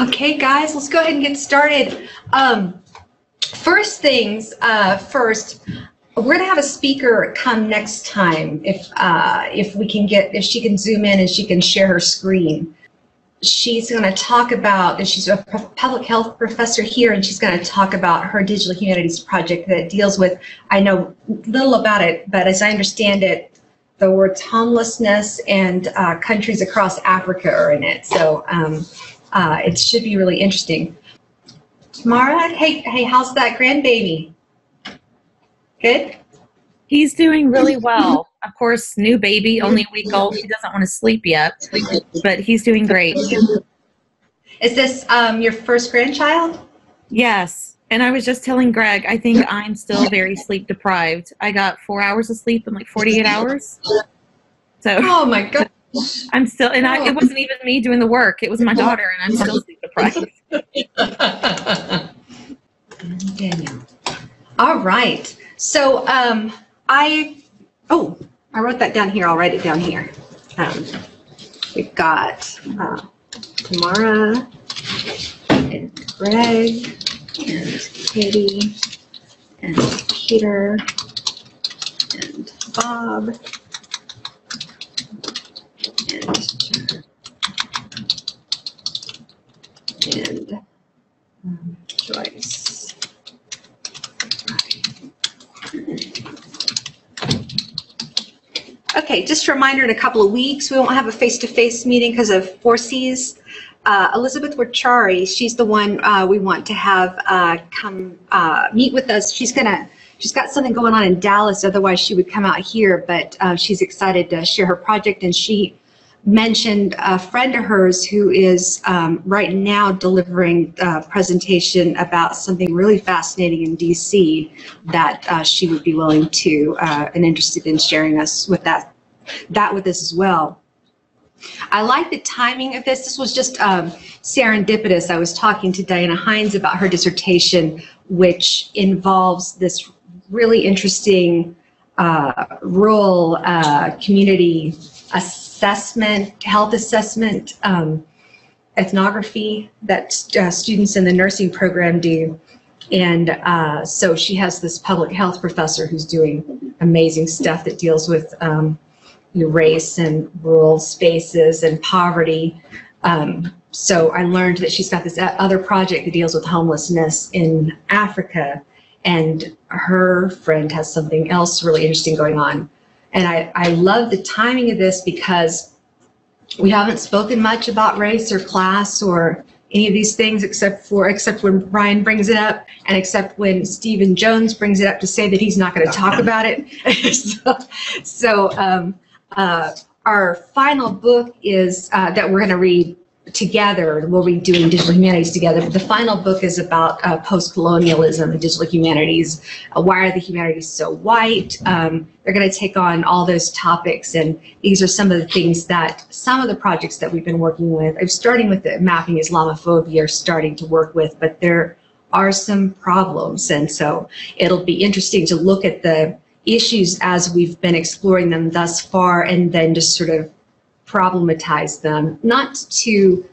Okay, guys, let's go ahead and get started. First things first, we're gonna have a speaker come next time if we can get, if she can zoom in and she can share her screen. She's going to talk about, and she's a public health professor here, and she's going to talk about her digital humanities project that deals with, I know little about it, but as I understand it, the words homelessness and countries across Africa are in it. So it should be really interesting. Tamara, hey, how's that grandbaby? Good? He's doing really well. Of course, new baby, only a week old. He doesn't want to sleep yet, but he's doing great. Is this your first grandchild? Yes. And I was just telling Greg, I think I'm still very sleep deprived. I got 4 hours of sleep in like 48 hours. So oh my God. I'm still, and it wasn't even me doing the work. It was my daughter, and I'm still sleep deprived. Daniel. All right. So I wrote that down here. I'll write it down here. We've got Tamara and Greg and Katie and Peter and Bob and Joyce. Okay, just a reminder, in a couple of weeks, we won't have a face-to-face meeting because of 4Cs. Elizabeth Wachari, she's the one we want to have come meet with us. She's got something going on in Dallas, otherwise she would come out here, but she's excited to share her project, and she mentioned a friend of hers who is right now delivering a presentation about something really fascinating in DC that she would be willing to and interested in sharing us with that with us as well. I like the timing of this. This was just serendipitous. I was talking to Diana Hines about her dissertation, which involves this really interesting rural community assessment, health assessment, ethnography that students in the nursing program do. And so she has this public health professor who's doing amazing stuff that deals with race and rural spaces and poverty. So I learned that she's got this other project that deals with homelessness in Africa, and her friend has something else really interesting going on. And I love the timing of this because we haven't spoken much about race or class or any of these things except when Brian brings it up, and except when Stephen Jones brings it up to say that he's not going to talk about it. so our final book is that we're going to read together. We'll be doing digital humanities together, but the final book is about post-colonialism and digital humanities. Why are the humanities so white? They're going to take on all those topics, and these are some of the things that some of the projects that we've been working with. I'm starting with the mapping Islamophobia, are starting to work with, but there are some problems, and so it'll be interesting to look at the issues as we've been exploring them thus far, and then just sort of problematize them, not to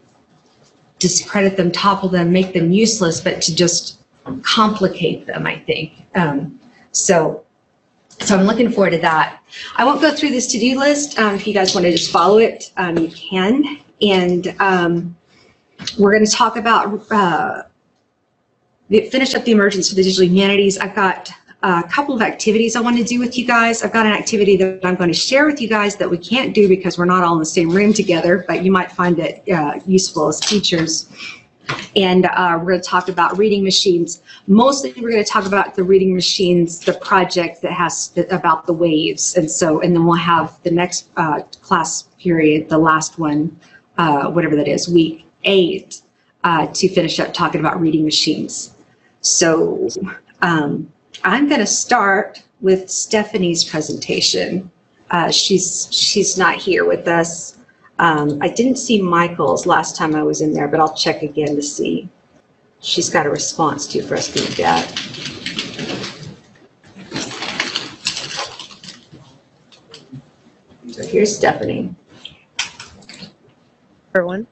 discredit them, topple them, make them useless, but to just complicate them, I think. So I'm looking forward to that. I won't go through this to-do list. If you guys want to just follow it, you can. And we're going to talk about, finish up the emergence of the digital humanities. I've got a couple of activities I want to do with you guys. I've got an activity that I'm going to share with you guys that we can't do because we're not all in the same room together, but you might find it useful as teachers. And we're going to talk about reading machines. Mostly we're going to talk about the reading machines, the project that has about the waves. And then we'll have the next class period, the last one, whatever that is, week 8, to finish up talking about reading machines. So I'm going to start with Stephanie's presentation. She's not here with us. I didn't see Michael's last time I was in there, but I'll check again to see. She's got a response to for us to look at. So here's Stephanie. Everyone.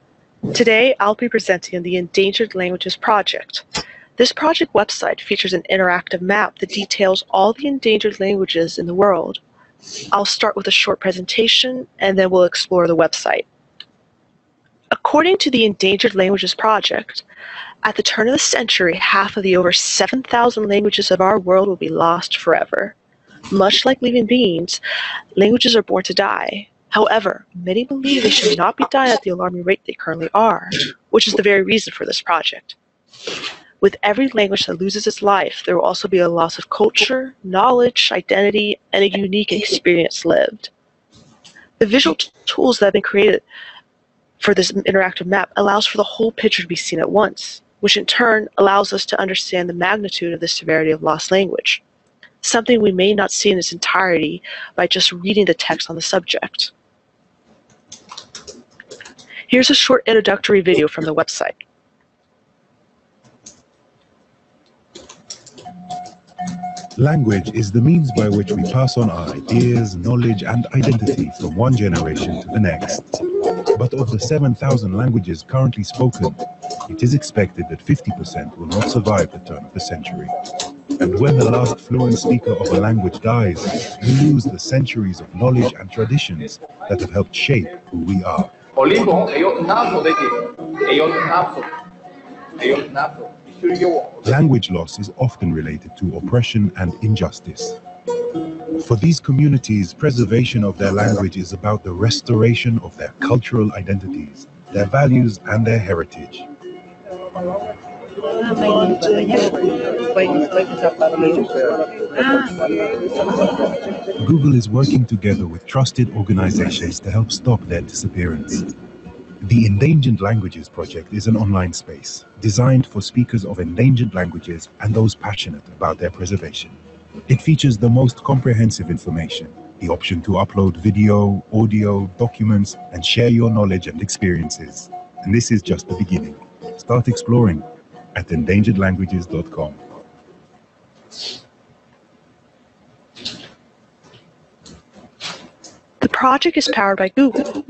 Today, I'll be presenting the Endangered Languages Project. This project website features an interactive map that details all the endangered languages in the world. I'll start with a short presentation, and then we'll explore the website. According to the Endangered Languages Project, at the turn of the century, half of the over 7,000 languages of our world will be lost forever. Much like living beings, languages are born to die. However, many believe they should not be dying at the alarming rate they currently are, which is the very reason for this project. With every language that loses its life, there will also be a loss of culture, knowledge, identity, and a unique experience lived. The visual tools that have been created for this interactive map allows for the whole picture to be seen at once, which in turn allows us to understand the magnitude of the severity of lost language, something we may not see in its entirety by just reading the text on the subject. Here's a short introductory video from the website. Language is the means by which we pass on our ideas, knowledge, and identity from one generation to the next. But of the 7,000 languages currently spoken, it is expected that 50% will not survive the turn of the century. And when the last fluent speaker of a language dies, we lose the centuries of knowledge and traditions that have helped shape who we are. Language loss is often related to oppression and injustice. For these communities, preservation of their language is about the restoration of their cultural identities, their values, and their heritage. Google is working together with trusted organizations to help stop their disappearance. The Endangered Languages Project is an online space designed for speakers of endangered languages and those passionate about their preservation. It features the most comprehensive information, the option to upload video, audio, documents, and share your knowledge and experiences. And this is just the beginning. Start exploring at endangeredlanguages.com. The project is powered by Google,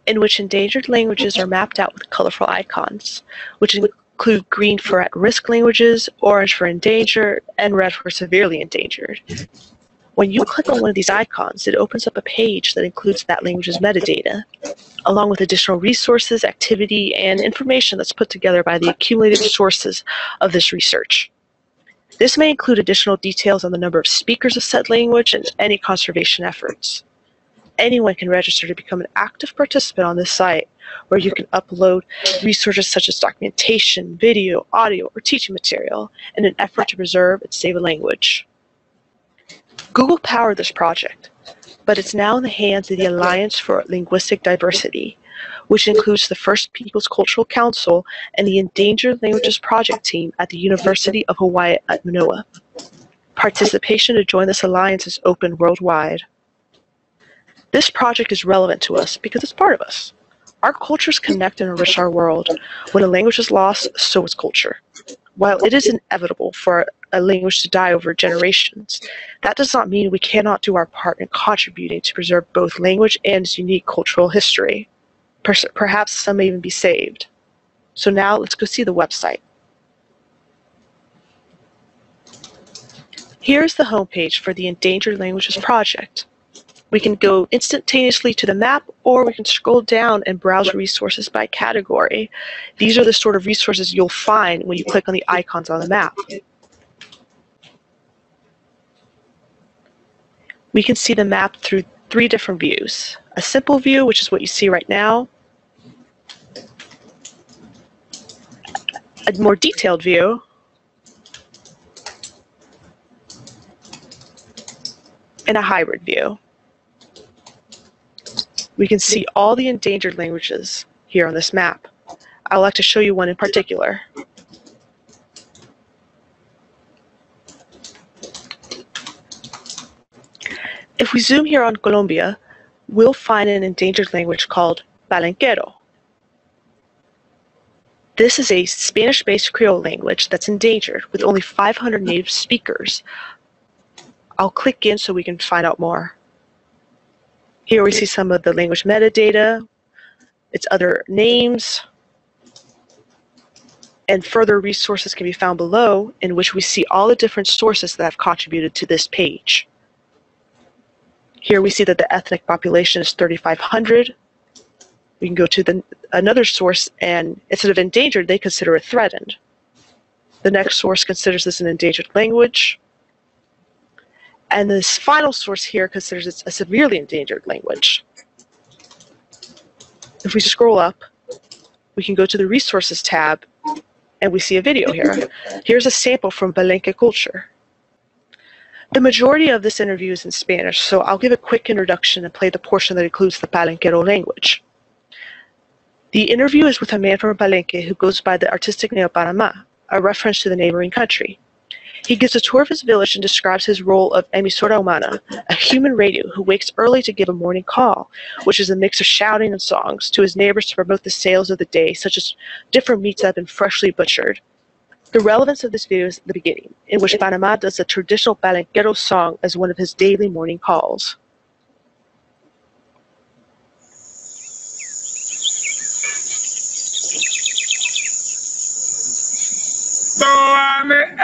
in which endangered languages are mapped out with colorful icons, which include green for at-risk languages, orange for endangered, and red for severely endangered. When you click on one of these icons, it opens up a page that includes that language's metadata, along with additional resources, activity, and information that's put together by the accumulated sources of this research. This may include additional details on the number of speakers of said language and any conservation efforts. Anyone can register to become an active participant on this site, where you can upload resources such as documentation, video, audio, or teaching material in an effort to preserve and save a language. Google powered this project, but it's now in the hands of the Alliance for Linguistic Diversity, which includes the First Peoples Cultural Council and the Endangered Languages Project team at the University of Hawaii at Manoa. Participation to join this alliance is open worldwide. This project is relevant to us because it's part of us. Our cultures connect and enrich our world. When a language is lost, so is culture. While it is inevitable for a language to die over generations, that does not mean we cannot do our part in contributing to preserve both language and its unique cultural history. Perhaps some may even be saved. So now let's go see the website. Here's the homepage for the Endangered Languages Project. We can go instantaneously to the map, or we can scroll down and browse resources by category. These are the sort of resources you'll find when you click on the icons on the map. We can see the map through 3 different views. A simple view, which is what you see right now. A more detailed view. And a hybrid view. We can see all the endangered languages here on this map. I'd like to show you one in particular. If we zoom here on Colombia, we'll find an endangered language called Palenquero. This is a Spanish-based Creole language that's endangered with only 500 native speakers. I'll click in so we can find out more. Here we see some of the language metadata, its other names, And further resources can be found below, in which we see all the different sources that have contributed to this page. Here we see that the ethnic population is 3,500. We can go to another source, and instead of endangered, they consider it threatened. The next source considers this an endangered language. And this final source here considers it a severely endangered language. If we scroll up, we can go to the Resources tab, and we see a video here. Here's a sample from Palenque culture. The majority of this interview is in Spanish, so I'll give a quick introduction and play the portion that includes the Palenquero language. The interview is with a man from Palenque who goes by the artistic name Panama, a reference to the neighboring country. He gives a tour of his village and describes his role of emisora humana, a human radio who wakes early to give a morning call, which is a mix of shouting and songs, to his neighbors to promote the sales of the day, such as different meats that have been freshly butchered. The relevance of this video is at the beginning, in which Panama does the traditional Palenquero song as one of his daily morning calls. Toane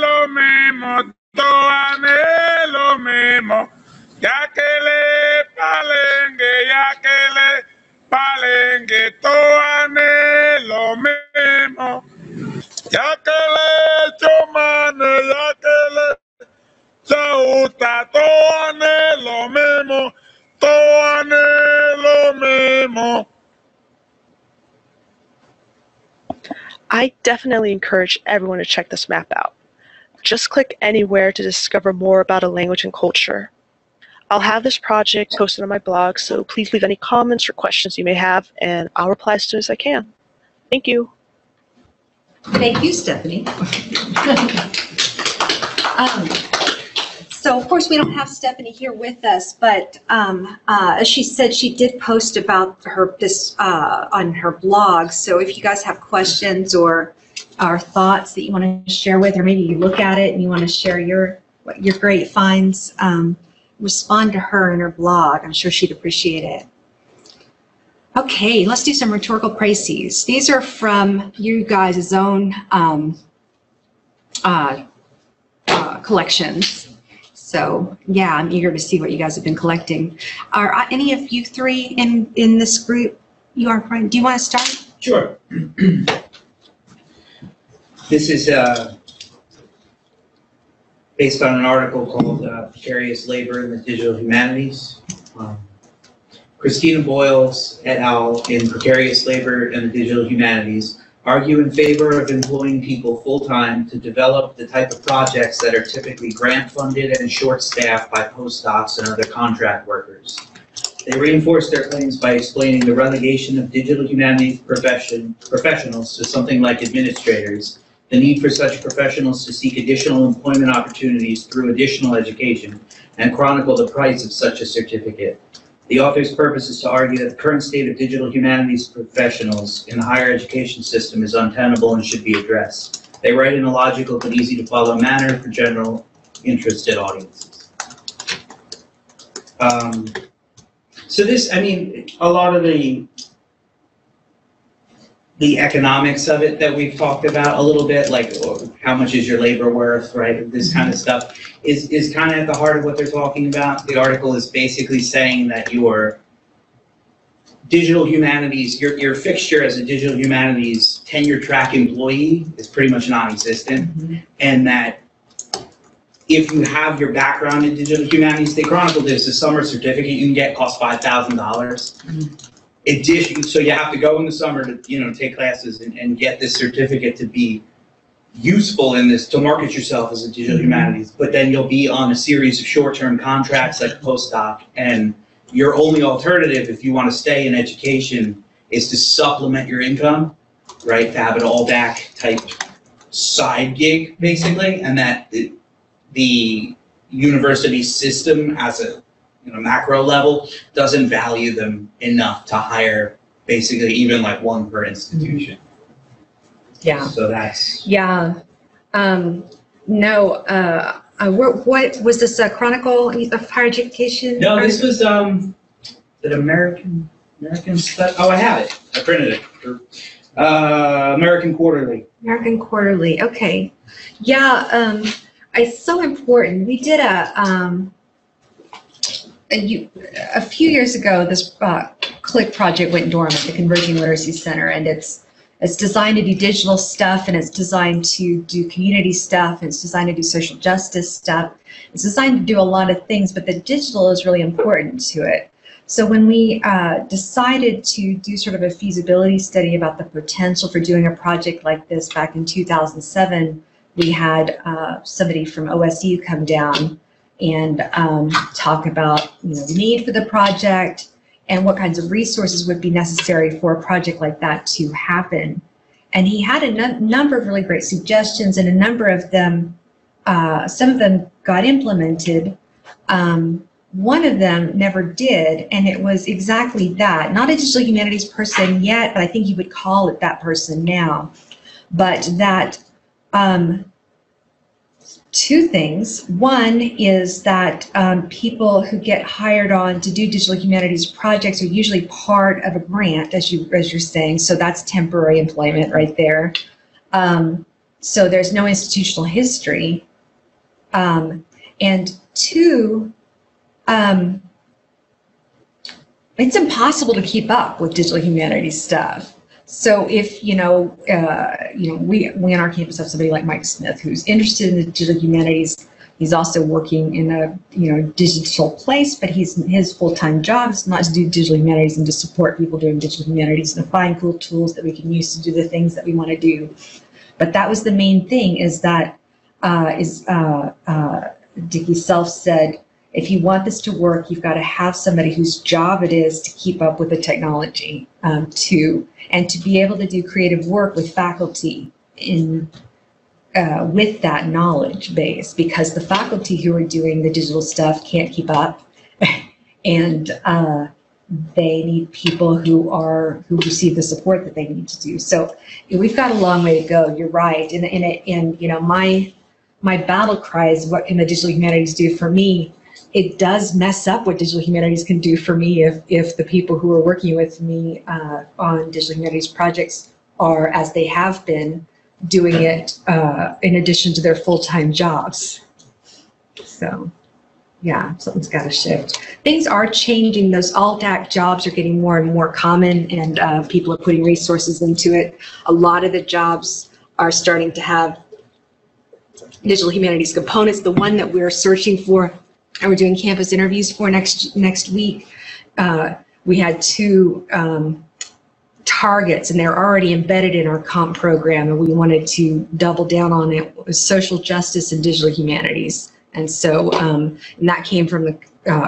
lo mismo, toane lo mismo, ya que le palengue, toane lo mismo, ya que le chomane, ya que le chauta, toane lo mismo, toane lo mismo. I definitely encourage everyone to check this map out. Just click anywhere to discover more about a language and culture. I'll have this project posted on my blog, so please leave any comments or questions you may have, and I'll reply as soon as I can. Thank you. Thank you, Stephanie. So, of course, we don't have Stephanie here with us, but as she said, she did post about this on her blog. So if you guys have questions or thoughts that you want to share with, or maybe you look at it and you want to share your great finds, respond to her in her blog. I'm sure she'd appreciate it. Okay, let's do some rhetorical crises. These are from you guys' own collections. So yeah, I'm eager to see what you guys have been collecting. Are any of you three in this group? You are, Brian. Do you want to start? Sure. This is based on an article called Precarious Labor in the Digital Humanities. Christina Boyles et al. In Precarious Labor in the Digital Humanities argue in favor of employing people full-time to develop the type of projects that are typically grant-funded and short-staffed by postdocs and other contract workers. They reinforce their claims by explaining the relegation of digital humanities professionals to something like administrators, the need for such professionals to seek additional employment opportunities through additional education, and chronicle the price of such a certificate. The author's purpose is to argue that the current state of digital humanities professionals in the higher education system is untenable and should be addressed. They write in a logical but easy to follow manner for general interested audiences. So this, I mean, a lot of the economics of it that we've talked about a little bit, like how much is your labor worth, right? This kind of stuff is kind of at the heart of what they're talking about. The article is basically saying that your digital humanities, your fixture as a digital humanities tenure track employee is pretty much non-existent, and that if you have your background in digital humanities, they chronicled this, a summer certificate you can get costs $5,000. So you have to go in the summer to take classes and get this certificate to be useful in this, to market yourself as a digital humanities, but then you'll be on a series of short-term contracts like a postdoc, and your only alternative if you want to stay in education is to supplement your income, right, to have an all-back type side gig, basically, and that the university system as a macro level doesn't value them enough to hire basically even like one per institution. Yeah. So that's. Yeah. No. What was this? A Chronicle of Higher Education? No, this was the American stuff. Oh, I have it. I printed it. American Quarterly. American Quarterly. Okay. Yeah, it's so important. We did a few years ago, this CLIck project went dormant, the Converging Literacy Center, and it's designed to do digital stuff, and it's designed to do community stuff, and it's designed to do social justice stuff. It's designed to do a lot of things, but the digital is really important to it. So when we decided to do sort of a feasibility study about the potential for doing a project like this back in 2007, we had somebody from OSU come down and talk about the need for the project and what kinds of resources would be necessary for a project like that to happen. And he had a number of really great suggestions, and a number of them, some of them got implemented. One of them never did, and it was exactly that. Not a digital humanities person yet, but I think you would call it that person now. But that two things. One is that people who get hired on to do digital humanities projects are usually part of a grant, as you're saying. So that's temporary employment right there. So there's no institutional history. And two, it's impossible to keep up with digital humanities stuff. So if, we on our campus have somebody like Mike Smith who's interested in the digital humanities. He's also working in a, digital place, but his full-time job is not to do digital humanities and to support people doing digital humanities and to find cool tools that we can use to do the things that we want to do. But that was the main thing, is that, Dickie Self said, if you want this to work, you've got to have somebody whose job it is to keep up with the technology, and to be able to do creative work with faculty with that knowledge base, because the faculty who are doing the digital stuff can't keep up, and they need people who receive the support that they need to do. So we've got a long way to go. You're right, and my battle cry is, what can the digital humanities do for me? It does mess up what digital humanities can do for me if the people who are working with me on digital humanities projects are, as they have been, doing it in addition to their full-time jobs. So, yeah, something's got to shift. Things are changing. Those alt-act jobs are getting more and more common, and people are putting resources into it. A lot of the jobs are starting to have digital humanities components. The one that we're searching for and we're doing campus interviews for next week, we had two targets, and they're already embedded in our comp program, and we wanted to double down on it. It was social justice and digital humanities. And so and that came from the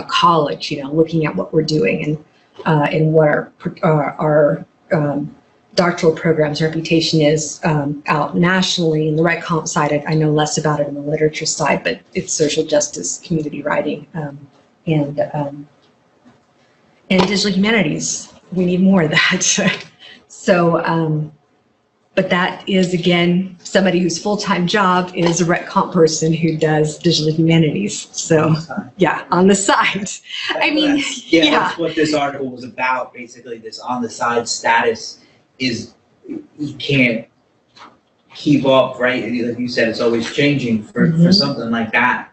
college, looking at what we're doing and what our doctoral program's reputation is out nationally. In the Rec Comp side, I know less about it in the literature side, but it's social justice, community writing, and digital humanities. We need more of that. So, but that is, again, somebody whose full-time job is a Rec Comp person who does digital humanities. So, yeah, on the side. That's what this article was about, basically, this on-the-side status. Is you can't keep up, right? Like you said, it's always changing. For something like that,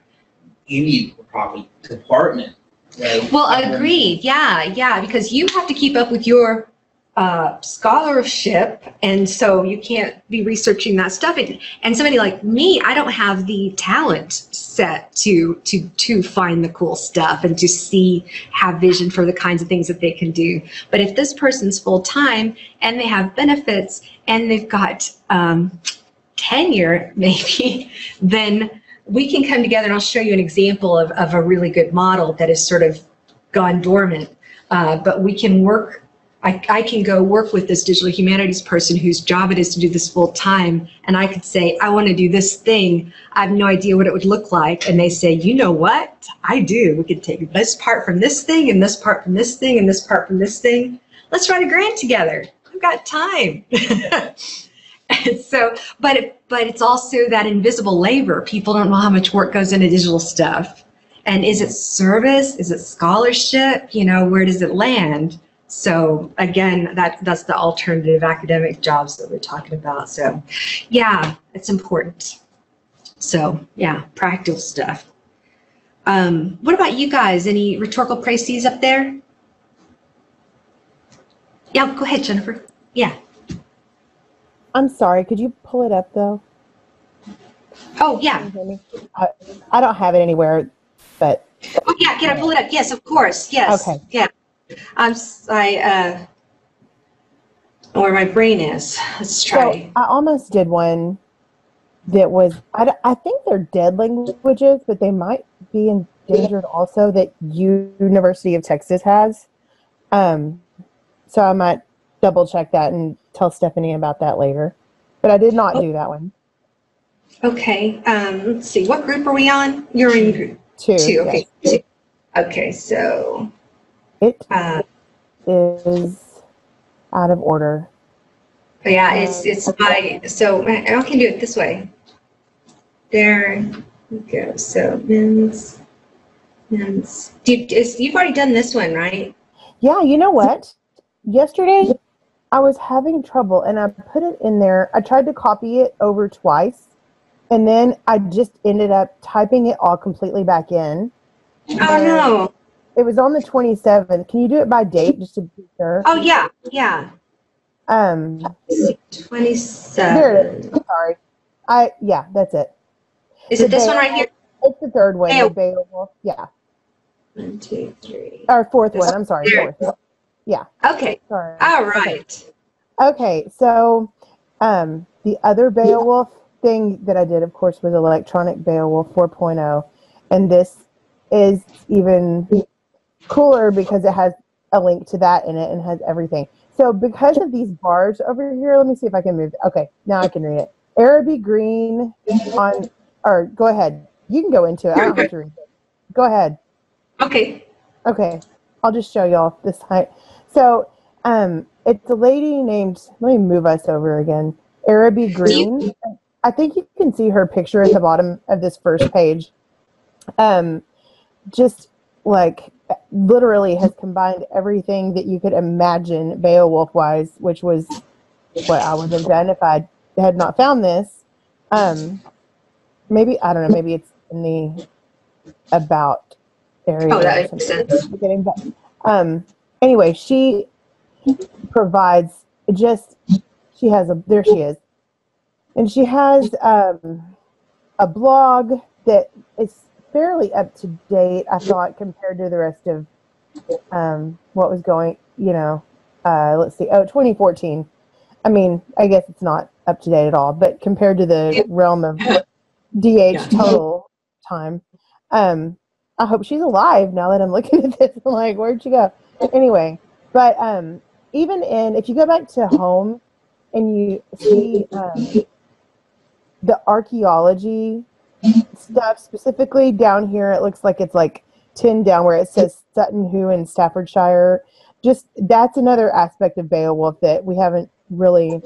you need a proper department, right? Well, agreed. Yeah, because you have to keep up with your scholarship, and so you can't be researching that stuff. And somebody like me, I don't have the talent set to find the cool stuff and to have vision for the kinds of things that they can do. But if this person's full-time and they have benefits and they've got tenure, maybe, then we can come together, and I'll show you an example of a really good model that has sort of gone dormant. But we can work. I can go work with this digital humanities person whose job it is to do this full time, and I could say, I want to do this thing. I have no idea what it would look like. And they say, you know what? I do. We could take this part from this thing, and this part from this thing, and this part from this thing. Let's write a grant together. I've got time. And so, but it's also that invisible labor. People don't know how much work goes into digital stuff. And is it service? Is it scholarship? Where does it land? So again, that's the alternative academic jobs that we're talking about. So yeah, it's important. So yeah, practical stuff. What about you guys? Any rhetorical précises up there? Yeah, go ahead, Jennifer. Yeah. I'm sorry, could you pull it up though? Oh yeah. Can you hear me? I don't have it anywhere, but. Oh yeah, can I pull it up? Yes, of course. Yes. Okay. Yeah. Where my brain is. Let's try. So I almost did one that was, I think they're dead languages, but they might be endangered also, that University of Texas has. So I might double check that and tell Stephanie about that later. But I did not do that one. Okay. Let's see. What group are we on? You're in group 2. Okay. Yes. 2. Okay. So it is out of order. Yeah, it's by, so I can do it this way. There we go. So men's. You've already done this one, right? Yeah, you know what? Yesterday I was having trouble and I put it in there. I tried to copy it over twice and then I just ended up typing it all completely back in. Oh no. It was on the 27th. Can you do it by date just to be sure? Oh yeah, yeah. 27. There it is. Sorry. Yeah, that's it. Is it this one right here? It's the third one. The Beowulf. Yeah. 1, 2, 3. Or fourth one. I'm sorry. Fourth. Yeah. Okay. Sorry. All right. Okay. So, the other Beowulf thing that I did, of course, was electronic Beowulf 4.0, and this is even cooler because it has a link to that in it and has everything. So because of these bars over here, let me see if I can move. Okay, now I can read it. Araby green on, or go ahead. You can go into it. I don't have to read it. Go ahead. Okay. Okay. I'll just show y'all this height. So it's a lady named, let me move us over again. Araby Green. I think you can see her picture at the bottom of this first page. Just like literally has combined everything that you could imagine Beowulf-wise, which was what I would have done if I had not found this. Maybe, I don't know, maybe it's in the about area. Oh, that makes sense. But, anyway, she provides she has there she is. And she has a blog that is fairly up to date, I thought, compared to the rest of what was going, let's see, 2014. I mean, I guess it's not up to date at all, but compared to the realm of DH total time, I hope she's alive now that I'm looking at this. I'm like, where'd she go? Anyway, but even if you go back to home and you see the archaeology stuff, specifically down here, it looks like it's like 10 down where it says Sutton Hoo in Staffordshire. Just that's another aspect of Beowulf that we haven't really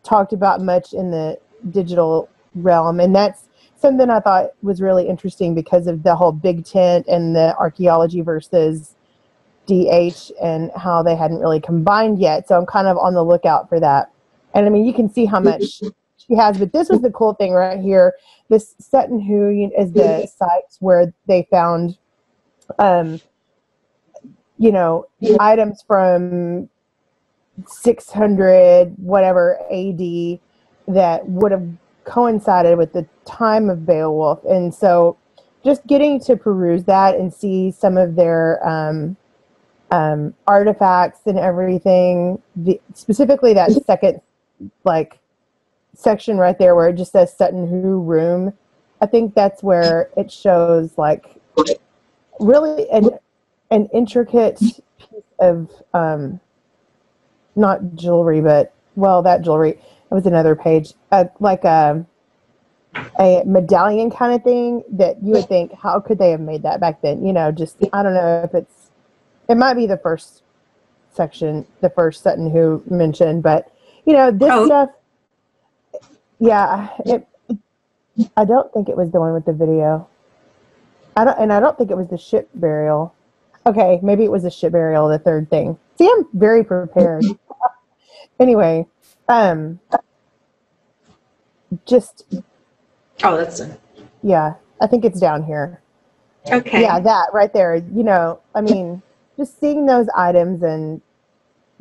talked about much in the digital realm, and that's something I thought was really interesting because of the whole big tent and the archaeology versus DH and how they hadn't really combined yet. So I'm kind of on the lookout for that. And I mean, you can see how much she has, but this was the cool thing right here. This Sutton Hoo is the sites where they found, items from 600 whatever AD that would have coincided with the time of Beowulf. And so just getting to peruse that and see some of their artifacts and everything, specifically that second section right there where it just says Sutton Hoo room, I think that's where it shows like really an intricate piece of not jewelry, but that jewelry, that was another page, like a medallion kind of thing that you would think, how could they have made that back then? Just, I don't know if it might be the first section, the first Sutton Hoo mentioned, but this stuff, yeah, I don't think it was the one with the video. I don't think it was the ship burial. Okay, maybe it was the ship burial, the third thing. See, I'm very prepared. Anyway, just, Oh, that's a, yeah, I think it's down here. okay. Yeah, that right there. You know, I mean, just seeing those items and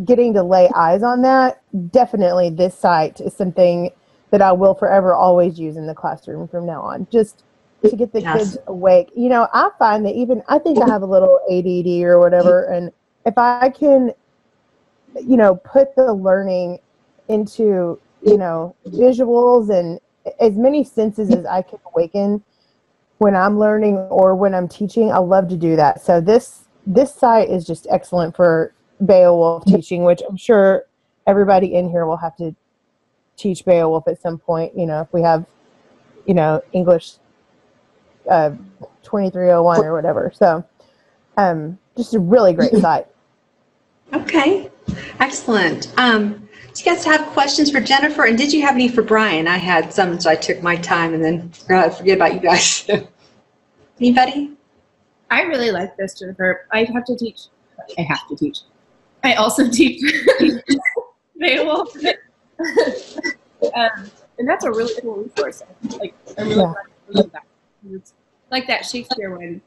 getting to lay eyes on that, definitely this site is something that I will forever always use in the classroom from now on, just to get the Yes. kids awake. You know, I find that even, I think I have a little ADD or whatever, and if I can, you know, put the learning into, you know, visuals and as many senses as I can awaken when I'm learning or when I'm teaching, I love to do that. So this site is just excellent for Beowulf teaching, which I'm sure everybody in here will have to teach Beowulf at some point, you know, if we have, you know, English 2301 or whatever. So just a really great site. Okay, excellent. Do you guys have questions for Jennifer? And did you have any for Brian? I had some, so I took my time and then forget about you guys. Anybody? I really like this, Jennifer. I have to teach. I also teach Beowulf. And that's a really cool resource. Like, I'm really glad to look at that. It's like that Shakespeare one.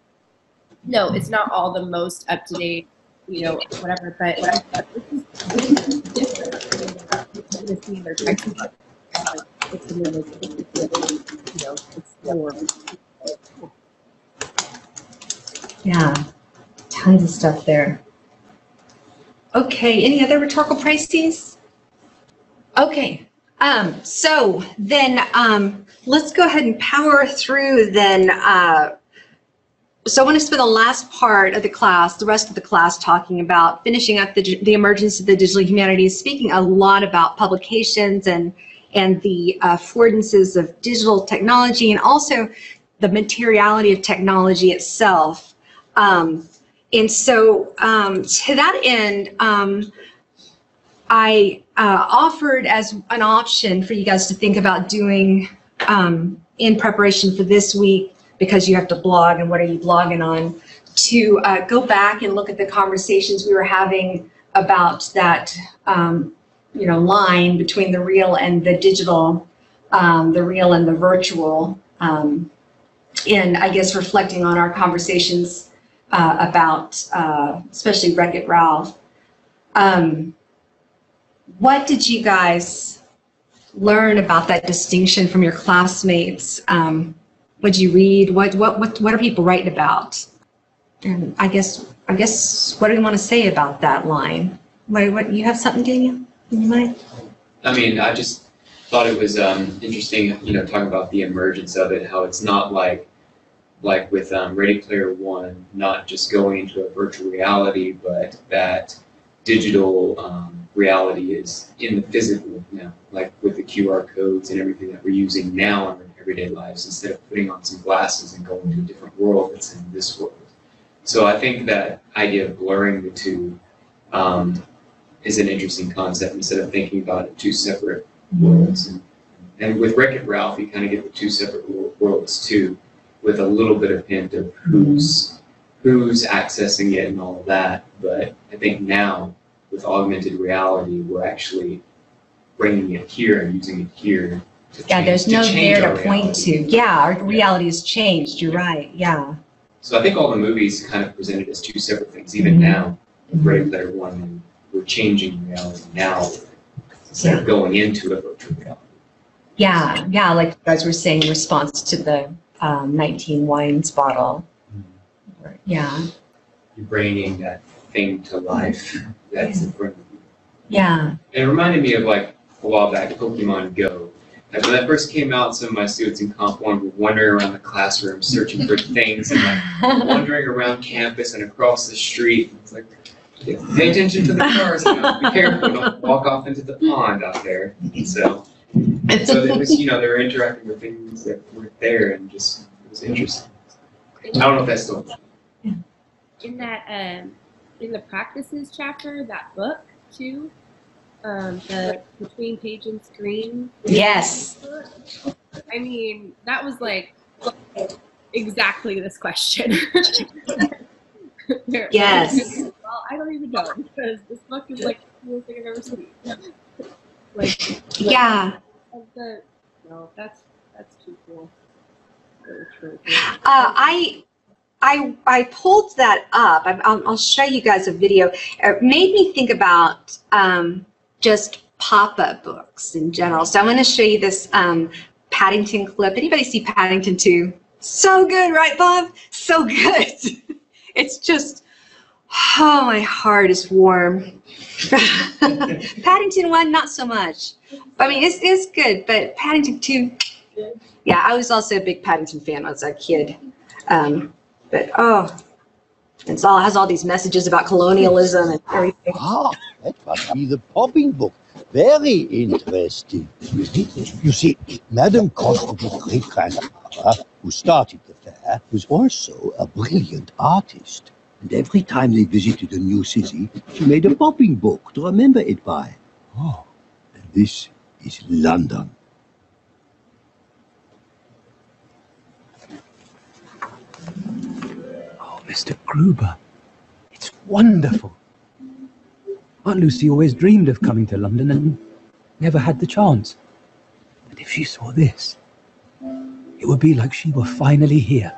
No, it's not all the most up to date, you know, whatever, but this is different than see their textbook. It's a little, you know, it's more. Yeah, tons of stuff there. Okay, any other rhetorical crises? Okay, so then let's go ahead and power through then. So I want to spend the last part of the class, the rest of the class, talking about finishing up the emergence of the digital humanities, speaking a lot about publications and the affordances of digital technology, and also the materiality of technology itself. And so to that end, I offered as an option for you guys to think about doing in preparation for this week, because you have to blog, and what are you blogging on, to go back and look at the conversations we were having about that you know, line between the real and the digital, the real and the virtual, and I guess reflecting on our conversations about especially Wreck-It Ralph. What did you guys learn about that distinction from your classmates? What did you read? What are people writing about? And I guess what do you want to say about that line? What you have something, Daniel, in your mind? I mean, I just thought it was interesting, you know, talking about the emergence of it, how it's not like with Ready Player One, not just going into a virtual reality, but that digital reality is in the physical now, like with the QR codes and everything that we're using now in our everyday lives, instead of putting on some glasses and going to a different world that's in this world. So I think that idea of blurring the two is an interesting concept, instead of thinking about it two separate worlds. And with Wreck-It Ralph, you kind of get the two separate worlds too, with a little bit of hint of who's accessing it and all of that. But I think now, with augmented reality, we're actually bringing it here and using it here. Yeah, there's no there to point to. Yeah, our reality has changed. You're right. Yeah. So I think all the movies kind of presented as two separate things. Even now, Ready Player One, and we're changing reality now instead of going into a virtual reality. Yeah, yeah, like you guys were saying in response to the 19 wines bottle. Yeah. You're bringing that thing to life that's in front of you. Yeah. And it reminded me of, like, a while back, Pokemon Go. Like, when that first came out, some of my students in Comp 1 were wandering around the classroom searching for things, and like wandering around campus and across the street. It's like, pay attention to the cars now. Be careful, don't walk off into the pond out there. So it was, you know, they were interacting with things that weren't there, and just, it was interesting. I don't know if that's still. In that, in the practices chapter, that book too, the between page and screen. Yes. I mean, that was like exactly this question. Yes. well, I don't even know because this book is like the coolest thing I've ever seen. Yeah. No, that's too cool. Really true. I pulled that up. I'll show you guys a video. It made me think about just pop-up books in general. So I'm going to show you this Paddington clip. Anybody see Paddington 2? So good, right, Bob? So good. It's just, oh, my heart is warm. Paddington 1, not so much. I mean, it's good, but Paddington 2, yeah, I was also a big Paddington fan when I was a kid. But oh, it has all these messages about colonialism and everything. Ah, that must be the popping book. Very interesting. You see, Madame Costa's great-grandfather, who started the fair, was also a brilliant artist. And every time they visited a new city, she made a popping book to remember it by. Oh, and this is London. Mr. Gruber, it's wonderful. Aunt Lucy always dreamed of coming to London and never had the chance. But if she saw this, it would be like she were finally here.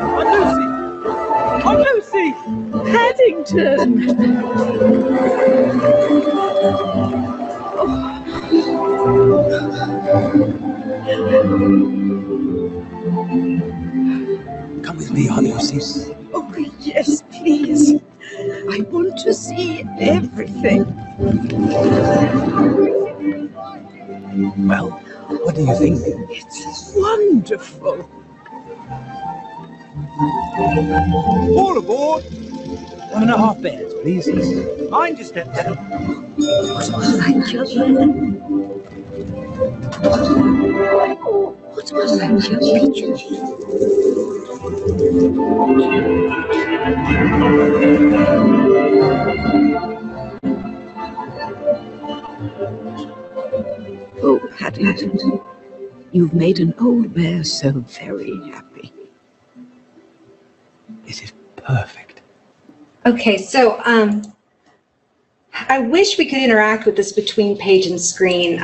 Aunt Lucy! Aunt Lucy! Paddington! Come with me, Aunt Lucy. Oh, yes, please. I want to see everything. Well, what do you think? It's wonderful. All aboard! 1.5 bears, please. Mind your step down. Thank you. What was that? Oh, Paddington, you've made an old bear so very happy. This is perfect. Okay, so I wish we could interact with this between page and screen.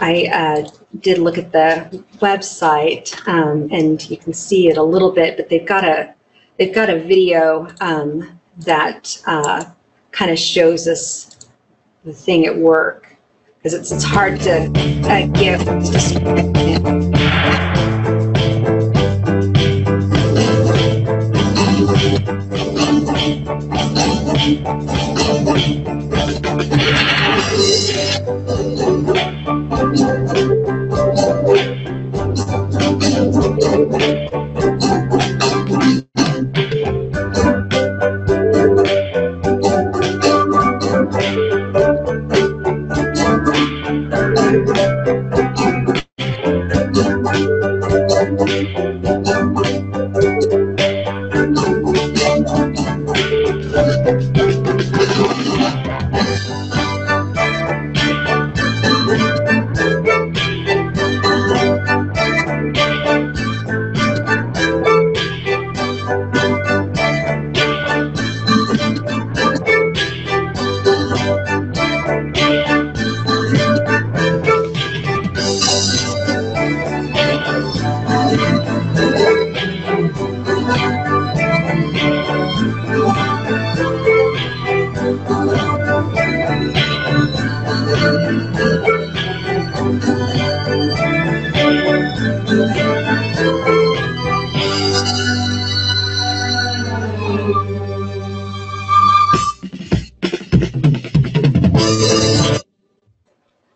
I did look at the website, and you can see it a little bit, but they've got a video that kind of shows us the thing at work, because it's hard to give.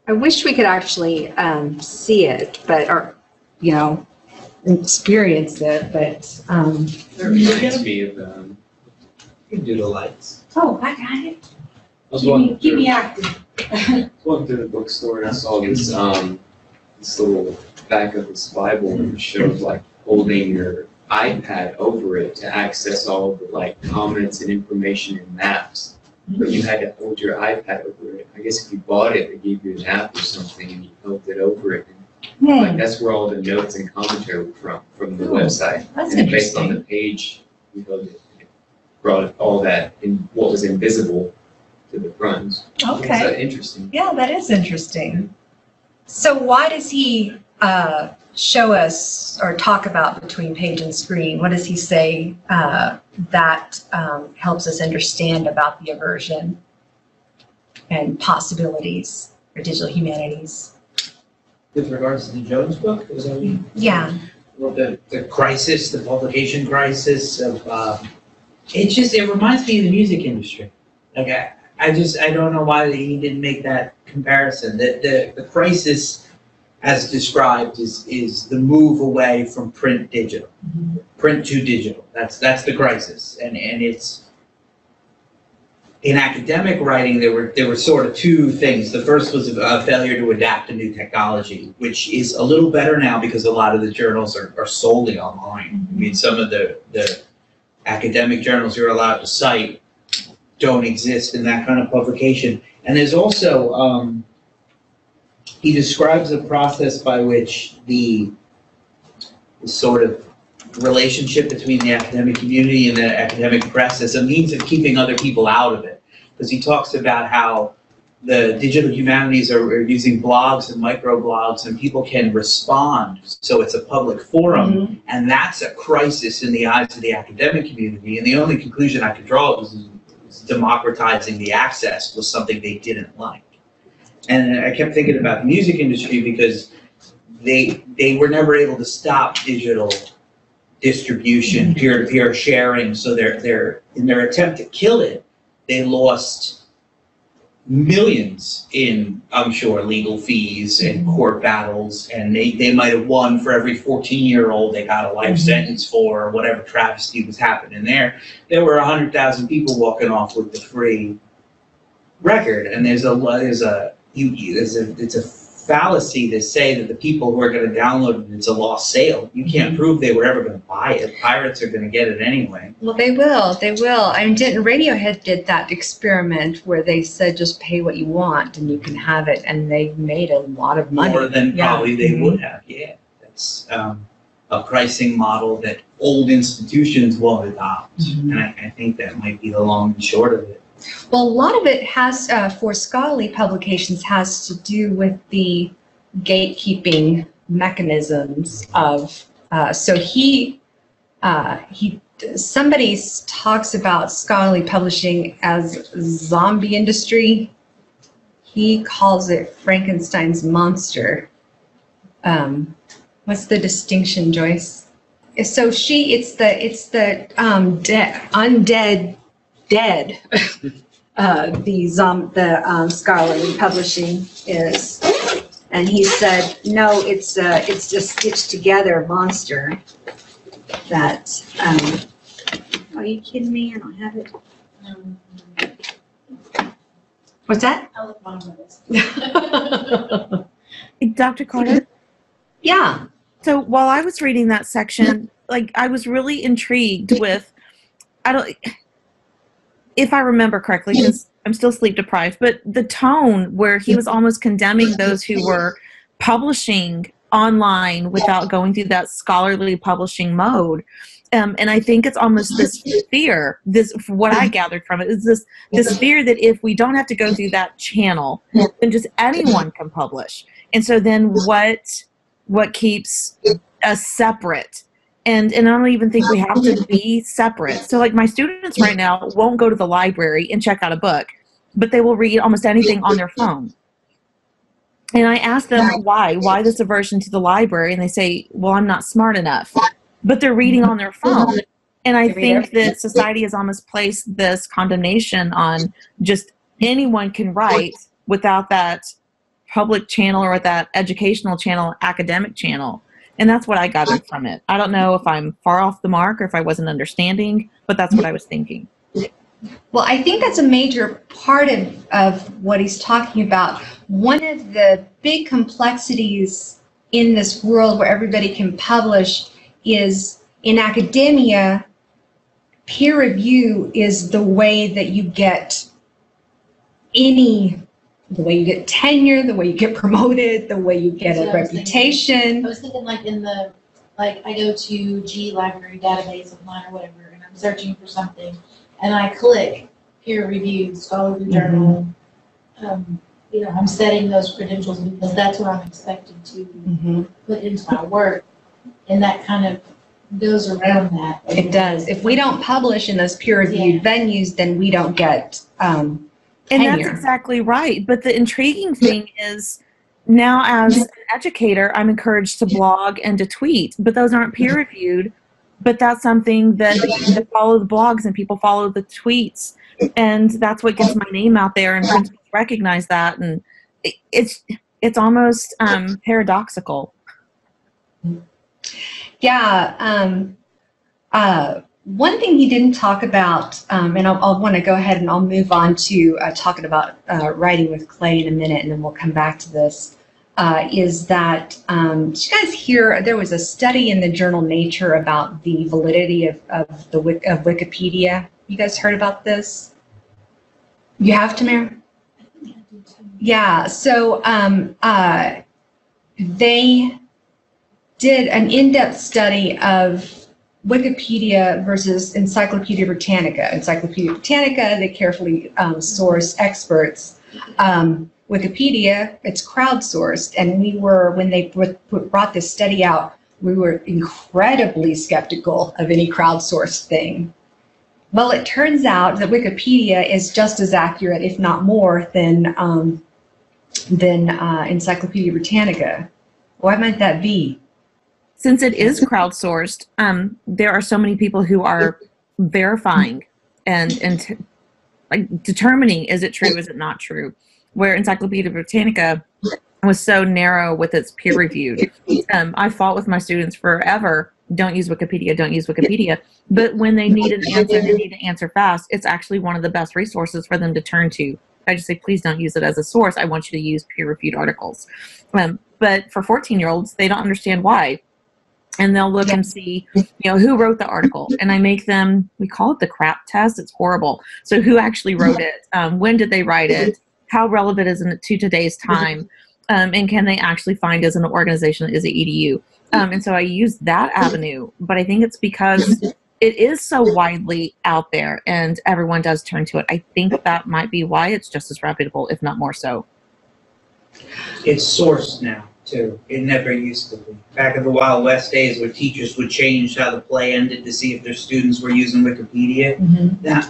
I wish we could actually see it, or experience it, but. That reminds me of, you can do the lights. Oh, I got it. I was Keep me active. walking through the bookstore and I saw this this little back of this Bible, and it shows like holding your iPad over it to access all the like comments and information and maps. But you had to hold your iPad over it. I guess if you bought it, they gave you an app or something, and you held it over it. And Like that's where all the notes and commentary were from the website. That's and based on interesting. the page, it brought all that in what was invisible to the front. Okay. So interesting. Yeah, that is interesting. So why does he show us or talk about between page and screen? What does he say that helps us understand about the aversion and possibilities for digital humanities? With regards to the Jones book, was that what you? Yeah. Well, the crisis, the publication crisis of, it reminds me of the music industry. Like I don't know why he didn't make that comparison. The crisis, as described, is the move away from print digital, print to digital. That's the crisis, and it's in academic writing. There were sort of two things. The first was a failure to adapt to new technology, which is a little better now because a lot of the journals are solely online. I mean, some of the academic journals you're allowed to cite don't exist in that kind of publication. And there's also, he describes a process by which the sort of relationship between the academic community and the academic press as a means of keeping other people out of it. Because he talks about how the digital humanities are using blogs and microblogs, and people can respond, so it's a public forum, and that's a crisis in the eyes of the academic community. And the only conclusion I could draw was democratizing the access was something they didn't like. And I kept thinking about the music industry because they were never able to stop digital distribution, peer-to-peer sharing. So they're in their attempt to kill it, they lost millions in, I'm sure, legal fees and court battles, and they might have won for every 14-year-old they got a life sentence for, or whatever travesty was happening there. There were 100,000 people walking off with the free record, and it's a fallacy to say that the people who are going to download it, it's a lost sale. You can't prove they were ever going to buy it. Pirates are going to get it anyway. Well, they will. They will. I mean, Radiohead did that experiment where they said just pay what you want and you can have it, and they made a lot of money. More than probably they would have. Yeah, that's a pricing model that old institutions won't adopt, and I think that might be the long and short of it. Well, a lot of it has, for scholarly publications, has to do with the gatekeeping mechanisms of, somebody talks about scholarly publishing as zombie industry. He calls it Frankenstein's monster. What's the distinction, Joyce? So it's the undead dead. The scholarly publishing is, and he said no, it's just stitched together monster. That are you kidding me? I don't have it. What's that? Dr. Carter? Yeah. So while I was reading that section, like I was really intrigued with, if I remember correctly, because I'm still sleep deprived, but the tone where he was almost condemning those who were publishing online without going through that scholarly publishing mode. And I think it's almost this fear, what I gathered from it is this fear that if we don't have to go through that channel, then just anyone can publish. And so then what keeps us separate? And I don't even think we have to be separate. So like my students right now won't go to the library and check out a book, but they will read almost anything on their phone. And I ask them why this aversion to the library? And they say, well, I'm not smart enough. But they're reading on their phone. And I think that society has almost placed this condemnation on just anyone can write without that public channel or that educational channel, academic channel. And that's what I gathered from it. I don't know if I'm far off the mark or if I wasn't understanding, but that's what I was thinking. Well, I think that's a major part of what he's talking about. One of the big complexities in this world where everybody can publish is in academia, peer review is the way that you get any the way you get tenure, the way you get promoted, the way you get a reputation. I was thinking like like I go to G library database of mine or whatever, and I'm searching for something, and I click peer-reviewed scholarly journal. I'm setting those credentials because that's what I'm expected to put into my work, and that kind of goes around that. It does. If we don't publish in those peer-reviewed venues, then we don't get tenure. And that's exactly right. But the intriguing thing is now as an educator, I'm encouraged to blog and to tweet, but those aren't peer-reviewed. But that's something that people follow the blogs and people follow the tweets. And that's what gets my name out there, and principals recognize that. And it's almost paradoxical. Yeah. One thing he didn't talk about, and I'll want to go ahead and I'll move on to talking about writing with clay in a minute, and then we'll come back to this, is that, did you guys hear, there was a study in the journal Nature about the validity of Wikipedia. You guys heard about this? You have, Tamara? Yeah, so they did an in-depth study of Wikipedia versus Encyclopedia Britannica. Encyclopedia Britannica, they carefully source experts. Wikipedia, it's crowdsourced, and we were, when they brought this study out, we were incredibly skeptical of any crowdsourced thing. Well, it turns out that Wikipedia is just as accurate, if not more, than Encyclopedia Britannica. Why might that be? Since it is crowdsourced, there are so many people who are verifying and like determining, is it true, is it not true? Where Encyclopedia Britannica was so narrow with its peer reviewed. I fought with my students forever, don't use Wikipedia, don't use Wikipedia. But when they need an answer, they need to answer fast, it's actually one of the best resources for them to turn to. I just say, please don't use it as a source. I want you to use peer-reviewed articles. But for 14-year-olds, they don't understand why. And they'll look and see, who wrote the article. And I make them, we call it the crap test. It's horrible. So who actually wrote it? When did they write it? How relevant is it to today's time? And can they actually find as an organization that is an EDU? And so I use that avenue. But I think it's because it is so widely out there and everyone does turn to it. I think that might be why it's just as reputable, if not more so. It's sourced now, too. It never used to be. Back in the Wild West days where teachers would change how the play ended to see if their students were using Wikipedia,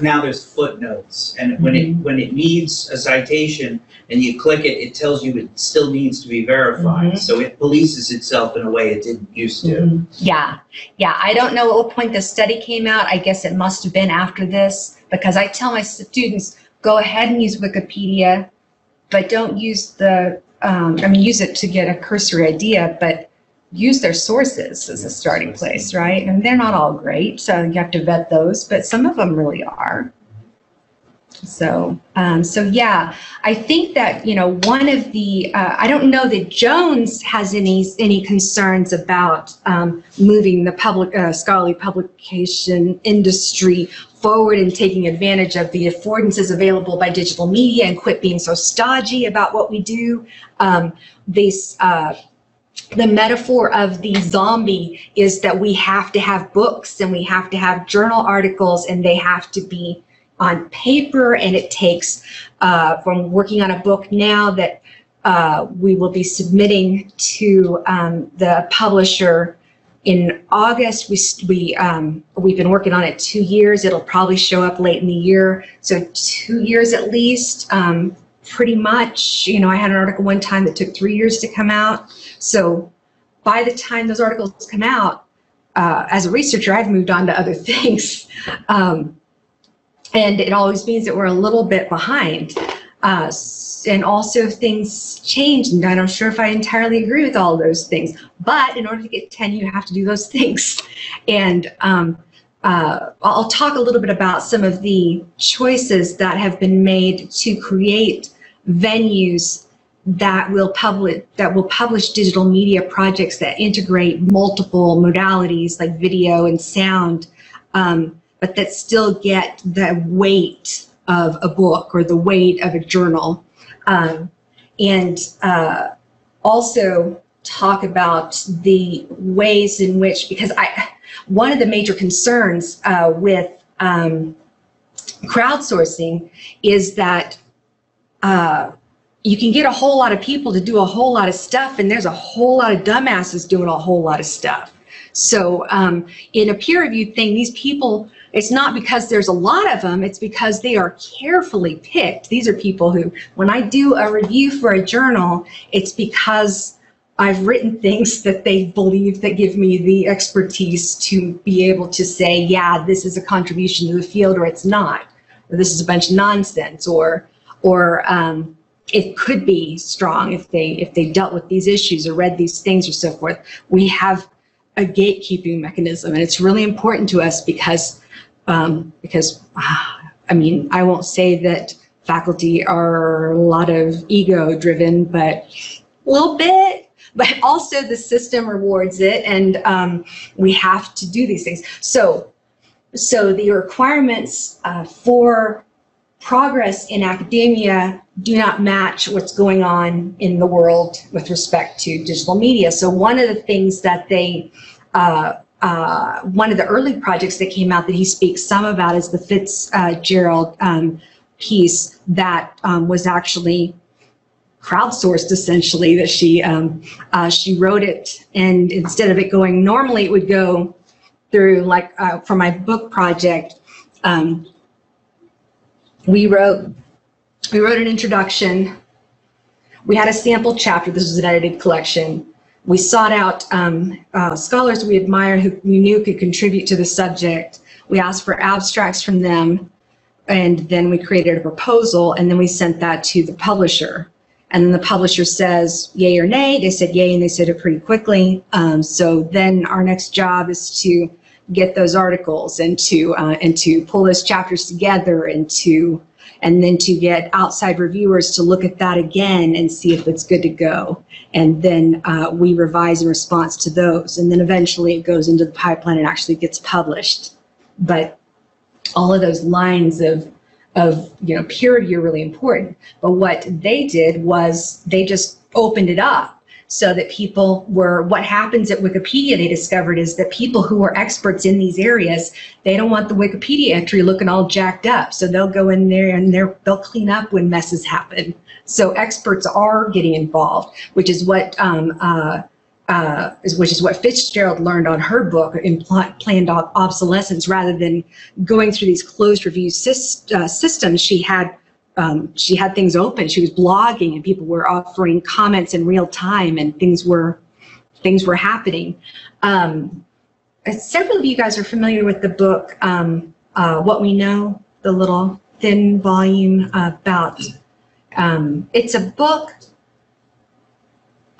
now there's footnotes. And when it needs a citation and you click it, it tells you it still needs to be verified. So it polices itself in a way it didn't used to. Yeah. I don't know at what point the study came out. I guess it must have been after this, because I tell my students, go ahead and use Wikipedia, but don't use the, use it to get a cursory idea, but use their sources as a starting place, right? And they're not all great, so you have to vet those, but some of them really are. So yeah, I think that, one of the, I don't know that Jones has any concerns about moving the public scholarly publication industry forward and taking advantage of the affordances available by digital media and quit being so stodgy about what we do. The metaphor of the zombie is that we have to have books and we have to have journal articles, and they have to be on paper, and it takes, from working on a book now that we will be submitting to the publisher in August. We've been working on it 2 years. It'll probably show up late in the year, so 2 years at least, pretty much. I had an article one time that took 3 years to come out. So by the time those articles come out, as a researcher, I've moved on to other things. And it always means that we're a little bit behind. And also things change, and I'm not sure if I entirely agree with all of those things. But in order to get tenure, you have to do those things. And I'll talk a little bit about some of the choices that have been made to create venues that will publish digital media projects that integrate multiple modalities like video and sound, but that still get the weight of a book or the weight of a journal. And also talk about the ways in which, because one of the major concerns with crowdsourcing is that you can get a whole lot of people to do a whole lot of stuff, and there's a whole lot of dumbasses doing a whole lot of stuff. So in a peer-reviewed thing, these people, it's not because there's a lot of them, it's because they are carefully picked. These are people who, when I do a review for a journal, it's because I've written things that they believe that give me the expertise to be able to say, yeah, this is a contribution to the field, or it's not, or this is a bunch of nonsense, or it could be strong if they dealt with these issues or read these things or so forth. We have a gatekeeping mechanism, and it's really important to us because I mean, I won't say that faculty are a lot of ego driven, but a little bit, but also the system rewards it, and we have to do these things. So the requirements for progress in academia do not match what's going on in the world with respect to digital media. So one of the things that they, one of the early projects that came out that he speaks some about is the Fitzgerald piece that was actually crowdsourced, essentially, that she wrote it, and instead of it going, normally it would go through, like for my book project, we wrote an introduction. We had a sample chapter. This was an edited collection. We sought out scholars we admire who we knew could contribute to the subject. We asked for abstracts from them, and then we created a proposal, and then we sent that to the publisher. And then the publisher says yay or nay. They said yay, and they said it pretty quickly. So then our next job is to get those articles and to pull those chapters together and then to get outside reviewers to look at that again and see if it's good to go. And then we revise in response to those. And then eventually it goes into the pipeline and actually gets published. But all of those lines of peer review are really important. But what they did was they just opened it up so that people were, what happens at Wikipedia, they discovered, is that people who are experts in these areas, they don't want the Wikipedia entry looking all jacked up. So they'll go in there and they'll clean up when messes happen. So experts are getting involved, which is what Fitzgerald learned on her book in planned obsolescence. Rather than going through these closed review systems, she had things open. She was blogging, and people were offering comments in real time, and things were happening. Several of you guys are familiar with the book What We Know, the little thin volume about. It's a book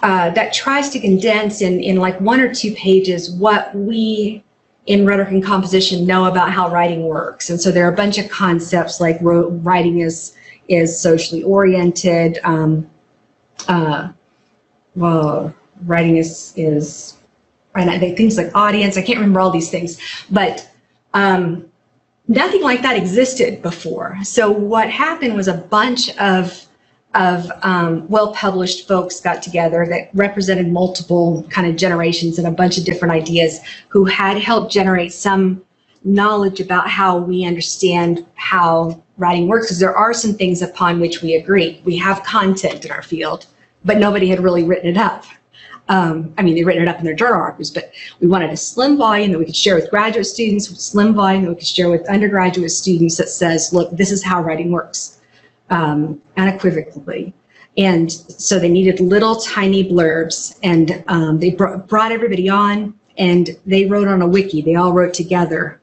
that tries to condense in like 1 or 2 pages what we in rhetoric and composition know about how writing works. And so there are a bunch of concepts like writing is socially oriented. Writing is and I think things like audience. I can't remember all these things, but nothing like that existed before. So what happened was a bunch of well-published folks got together that represented multiple kind of generations and a bunch of different ideas, who had helped generate some knowledge about how we understand how writing works, because there are some things upon which we agree. We have content in our field, but nobody had really written it up. I mean, they'd written it up in their journal articles, but we wanted a slim volume that we could share with graduate students, a slim volume that we could share with undergraduate students that says, look, this is how writing works, unequivocally. And so they needed little tiny blurbs, and they brought everybody on, and they wrote on a wiki. They all wrote together.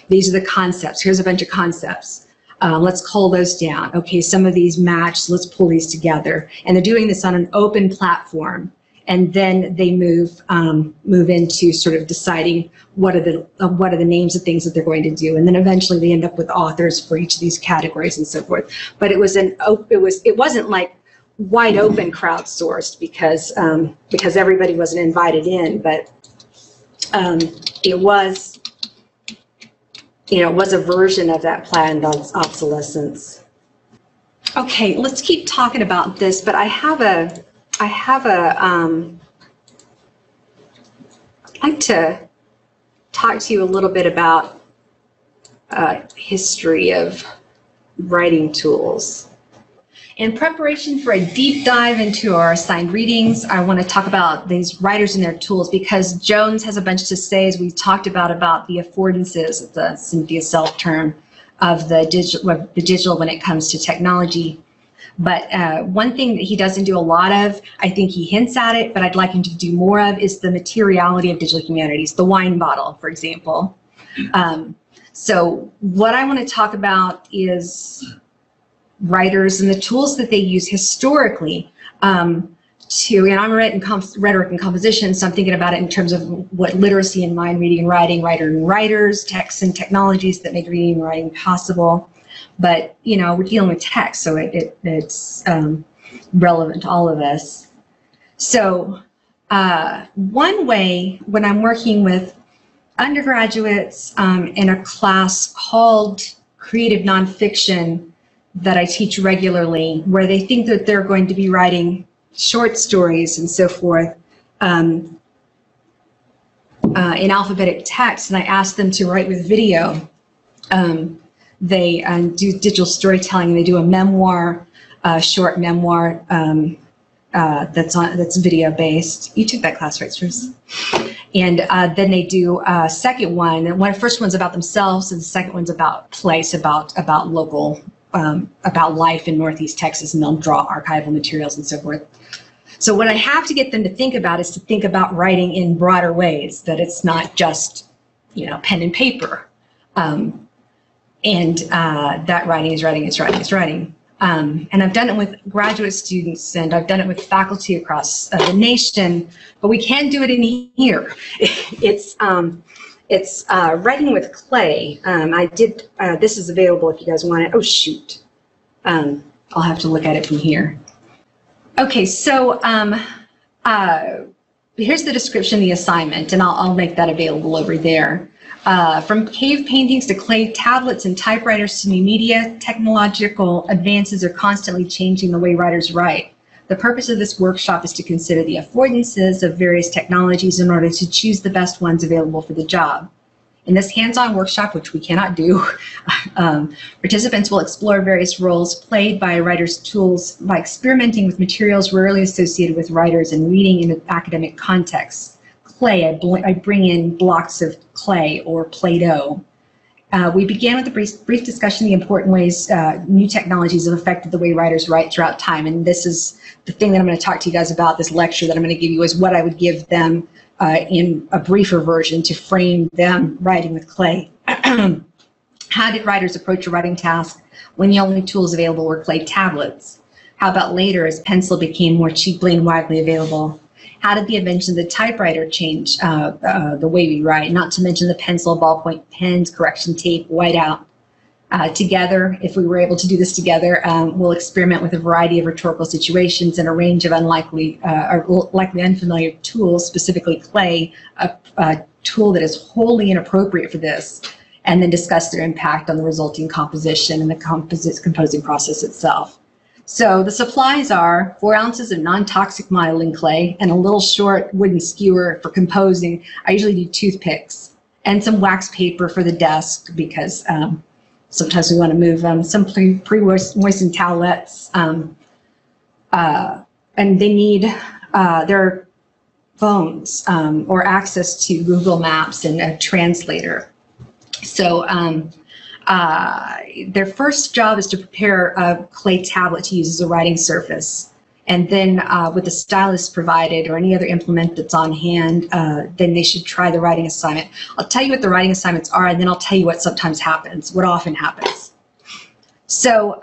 These are the concepts. Here's a bunch of concepts. Let's cull those down. Okay, some of these match, so let's pull these together. And they're doing this on an open platform. And then they move into sort of deciding what are the names of things that they're going to do. And then eventually they end up with authors for each of these categories and so forth. But it wasn't like wide open crowdsourced because everybody wasn't invited in, but it was, it was a version of that planned obsolescence. Okay, let's keep talking about this, but I'd like to talk to you a little bit about history of writing tools. In preparation for a deep dive into our assigned readings, I want to talk about these writers and their tools because Jones has a bunch to say, as we talked about the affordances, the Cynthia Self term of the digital when it comes to technology. But one thing that he doesn't do a lot of, I think he hints at it, but I'd like him to do more of, is the materiality of digital humanities, the wine bottle, for example. So what I want to talk about is writers and the tools that they use historically and I'm rhetoric and composition, so I'm thinking about it in terms of what literacy in mind reading and writing, writer and writers, texts and technologies that make reading and writing possible. But, you know, we're dealing with text, so it's relevant to all of us. So one way when I'm working with undergraduates in a class called Creative Nonfiction that I teach regularly, where they think that they're going to be writing short stories and so forth in alphabetic text, and I ask them to write with video. They do digital storytelling. They do a memoir, short memoir that's video based. You took that class, right, Bruce? And then they do a second one. And the first one's about themselves, and the second one's about place, about local, about life in Northeast Texas, and they'll draw archival materials and so forth. So what I have to get them to think about is to think about writing in broader ways, that it's not just, you know, pen and paper. That writing is writing is writing is writing. And I've done it with graduate students, and I've done it with faculty across the nation, but we can do it in here. It's writing with clay. This is available if you guys want it. Oh, shoot. I'll have to look at it from here. Okay, so here's the description of the assignment, and I'll make that available over there. From cave paintings to clay tablets and typewriters to new media, technological advances are constantly changing the way writers write. The purpose of this workshop is to consider the affordances of various technologies in order to choose the best ones available for the job. In this hands-on workshop, which we cannot do, participants will explore various roles played by writers' tools by experimenting with materials rarely associated with writers and reading in an academic context. Clay, I bring in blocks of clay or Play-Doh. We began with a brief discussion of the important ways new technologies have affected the way writers write throughout time. And this is the thing that I'm going to talk to you guys about, this lecture that I'm going to give you, is what I would give them in a briefer version to frame them writing with clay. How did writers approach a writing task when the only tools available were clay tablets? How about later, as pencil became more cheaply and widely available? How did the invention of the typewriter change the way we write? Not to mention the pencil, ballpoint pens, correction tape, whiteout. Together, if we were able to do this together, we'll experiment with a variety of rhetorical situations and a range of likely unfamiliar tools, specifically clay, a tool that is wholly inappropriate for this, and then discuss their impact on the resulting composition and the composing process itself. So the supplies are 4 ounces of non-toxic modeling clay and a little short wooden skewer for composing. I usually do toothpicks, and some wax paper for the desk because sometimes we want to move them, some pre-moistened towelettes, and they need their phones or access to Google Maps and a translator. So their first job is to prepare a clay tablet to use as a writing surface. And then with the stylus provided or any other implement that's on hand, then they should try the writing assignment. I'll tell you what the writing assignments are, and then I'll tell you what sometimes happens, what often happens. So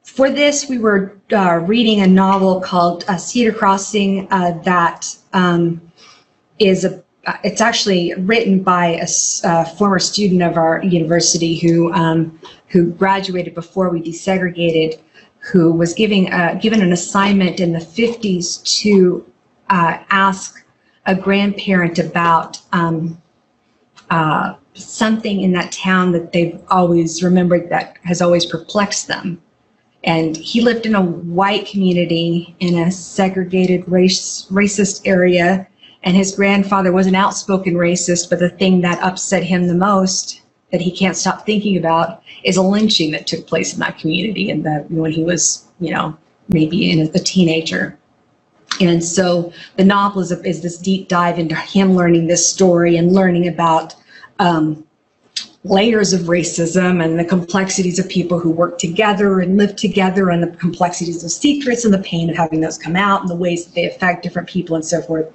for this, we were reading a novel called Cedar Crossing that is it's actually written by a former student of our university who graduated before we desegregated, who was given an assignment in the 50s to ask a grandparent about something in that town that they've always remembered that has always perplexed them. And he lived in a white community in a segregated racist area. And his grandfather was an outspoken racist, but the thing that upset him the most, that he can't stop thinking about, is a lynching that took place in that community and when he was, maybe a teenager. And so the novel is this deep dive into him learning this story and learning about layers of racism and the complexities of people who work together and live together, and the complexities of secrets and the pain of having those come out and the ways that they affect different people and so forth.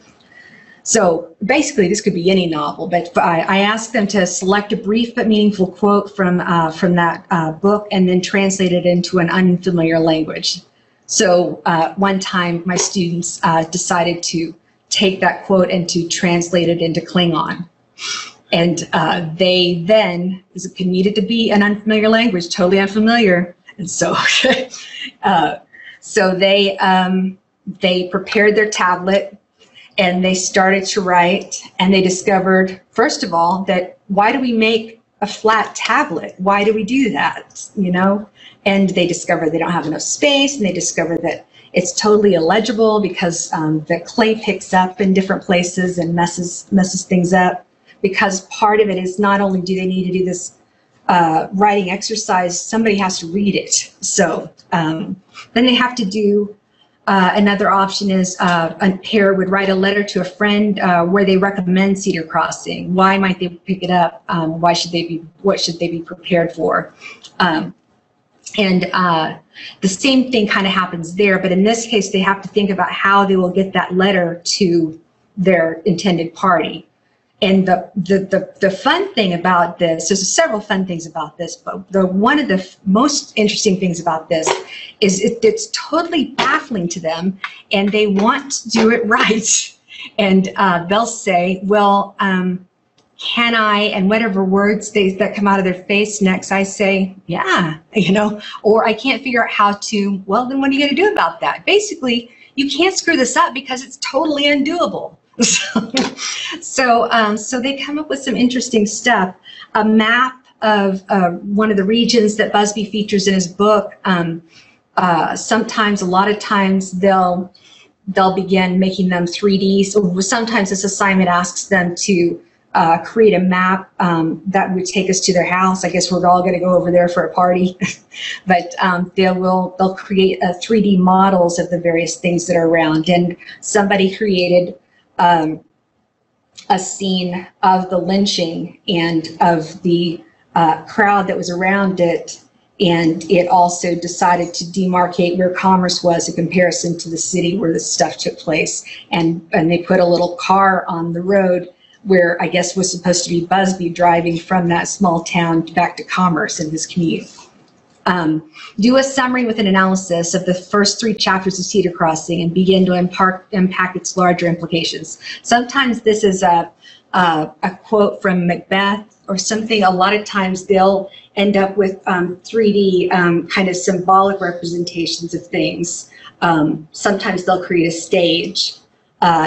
So basically, this could be any novel, but I asked them to select a brief but meaningful quote from that book and then translate it into an unfamiliar language. So one time, my students decided to take that quote and to translate it into Klingon. And they then, because it needed to be an unfamiliar language, totally unfamiliar, and so so they prepared their tablet and they started to write, and they discovered, first of all, that why do we make a flat tablet? Why do we do that? And they discovered they don't have enough space, and they discovered that it's totally illegible because the clay picks up in different places and messes things up. Because part of it is not only do they need to do this writing exercise, somebody has to read it. So then they have to do, another option is a pair would write a letter to a friend where they recommend Cedar Crossing. Why might they pick it up? What should they be prepared for? And the same thing kind of happens there, but in this case, they have to think about how they will get that letter to their intended party. And the fun thing about this, there's several fun things about this, but one of the most interesting things about this is it's totally baffling to them, and they want to do it right. And they'll say, well, can I, and whatever words that come out of their face next, I say, yeah, or I can't figure out how to, well, then what are you going to do about that? Basically, you can't screw this up because it's totally undoable. So they come up with some interesting stuff. A map of one of the regions that Busby features in his book. Sometimes, a lot of times, they'll begin making them 3D. So sometimes this assignment asks them to create a map that would take us to their house. I guess we're all going to go over there for a party, but they'll create 3D models of the various things that are around. And somebody created a scene of the lynching and of the crowd that was around it, and it also decided to demarcate where Commerce was in comparison to the city where this stuff took place, and they put a little car on the road where I guess was supposed to be Busby driving from that small town back to Commerce in his commute. Do a summary with an analysis of the first 3 chapters of Cedar Crossing and begin to unpack its larger implications. Sometimes this is a quote from Macbeth or something. A lot of times they'll end up with 3D kind of symbolic representations of things. Sometimes they'll create a stage.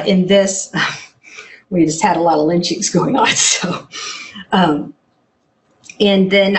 In this, we just had a lot of lynchings going on, so. And then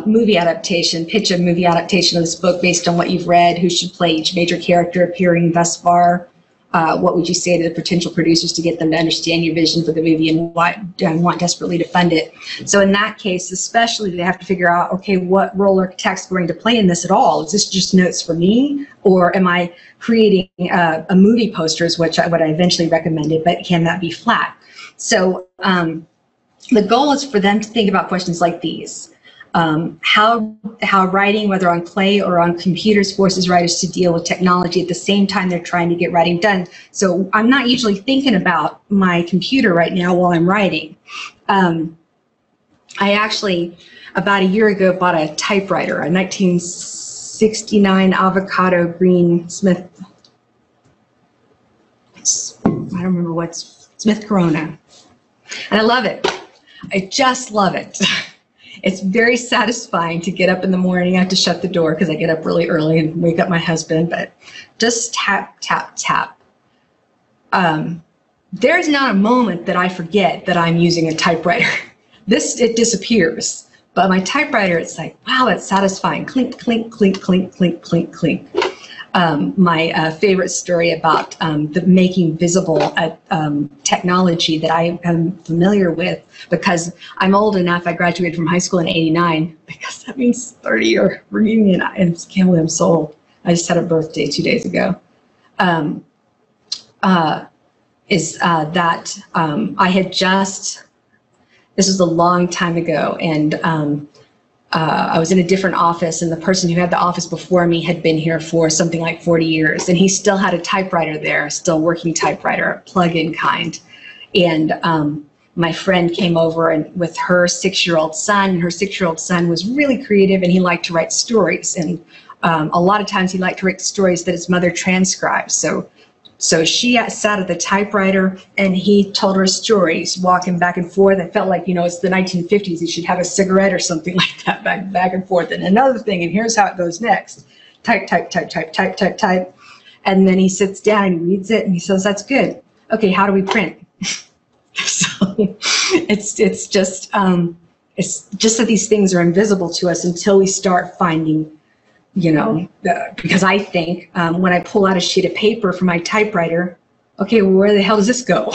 movie adaptation, pitch a movie adaptation of this book based on what you've read, who should play each major character appearing thus far, what would you say to the potential producers to get them to understand your vision for the movie and want desperately to fund it. So in that case, especially, they have to figure out, okay, what role are text going to play in this at all? Is this just notes for me, or am I creating a movie posters, which what I eventually recommended, but can that be flat? So the goal is for them to think about questions like these. How writing, whether on clay or on computers, forces writers to deal with technology at the same time they're trying to get writing done. So I'm not usually thinking about my computer right now while I'm writing. I actually, about a year ago, bought a typewriter, a 1969 avocado green Smith, I don't remember what's, Smith Corona. And I love it. I just love it. It's very satisfying to get up in the morning. I have to shut the door because I get up really early and wake up my husband, but just tap, tap, tap. There's not a moment that I forget that I'm using a typewriter. It disappears. But my typewriter, it's like, wow, that's satisfying. Clink, clink, clink, clink, clink, clink, clink. My favorite story about the making visible technology that I am familiar with, because I'm old enough, I graduated from high school in '89, because that means 30-year reunion, and I can't believe I'm so old. I just had a birthday 2 days ago. I had just, this was a long time ago, and I was in a different office, and the person who had the office before me had been here for something like 40 years, and he still had a typewriter there, still working typewriter, plug-in kind. And my friend came over and with her 6-year-old son, and her 6-year-old son was really creative, and he liked to write stories. And a lot of times he liked to write stories that his mother transcribed. So she sat at the typewriter, and he told her stories, walking back and forth. It felt like, you know, it's the 1950s. He should have a cigarette or something like that, back and forth. And another thing, and here's how it goes next. Type, type, type, type, type, type, type. And then he sits down and reads it, and he says, that's good. Okay, how do we print? So it's just that these things are invisible to us until we start finding, you know, because I think when I pull out a sheet of paper from my typewriter, okay, well, where the hell does this go?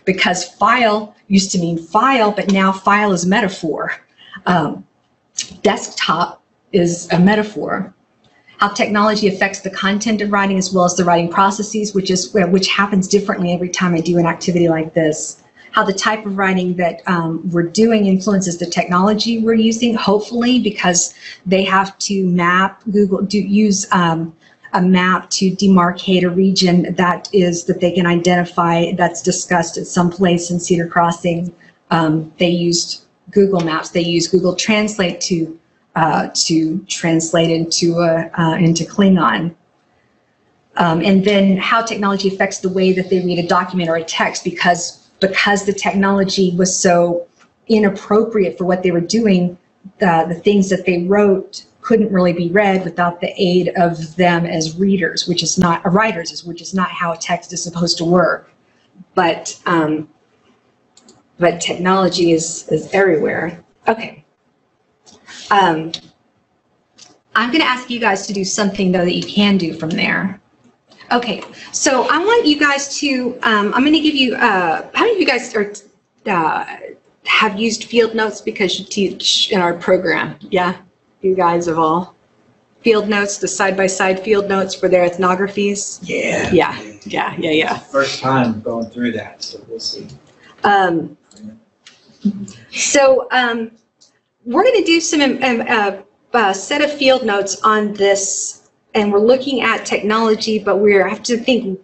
Because file used to mean file, but now file is a metaphor. Desktop is a metaphor. How technology affects the content of writing as well as the writing processes, which happens differently every time I do an activity like this. How the type of writing that we're doing influences the technology we're using, hopefully, because they have to map, use a map to demarcate a region that they can identify that's discussed at some place in Cedar Crossing. They used Google Maps. They use Google Translate to translate into Klingon. And then how technology affects the way that they read a document or a text, because the technology was so inappropriate for what they were doing, the things that they wrote couldn't really be read without the aid of them as readers, which is not which is not how a text is supposed to work. But technology is everywhere. Okay. I'm going to ask you guys to do something though that you can do from there. Okay, so I want you guys to, I'm going to give you, how many of you guys have used field notes because you teach in our program? Yeah, you guys have all. Field notes, the side-by-side field notes for their ethnographies? Yeah. Yeah. First time going through that, so we'll see. We're going to do some set of field notes on this. And we're looking at technology, but we have to think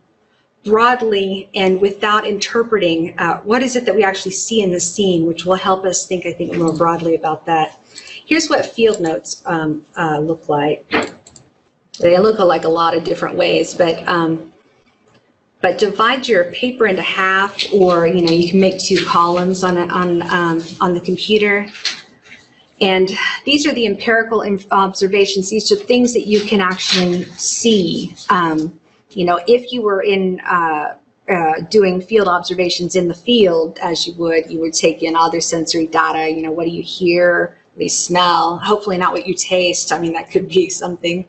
broadly and without interpreting what is it that we actually see in the scene, which will help us think, I think, more broadly about that. Here's what field notes look like. They look like a lot of different ways, but divide your paper into half, or you can make 2 columns on the computer. And these are the empirical observations. These are things that you can actually see. If you were in doing field observations in the field, as you would take in other sensory data. What do you hear? What do you smell? Hopefully not what you taste. I mean, that could be something.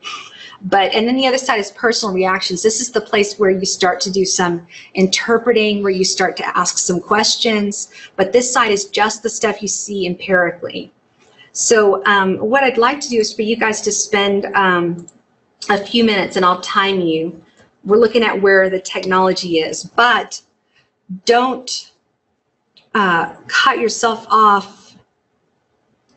And then the other side is personal reactions. This is the place where you start to do some interpreting, where you start to ask some questions. But this side is just the stuff you see empirically. So what I'd like to do is for you guys to spend a few minutes, and I'll time you. We're looking at where the technology is, but don't cut yourself off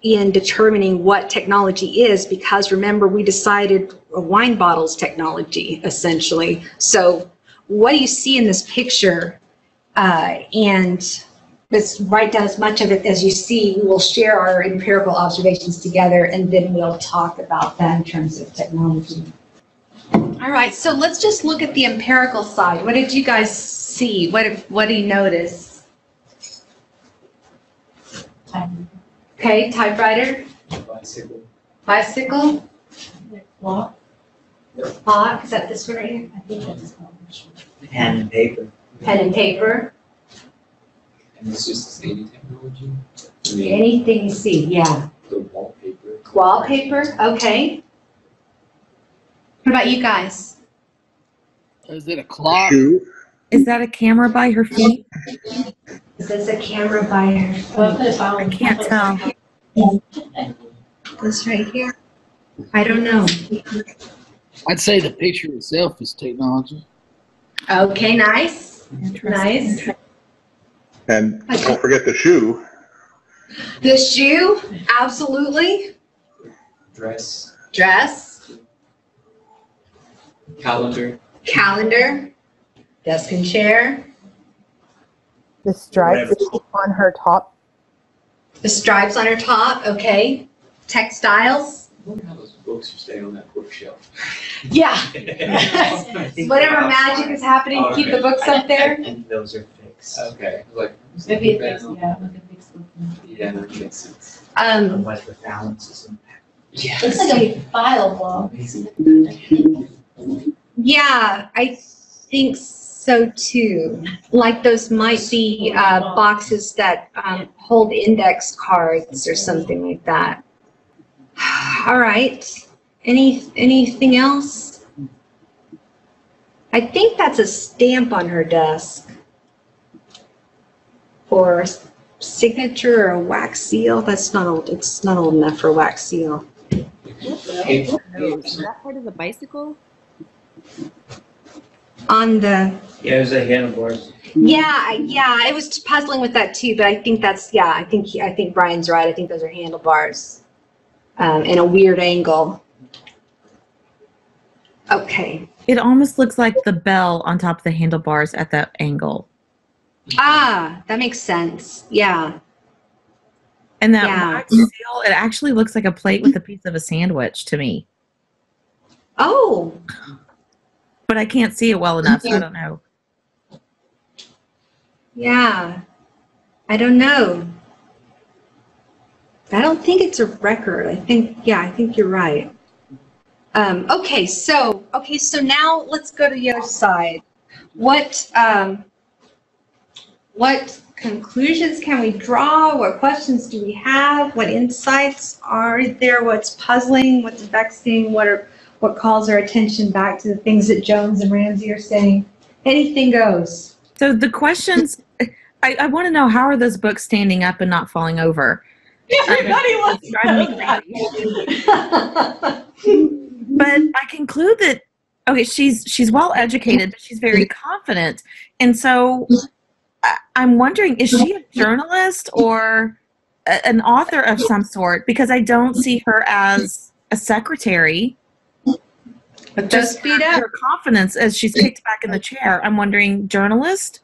in determining what technology is, because remember, we decided a wine bottle's technology, essentially. So what do you see in this picture? And let's write down as much of it as you see. We will share our empirical observations together, and then we'll talk about that in terms of technology. All right, so let's just look at the empirical side. What did you guys see? What do you notice? Okay, typewriter. Bicycle. Clock. Clock. Is that this one right here? I think that's Pen and paper. Pen and paper. And it's just any technology? Anything you see, yeah. The wallpaper. Wallpaper, okay. What about you guys? Is it a clock? Is that a camera by her feet? Is this a camera by her? I can't tell. This right here? I don't know. I'd say the picture itself is technology. Okay, nice. Nice. And don't forget the shoe. The shoe, absolutely. Dress. Dress, Calendar. calendar, desk and chair, The stripes on her top. the stripes on her top, okay. Textiles. I wonder how those books are staying on that bookshelf. Yeah. I think Whatever they're magic outside. is happening, Oh, keep okay. the books up I there. think those are fixed. Okay. Like, Maybe it fixed, yeah, like a fixed book. yeah, that makes sense. Unless the balance is in. Yeah. Looks like a file block. Yeah, I think so too. Like those might be boxes that hold index cards or something like that. All right. Anything else? I think that's a stamp on her desk. Or signature or a wax seal. That's not old. It's not old enough for a wax seal. Is that part of the bicycle? On the Yeah, it was a handlebars. yeah, I was puzzling with that too, but I think that's I think Brian's right. I think those are handlebars, in a weird angle. Okay. It almost looks like the bell on top of the handlebars at that angle. Ah, that makes sense. Yeah. And that Yeah. wax seal, it actually looks like a plate with a piece of a sandwich to me. Oh. But I can't see it well enough, so I don't know. Yeah. I don't know. I don't think it's a record. I think you're right. Okay, so now let's go to the other side. What conclusions can we draw? What questions do we have? What insights are there? What's puzzling? What's vexing? What calls our attention back to the things that Jones and Ramsey are saying? Anything goes. So the questions, I want to know, how are those books standing up and not falling over? Everybody wants to know that. But I conclude that, okay, she's well educated, but she's very confident. And so I'm wondering, is she a journalist or an author of some sort? Because I don't see her as a secretary. But just speed up. Her confidence as she's kicked back in the chair. I'm wondering, journalist?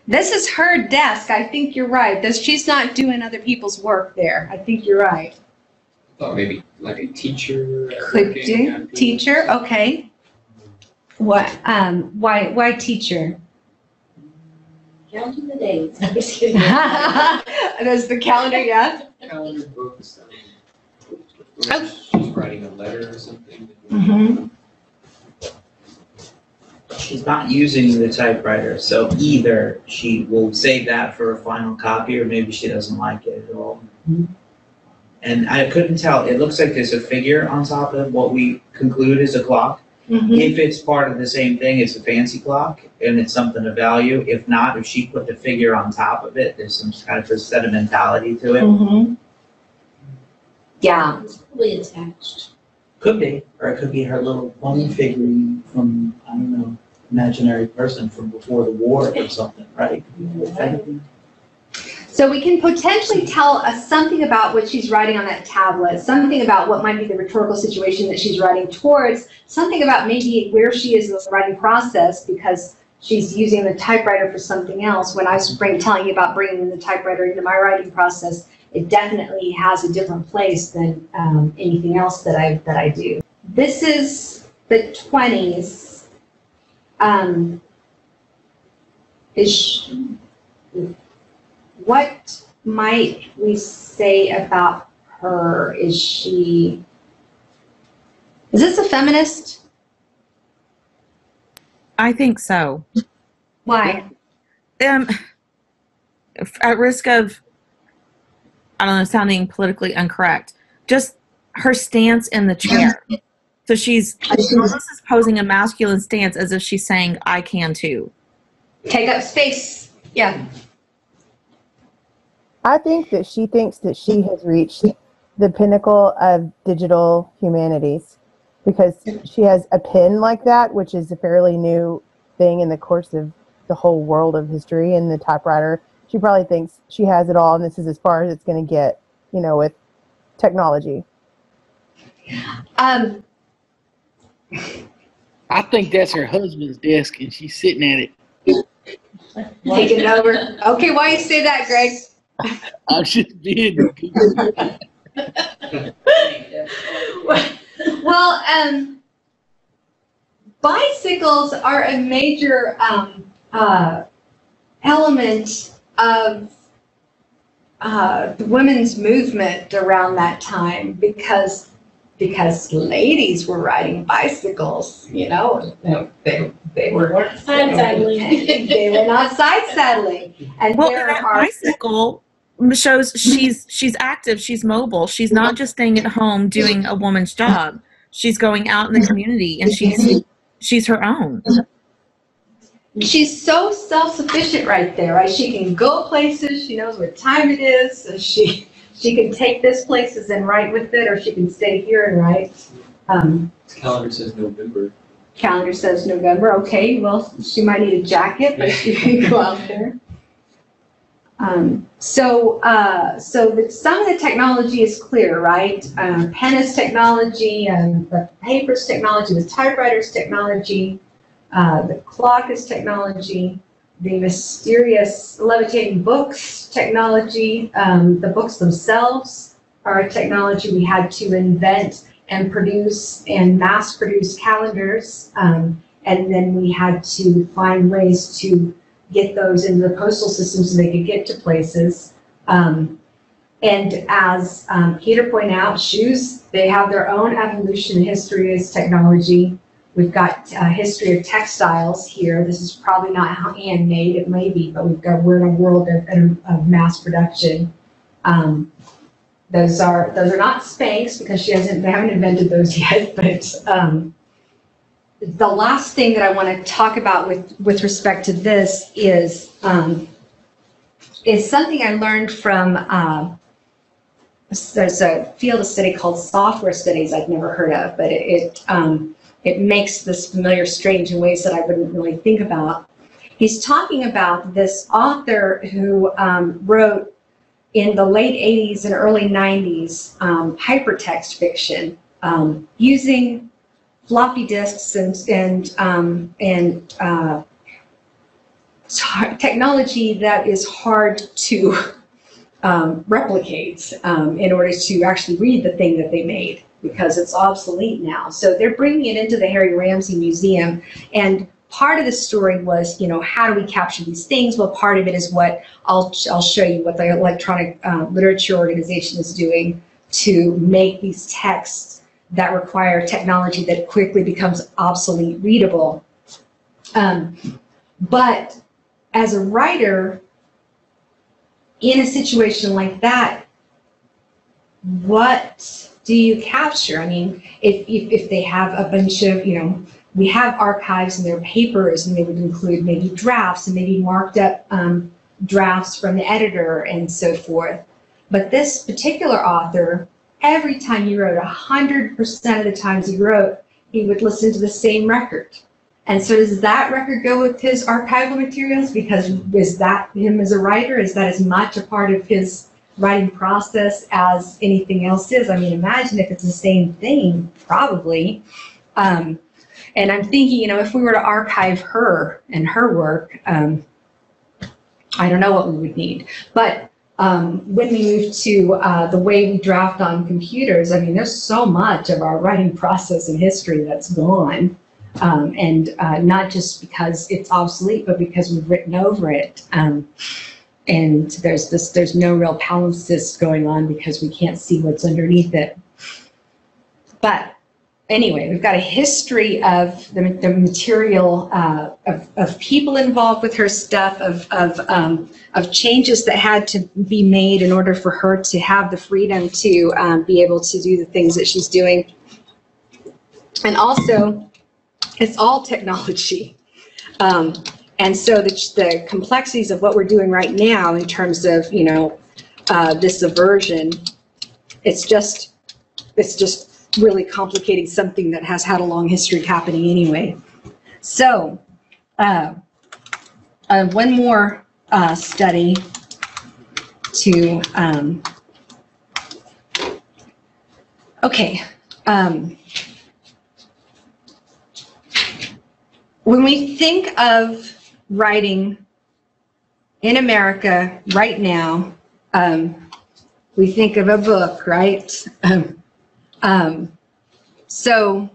This is her desk. I think you're right. She's not doing other people's work there. I think you're right. I thought maybe like a teacher. Could do. Teacher, okay. What? Why teacher? Counting the days. There's the calendar, yeah. Calendar books. Oh. She's writing a letter or something. Mm-hmm. She's not using the typewriter, so either she will save that for a final copy, or maybe she doesn't like it at all. And I couldn't tell. It looks like there's a figure on top of what we conclude is a clock. Mm-hmm. If it's part of the same thing, it's a fancy clock, and it's something of value. If not, if she put the figure on top of it, there's some kind of a sentimentality to it. Mm-hmm. Yeah. It's probably attached. Could be, or it could be her little bunny figurine from, I don't know, imaginary person from before the war or something, right? So we can potentially tell us something about what she's writing on that tablet, something about what might be the rhetorical situation that she's writing towards, something about maybe where she is in the writing process because she's using the typewriter for something else. When I was telling you about bringing in the typewriter into my writing process, it definitely has a different place than anything else that I do. This is the 20s. What might we say about her? Is this a feminist? I think so. Why? At risk of I don't know, sounding politically incorrect, just her stance in the chair. So she's almost is posing a masculine stance as if she's saying, I can too. Take up space. Yeah. I think that she thinks that she has reached the pinnacle of digital humanities because she has a pen like that, which is a fairly new thing in the course of the whole world of history, and the typewriter. She probably thinks she has it all, and this is as far as it's going to get, you know, with technology. I think that's her husband's desk, and she's sitting at it. Taking it over. Okay, why you say that, Greg? I'm just being. Well, bicycles are a major element of the women's movement around that time because ladies were riding bicycles, you know, they were Side saddling. they were not side saddling. And Well, there that are bicycle shows she's active, she's mobile, she's not just staying at home doing a woman's job. She's going out in the community, and she's her own. She's so self-sufficient right there, right? She can go places, she knows what time it is, so she can take this places and write with it, or she can stay here and write. Calendar says November. Calendar says November. Okay, well, she might need a jacket, but she can go out there. Some of the technology is clear, right? Pen is technology, the paper's technology, the typewriter's technology, the clock is technology, the mysterious levitating books technology, the books themselves are a technology. We had to invent and produce and mass produce calendars, and then we had to find ways to get those into the postal system so they could get to places. And as Peter pointed out, shoes, they have their own evolution in history as technology. We've got history of textiles here. This is probably not handmade, it may be, but we're in a world of mass production. Those are not Spanx because they haven't invented those yet, but the last thing that I want to talk about with respect to this is something I learned from there's a field of study called software studies I'd never heard of, but it makes this familiar strange in ways that I wouldn't really think about. He's talking about this author who wrote in the late 80s and early 90s hypertext fiction using floppy disks and technology that is hard to replicate in order to actually read the thing that they made because it's obsolete now. So they're bringing it into the Harry Ramsey Museum, and part of the story was, you know, how do we capture these things? Well, part of it is what I'll show you what the Electronic Literature Organization is doing to make these texts that require technology that quickly becomes obsolete readable. But as a writer, in a situation like that, what do you capture? I mean, if they have a bunch of, you know, we have archives and their papers, and they would include maybe drafts and maybe marked up drafts from the editor and so forth. But this particular author, every time he wrote, 100% of the times he wrote, he would listen to the same record. And so does that record go with his archival materials? Because is that him as a writer? Is that as much a part of his writing process as anything else is? I mean, imagine if it's the same thing, probably. And I'm thinking, you know, if we were to archive her and her work, I don't know what we would need. But when we move to the way we draft on computers, I mean, there's so much of our writing process and history that's gone. And not just because it's obsolete, but because we've written over it. And there's no real palimpsest going on because we can't see what's underneath it. But anyway, we've got a history of the material, of people involved with her stuff, of changes that had to be made in order for her to have the freedom to be able to do the things that she's doing. And also, it's all technology. And so the complexities of what we're doing right now in terms of, you know, this aversion, it's just really complicating something that has had a long history happening anyway. So, one more study to, okay. When we think of writing in America right now, we think of a book, right? So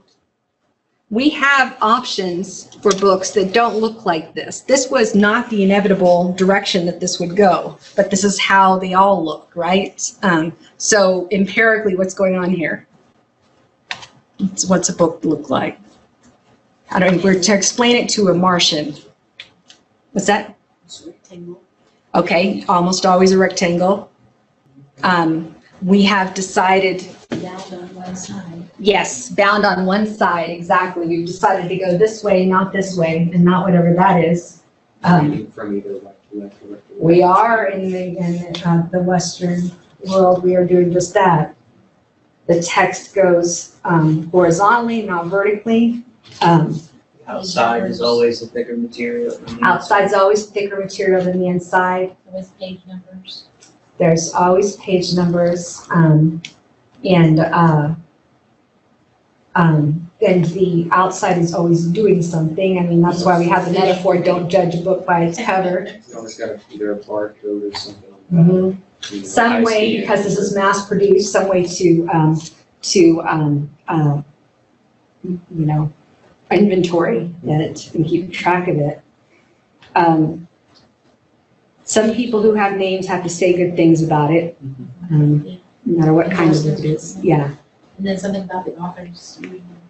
we have options for books that don't look like this. This was not the inevitable direction that this would go, but this is how they all look, right? So empirically, what's going on here? What's a book look like? I don't know, we're to explain it to a Martian. What's that? It's a rectangle. Okay, almost always a rectangle. We have decided. Bound on one side. Yes, bound on one side, exactly. We've decided to go this way, not this way, and not whatever that is. From either left to left or left to right. We are in the Western world, we are doing just that. The text goes horizontally, not vertically. Outside is always a thicker material. Outside's always thicker material than the inside. With page numbers. There's always page numbers, and the outside is always doing something. I mean, that's why we have the metaphor, don't judge a book by its cover. It's always got either a barcode or something. Mm-hmm. Some way, because this is mass produced, some way to you know, inventory it and keep track of it. Some people who have names have to say good things about it, no matter what kind of book it is. Yeah. And then something about the authors.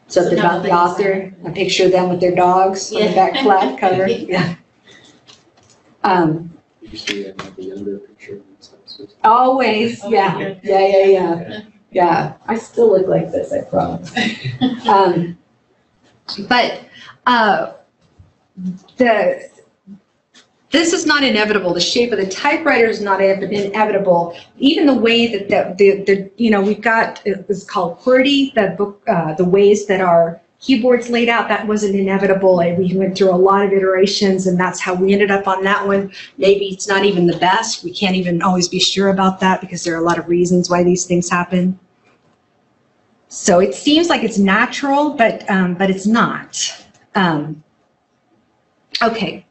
Something about the author, a picture of them with their dogs on the back flat cover. Yeah. Usually they have a younger picture. Always, yeah. Yeah. I still look like this, I promise. But this is not inevitable. The shape of the typewriter is not inevitable. Even the way that the you know, we've got, it's called QWERTY, the book, the ways that our keyboards laid out, that wasn't inevitable. And we went through a lot of iterations, and that's how we ended up on that one. Maybe it's not even the best. We can't even always be sure about that because there are a lot of reasons why these things happen. So it seems like it's natural, but it's not. Okay.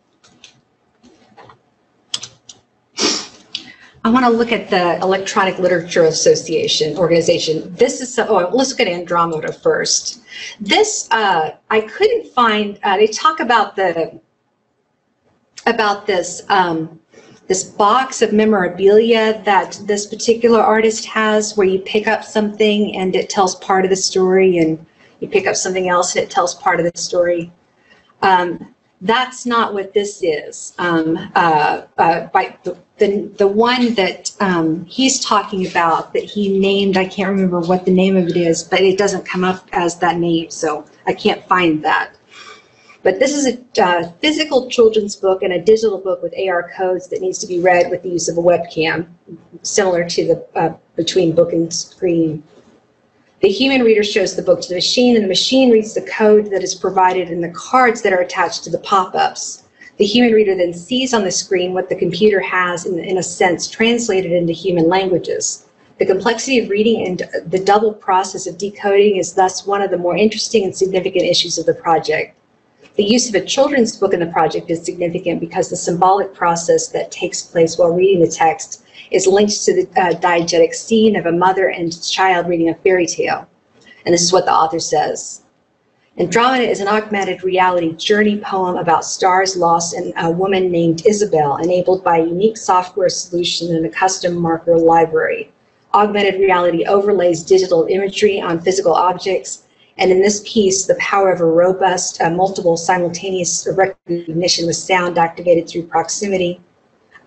I want to look at the Electronic Literature Association organization. This is, let's look at Andromeda first. This, I couldn't find, they talk about this this box of memorabilia that this particular artist has, where you pick up something and it tells part of the story, and you pick up something else and it tells part of the story. That's not what this is. By the one that he's talking about, that he named, I can't remember what the name of it is, but it doesn't come up as that name, so I can't find that. But this is a physical children's book and a digital book with AR codes that needs to be read with the use of a webcam, similar to the between book and screen. The human reader shows the book to the machine, and the machine reads the code that is provided in the cards that are attached to the pop-ups. The human reader then sees on the screen what the computer has, in a sense, translated into human languages. The complexity of reading and the double process of decoding is thus one of the more interesting and significant issues of the project. The use of a children's book in the project is significant because the symbolic process that takes place while reading the text is linked to the diegetic scene of a mother and child reading a fairy tale. And this is what the author says. Andromeda is an augmented reality journey poem about stars lost and a woman named Isabel, enabled by a unique software solution and a custom marker library. Augmented reality overlays digital imagery on physical objects And in this piece, the power of a robust, multiple simultaneous recognition with sound activated through proximity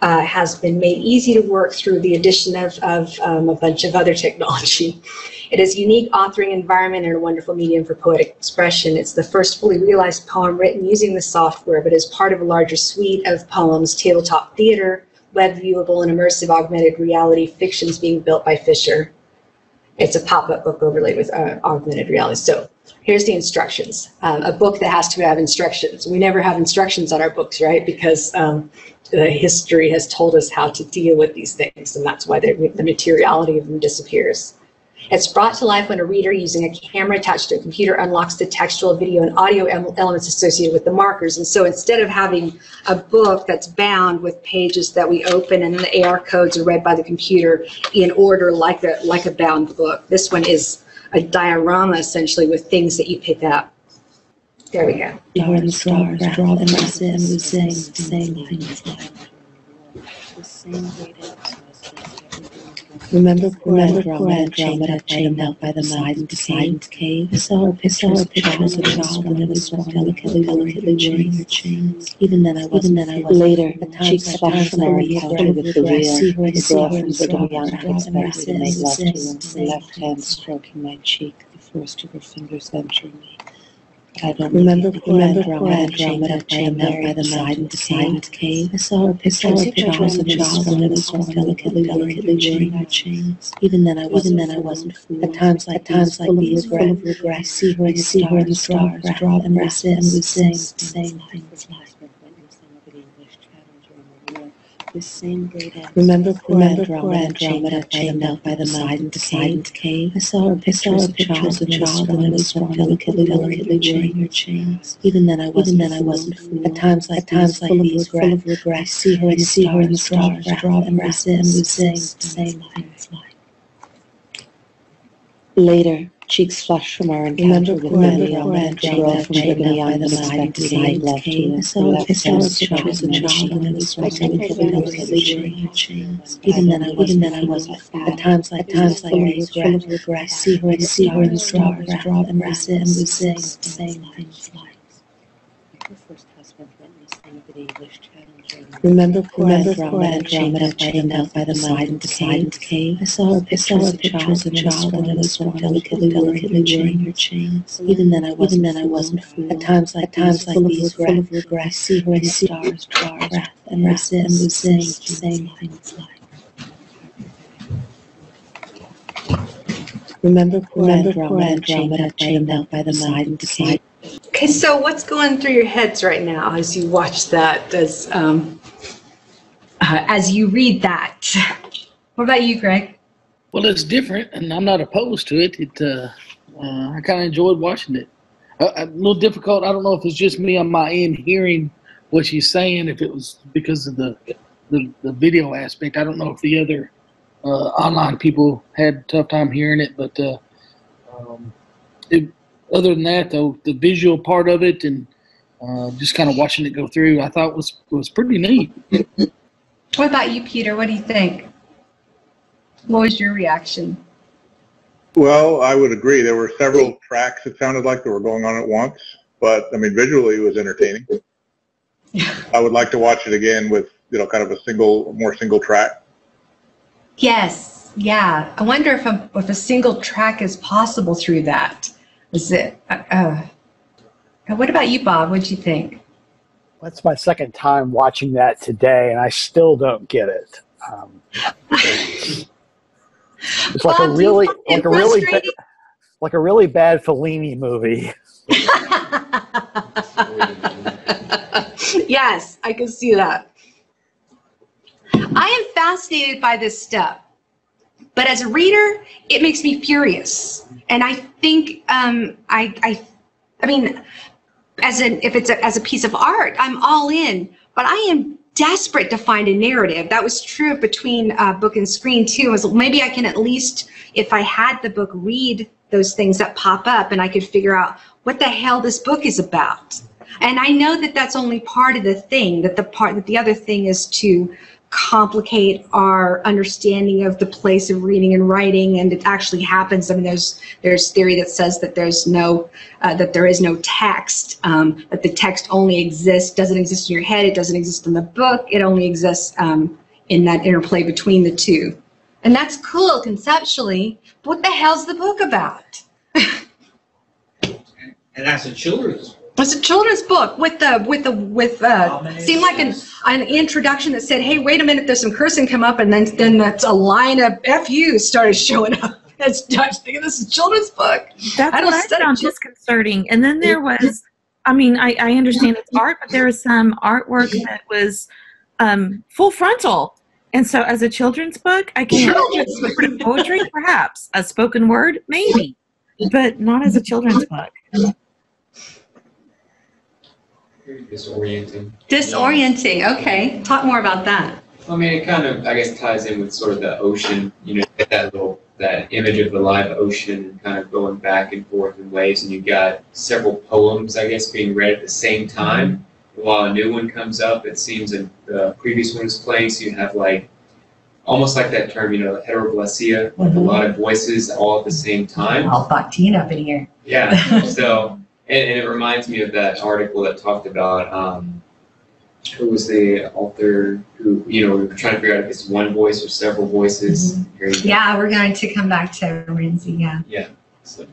has been made easy to work through the addition of a bunch of other technology. It is a unique authoring environment and a wonderful medium for poetic expression. It's the first fully realized poem written using the software, but as part of a larger suite of poems, tabletop theater, web viewable and immersive augmented reality fictions being built by Fisher. It's a pop-up book overlaid with augmented reality. So here's the instructions. A book that has to have instructions. We never have instructions on our books, right? Because the history has told us how to deal with these things, and that's why the materiality of them disappears. It's brought to life when a reader using a camera attached to a computer unlocks the textual, video, and audio elements associated with the markers. And so instead of having a book that's bound with pages that we open and the AR codes are read by the computer in order like a bound book, this one is a diorama essentially with things that you pick up. There we go. When the stars drop and resist, we sing the same things like the same great exercise. Remember poor Andromeda chained out by the Poseidon's cave? I saw her pictures of a child when it was delicately wearing her chains. Even then I wasn't. Later, the cheeks flashed from our encounter with the real. The girl from Brigham Young had expected to make love to him, her left hand stroking my cheek, the first of her fingers venturing me. I don't remember poor Andromeda chained out by the Poseidon's cave. I saw her pictures of a child when it was delicately wearing her chains. Even then I wasn't fooled. At times like these, full of regret, I see her in the stars drop and resist, and we sing the same things like. This same great remember poor Andromeda chained out by the Poseidon's cave. I saw her pictures of a child when it was delicately wearing her chains. Even then I wasn't fooled. At times like these, full of regret, I see her in the stars drop and resist, and we sing the same things like. Later, cheeks flushed from our encounter with Andromeda, the girl from Brigham Young that expected to make love to him. I saw her pictures of a child when it was delicately wearing her chains. Even then I wasn't fooled. At times like these, full of regret, I see her in the stars drop and resist, and we sing the same things like. Her first husband went missing with an English challenge. Remember poor Andromeda chained out by the Poseidon's cave. I saw her pictures of a child when it was delicately wearing her chains. Even then I wasn't fooled. At times like these, full of regret, I see her in the stars drop and resist, and we sing the same things like. Remember poor Andromeda chained out by the Poseidon's cave. Okay, so what's going through your heads right now as you watch that, as you read that? What about you, Greg? Well, it's different, and I'm not opposed to it. I kind of enjoyed watching it. A little difficult. I don't know if it's just me on my end hearing what she's saying, if it was because of the video aspect. I don't know if the other online people had a tough time hearing it, but other than that, though, the visual part of it and just kind of watching it go through, I thought was pretty neat. What about you, Peter? What do you think? What was your reaction? Well, I would agree. There were several tracks, it sounded like, that were going on at once. But, I mean, visually it was entertaining. I would like to watch it again with, kind of a more single track. Yes, yeah. I wonder if a single track is possible through that. Is it? What about you, Bob? What'd you think? That's my second time watching that today, and I still don't get it. It's like a really bad Fellini movie. Yes, I can see that. I am fascinated by this stuff, but as a reader, it makes me furious. And I think, I mean, as a piece of art, I'm all in. But I am desperate to find a narrative. That was true between book and screen too. Was maybe I can at least, if I had the book, read those things that pop up, and I could figure out what the hell this book is about. And I know that that's only part of the thing. That the other thing is to complicate our understanding of the place of reading and writing, and it actually happens. I mean, there's theory that says that there's no that there is no text, that the text only doesn't exist in your head, it doesn't exist in the book, it only exists in that interplay between the two. And that's cool conceptually, but what the hell's the book about? And that's a children's book. It's a children's book with seemed like an introduction that said, hey, wait a minute, there's some cursing come up, and then that's a line of FU started showing up. I was thinking, this is a children's book. That's what I found disconcerting. And then there was, I mean, I understand it's art, but there was some artwork that was full frontal. And so as a children's book, I can't. Poetry, perhaps. A spoken word, maybe. But not as a children's book. Disorienting. Disorienting, okay. Talk more about that. I mean, it kind of, I guess, ties in with sort of the ocean, you know, that image of the live ocean kind of going back and forth in waves, and you've got several poems, I guess, being read at the same time. While a new one comes up, it seems the previous one is playing, so you have like, almost like that term, you know, heteroglossia, like a lot of voices all at the same time. All Bakhtin up in here. Yeah, so, and it reminds me of that article that talked about, who was the author who, you know, we were trying to figure out if it's one voice or several voices. Yeah, we're going to come back to Renzi, yeah. Yeah. So,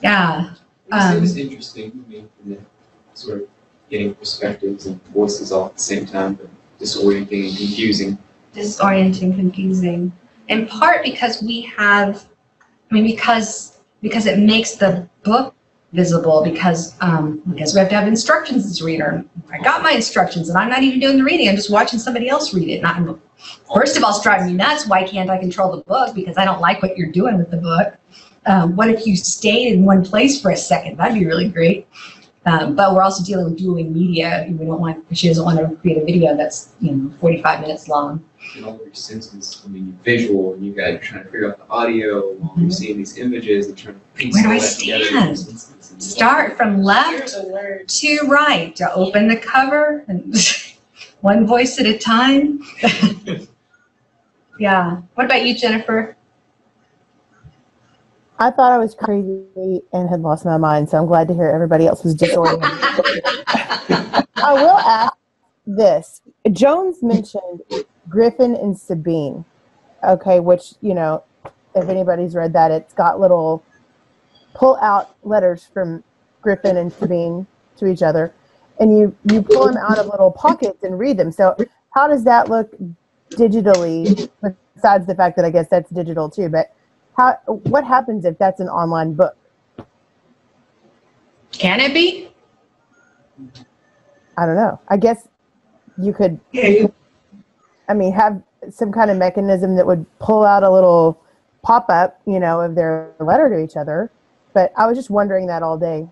yeah. It was interesting, I mean, and then sort of getting perspectives and voices all at the same time, but disorienting and confusing. Disorienting, confusing. In part because we have, I mean, because it makes the book visible, because we have to have instructions as a reader. I got my instructions and I'm not even doing the reading, I'm just watching somebody else read it. First of all, it's driving me nuts. Why can't I control the book? Because I don't like what you're doing with the book. What if you stayed in one place for a second? That'd be really great. But we're also dealing with dueling media. We don't want, she doesn't want to create a video that's 45 minutes long. And all your senses, I mean, you're visual, and you guys are trying to figure out the audio while you're seeing these images and trying to piece Where do all I that together. stand? Start from left to right to open the cover, and one voice at a time. Yeah. What about you, Jennifer? I thought I was crazy and had lost my mind, so I'm glad to hear everybody else was disoriented. I will ask this. Jones mentioned Griffin and Sabine, okay, which, you know, if anybody's read that, it's got little pull-out letters from Griffin and Sabine to each other, and you pull them out of little pockets and read them. So how does that look digitally, besides the fact that I guess that's digital too, but what happens if that's an online book? Can it be? I don't know. I guess you could, I mean, have some kind of mechanism that would pull out a little pop-up, you know, of their letter to each other. But I was just wondering that all day.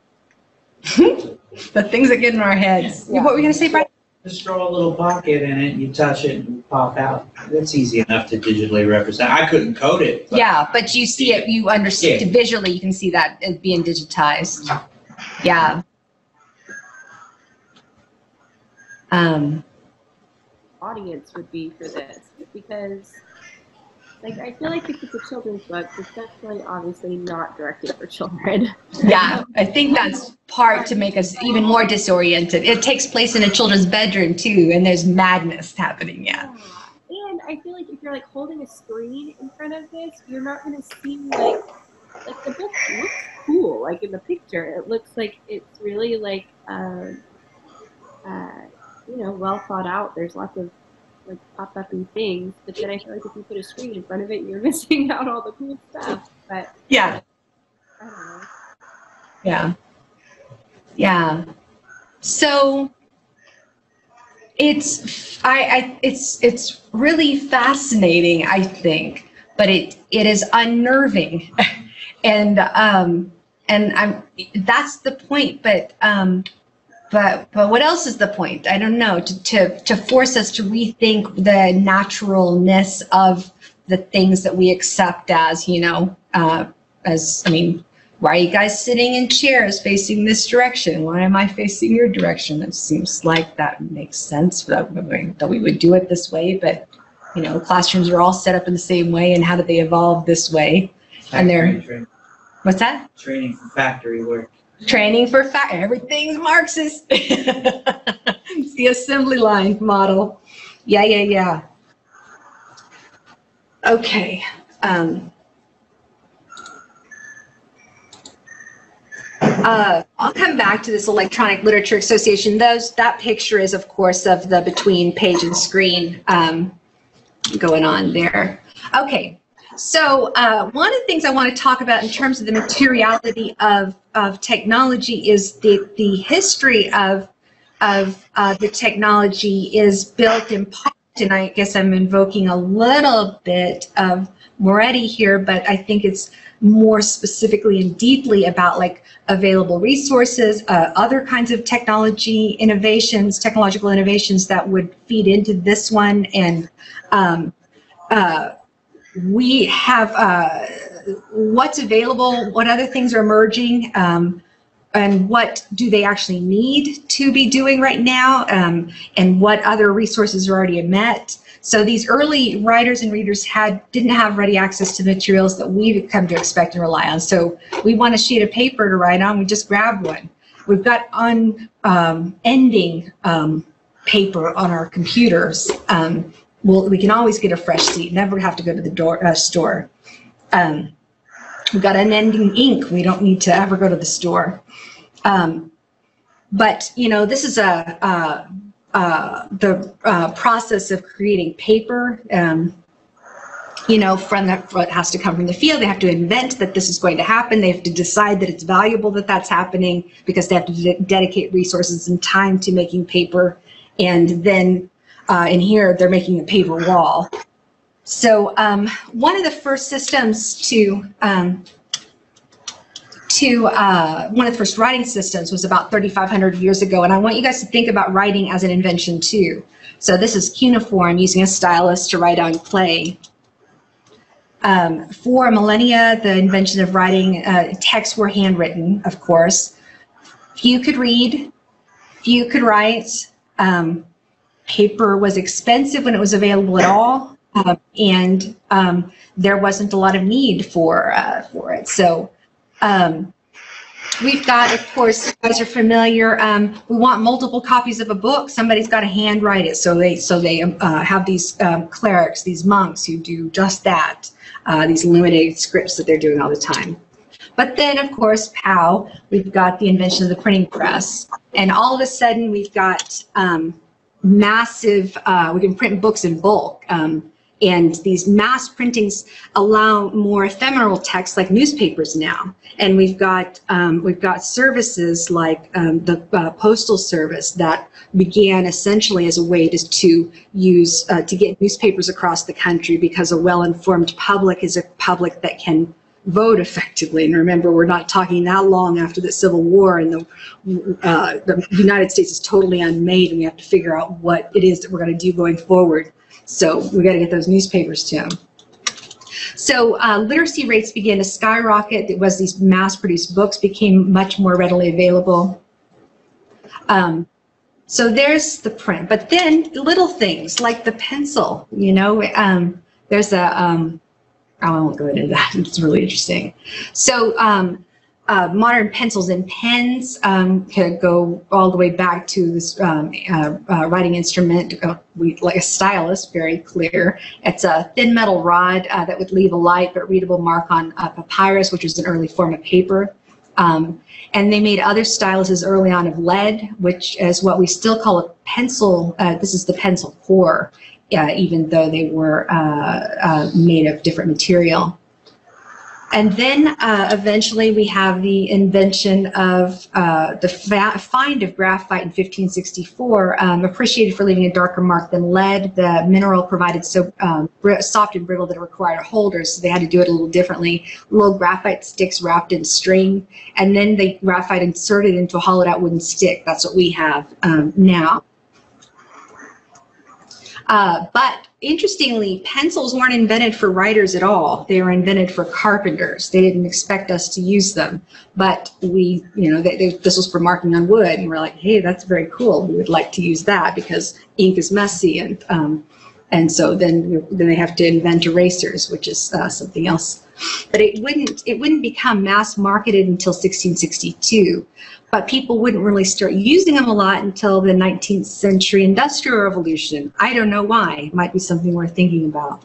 The things that get in our heads. Yeah. What were you going to say, Brian? Just throw a little pocket in it, you touch it, and it pop out. That's easy enough to digitally represent. I couldn't code it. Yeah, but you see it, you understand visually, you can see that as being digitized. Yeah. Audience would be for this, because like I feel like if it's a children's book, it's definitely obviously not directed for children. Yeah, I think that's part to make us even more disoriented. It takes place in a children's bedroom too, and there's madness happening. Yeah. And I feel like if you're like holding a screen in front of this, you're not going to see like the book looks cool. Like in the picture, it looks like it's really like you know, well thought out. There's lots of like pop-up-y things, but then I feel like if you put a screen in front of it, you're missing out all the cool stuff. But yeah, I don't know. Yeah, yeah. So it's it's really fascinating, I think, but it is unnerving, and that's the point. But what else is the point? I don't know. To force us to rethink the naturalness of the things that we accept as, you know, as, I mean, why are you guys sitting in chairs facing this direction? Why am I facing your direction? It seems like that makes sense that we would do it this way, but you know, classrooms are all set up in the same way, and how did they evolve this way? And they're, what's that? Training for factory work. Training for everything's Marxist. It's the assembly line model. Yeah. Okay. I'll come back to this Electronic Literature Association. That picture is, of course, of the between page and screen going on there. Okay. So one of the things I want to talk about in terms of the materiality of technology is the history of the technology is built in part, and I guess I'm invoking a little bit of Moretti here, but I think it's more specifically and deeply about like available resources, other kinds of technological innovations that would feed into this one, and we have what's available, what other things are emerging, and what do they actually need to be doing right now, and what other resources are already met. So these early writers and readers didn't have ready access to materials that we've come to expect and rely on. So we want a sheet of paper to write on, we just grab one. We've got unending paper on our computers. We can always get a fresh sheet, never have to go to the store. We've got unending ink. We don't need to ever go to the store. But, you know, this is the process of creating paper, you know, it has to come from the field. They have to invent that this is going to happen. They have to decide that it's valuable that that's happening, because they have to dedicate resources and time to making paper. And then in here, they're making a paper wall. So one of the first systems one of the first writing systems was about 3,500 years ago, and I want you guys to think about writing as an invention too. So this is cuneiform, using a stylus to write on clay. For millennia, the invention of writing, texts were handwritten, of course. Few could read, few could write. Paper was expensive when it was available at all, and there wasn't a lot of need for it. So we've got, of course, you guys are familiar, we want multiple copies of a book. Somebody's got to handwrite it. So they have these clerics, these monks who do just that, these illuminated scripts that they're doing all the time. But then, of course, we've got the invention of the printing press. And all of a sudden, we've got massive, we can print books in bulk. And these mass printings allow more ephemeral text like newspapers now. And we've got services like the Postal Service that began essentially as a way to use to get newspapers across the country, because a well-informed public is a public that can vote effectively. And remember, we're not talking that long after the Civil War, and the United States is totally unmade, and we have to figure out what it is that we're going to do going forward. So we got to get those newspapers to them. So literacy rates began to skyrocket. It was these mass-produced books became much more readily available. So there's the print. But then little things like the pencil, you know, there's a, I won't go into that. It's really interesting. So modern pencils and pens could go all the way back to this writing instrument, like a stylus, very clear. It's a thin metal rod that would leave a light but readable mark on papyrus, which was an early form of paper. And they made other styluses early on of lead, which is what we still call a pencil. This is the pencil core, even though they were made of different material. And then eventually we have the invention of the find of graphite in 1564, appreciated for leaving a darker mark than lead. The mineral provided so soft and brittle that it required holders, so they had to do it a little differently. Little graphite sticks wrapped in string, and then the graphite inserted into a hollowed out wooden stick. That's what we have now. But interestingly, pencils weren't invented for writers at all. They were invented for carpenters. They didn't expect us to use them, but we, you know, this was for marking on wood, and we're like, hey, that's very cool. We would like to use that because ink is messy, and And so then they have to invent erasers, which is something else. But it wouldn't become mass marketed until 1662. But people wouldn't really start using them a lot until the 19th century Industrial Revolution. I don't know why. It might be something worth thinking about.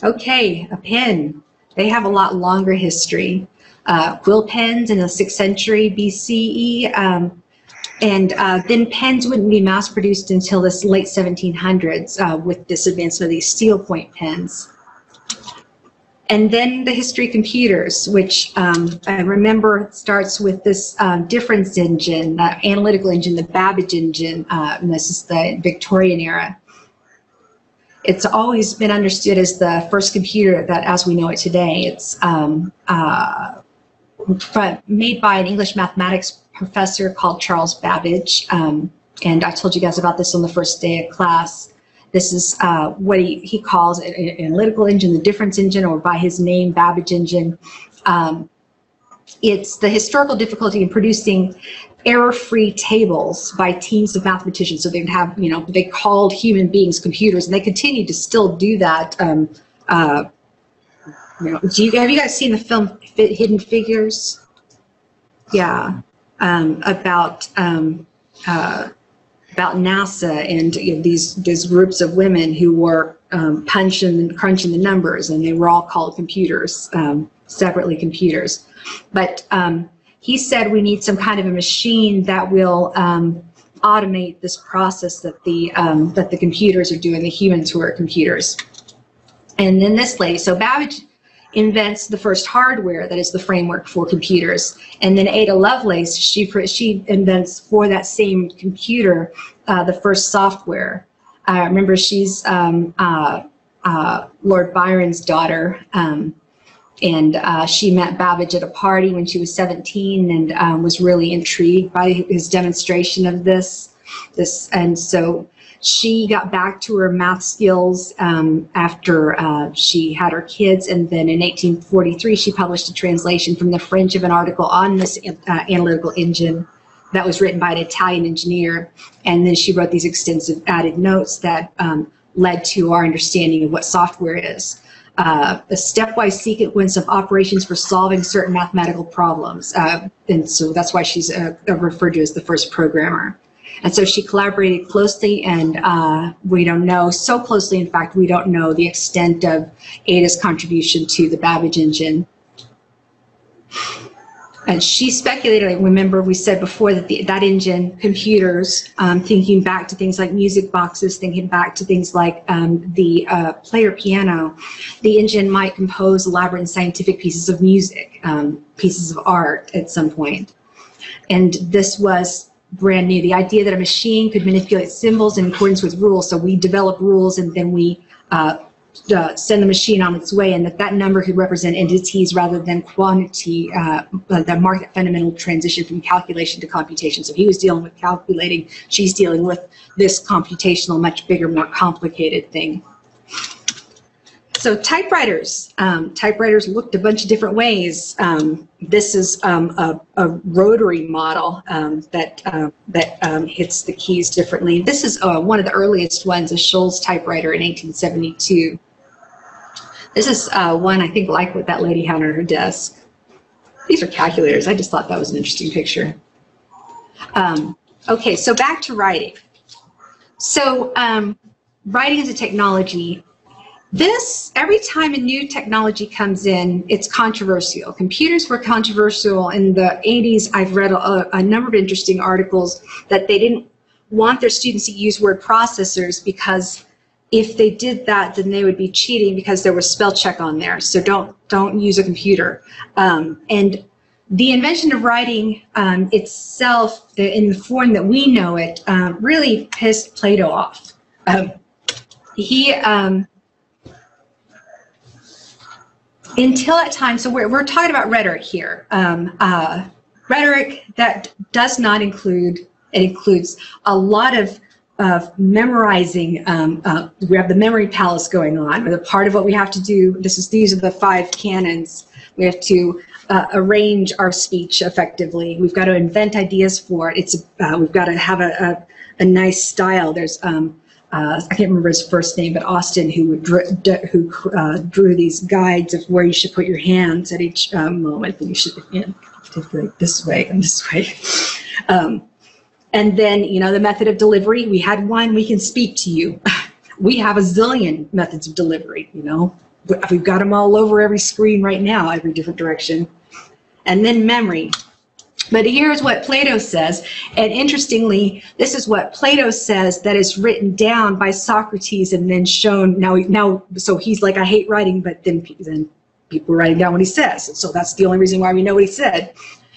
Okay, a pen. They have a lot longer history. Quill pens in the 6th century BCE, and then pens wouldn't be mass produced until this late 1700s with this advancement of these steel point pens. And then the history of computers, which I remember starts with this difference engine, analytical engine, the Babbage engine, and this is the Victorian era. It's always been understood as the first computer that, as we know it today, it's made by an English mathematics professor called Charles Babbage. And I told you guys about this on the first day of class. This is what he calls an analytical engine, the difference engine, or by his name, Babbage engine. It's the historical difficulty in producing error-free tables by teams of mathematicians. So they'd have, they called human beings computers, and they continue to still do that. Have you guys seen the film Hidden Figures? Yeah, about NASA and these groups of women who were punching and crunching the numbers, and they were all called computers, separately computers. But he said we need some kind of a machine that will automate this process that the computers are doing, the humans who are computers. And then this lady, so Babbage invents the first hardware that is the framework for computers, and then Ada Lovelace, she invents for that same computer the first software. Remember, she's Lord Byron's daughter, and she met Babbage at a party when she was 17 and was really intrigued by his demonstration of this, and so she got back to her math skills after she had her kids, and then in 1843 she published a translation from the French of an article on this analytical engine that was written by an Italian engineer, and then she wrote these extensive added notes that led to our understanding of what software is. A stepwise sequence of operations for solving certain mathematical problems, and so that's why she's referred to as the first programmer. And so she collaborated closely, and we don't know, so closely in fact, we don't know the extent of Ada's contribution to the Babbage engine. And she speculated, remember we said before that that engine, computers, thinking back to things like music boxes, thinking back to things like the player piano, the engine might compose elaborate and scientific pieces of music, pieces of art at some point. And this was brand new. The idea that a machine could manipulate symbols in accordance with rules. So we develop rules and then we send the machine on its way, and that number could represent entities rather than quantity, that marked that fundamental transition from calculation to computation. So he was dealing with calculating, she's dealing with this computational, much bigger, more complicated thing. So typewriters. Typewriters looked a bunch of different ways. This is a rotary model that hits the keys differently. This is one of the earliest ones, a Scholl's typewriter in 1872. This is one I think like what that lady had on her desk. These are calculators. I just thought that was an interesting picture. Okay, so back to writing. So writing is a technology. Every time a new technology comes in, it's controversial. Computers were controversial in the 80s. I've read a number of interesting articles that they didn't want their students to use word processors because if they did that, then they would be cheating because there was spell check on there. So don't use a computer. And the invention of writing itself, in the form that we know it, really pissed Plato off. Until that time, so we're talking about rhetoric here. Rhetoric that does not include, it includes a lot of memorizing. We have the memory palace going on. The part of what we have to do, these are the 5 canons. We have to arrange our speech effectively. We've got to invent ideas for it. We've got to have a nice style. There's I can't remember his first name, but Austin, who drew these guides of where you should put your hands at each moment. And you should take like this way and this way. And then, the method of delivery, we had one, we can speak to you. We have a zillion methods of delivery, We've got them all over every screen right now, every different direction. And then memory. But here's what Plato says, and interestingly, this is what Plato says that is written down by Socrates and then shown now. So he's like, I hate writing, but then people are writing down what he says. And so that's the only reason why we know what he said.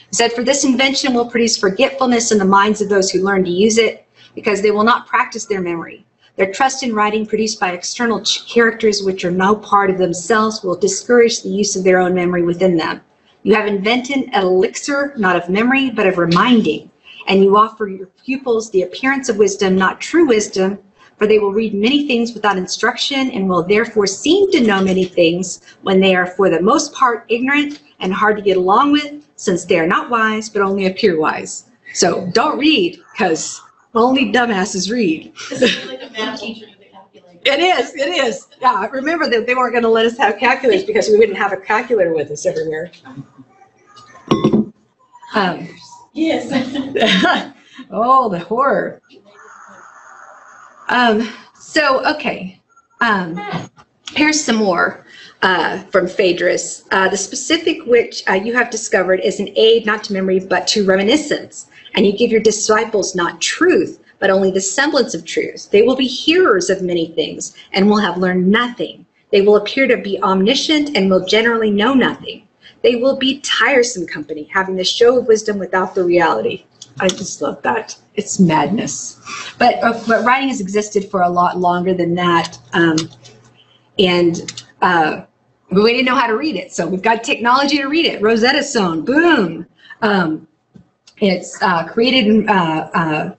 He said, for this invention will produce forgetfulness in the minds of those who learn to use it, because they will not practice their memory. Their trust in writing produced by external characters which are no part of themselves will discourage the use of their own memory within them. You have invented an elixir, not of memory, but of reminding, and you offer your pupils the appearance of wisdom, not true wisdom, for they will read many things without instruction and will therefore seem to know many things when they are for the most part ignorant and hard to get along with, since they are not wise, but only appear wise. So don't read, because only dumbasses read. It's like a math teacher with a calculator. It is. Yeah, remember that they weren't going to let us have calculators because we wouldn't have a calculator with us everywhere. Yes. Oh, the horror. Okay. Here's some more from Phaedrus. The specific which you have discovered is an aid not to memory but to reminiscence. And you give your disciples not truth, but only the semblance of truth. They will be hearers of many things and will have learned nothing. They will appear to be omniscient and will generally know nothing. They will be tiresome company, having the show of wisdom without the reality. I just love that. It's madness. But writing has existed for a lot longer than that. But we didn't know how to read it. So we've got technology to read it. Rosetta Stone, boom. It's created in a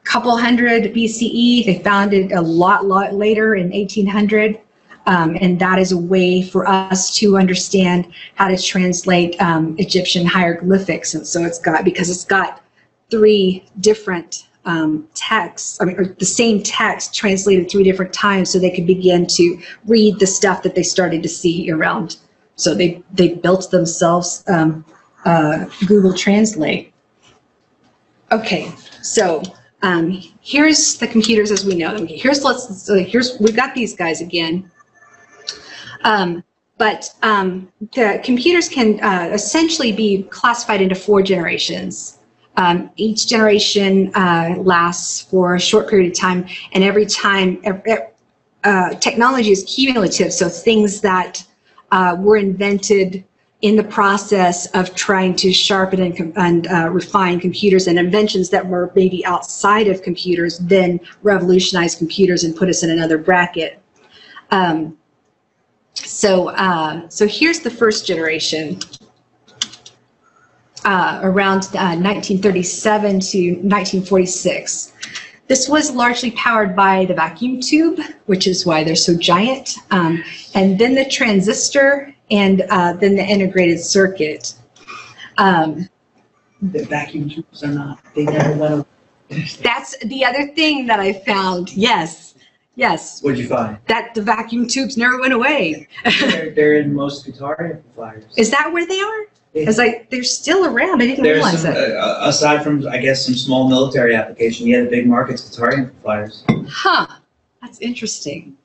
couple hundred BCE. They found it a lot later in 1800. And that is a way for us to understand how to translate Egyptian hieroglyphics. And so it's got 3 different texts, or the same text translated 3 different times, so they could begin to read the stuff that they started to see around. So they built themselves Google Translate. Okay, so here's the computers as we know them. We've got these guys again. But the computers can essentially be classified into 4 generations. Each generation lasts for a short period of time, and every time technology is cumulative, so things that were invented in the process of trying to sharpen and refine computers, and inventions that were maybe outside of computers then revolutionized computers and put us in another bracket. So here's the first generation, around 1937 to 1946. This was largely powered by the vacuum tube, which is why they're so giant, and then the transistor, and then the integrated circuit. The vacuum tubes are not, they never went away. That's the other thing that I found, yes. What'd you find? That the vacuum tubes never went away. They're in most guitar amplifiers. Is that where they are? It's like they're still around. I didn't realize that. Aside from, I guess, some small military application, the big market's guitar amplifiers. Huh. That's interesting.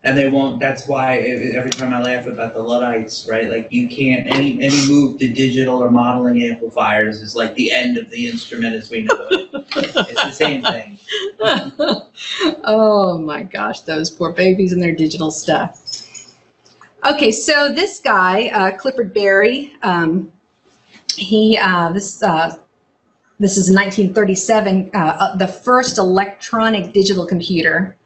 And they won't. That's why every time I laugh about the Luddites, right? Like you can't any move to digital or modeling amplifiers is like the end of the instrument as we know it. It's the same thing. Oh my gosh, those poor babies and their digital stuff. Okay, so this guy, Clifford Berry, this is 1937, the first electronic digital computer,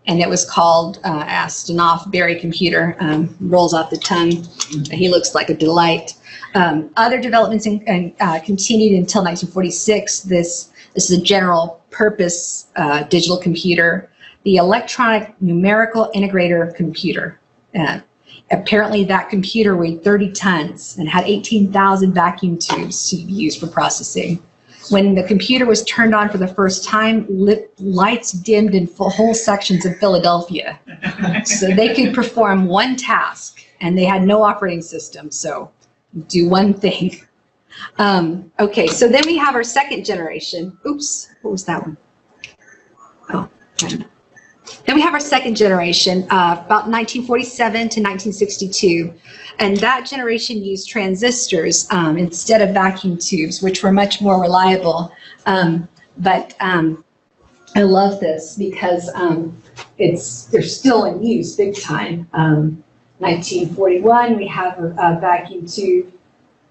and it was called Astronaut Berry computer. Rolls off the tongue. He looks like a delight. Other developments continued until 1946. This is a general purpose digital computer, the electronic numerical integrator computer. Apparently that computer weighed 30 tons and had 18,000 vacuum tubes to be used for processing. When the computer was turned on for the first time, lights dimmed in whole sections of Philadelphia. So they could perform one task, and they had no operating system, so do one thing. Okay, so then we have our second generation. Oops, what was that one? Oh, then we have our second generation, about 1947 to 1962. And that generation used transistors instead of vacuum tubes, which were much more reliable. But I love this because they're still in use big time. 1941, we have a vacuum tube.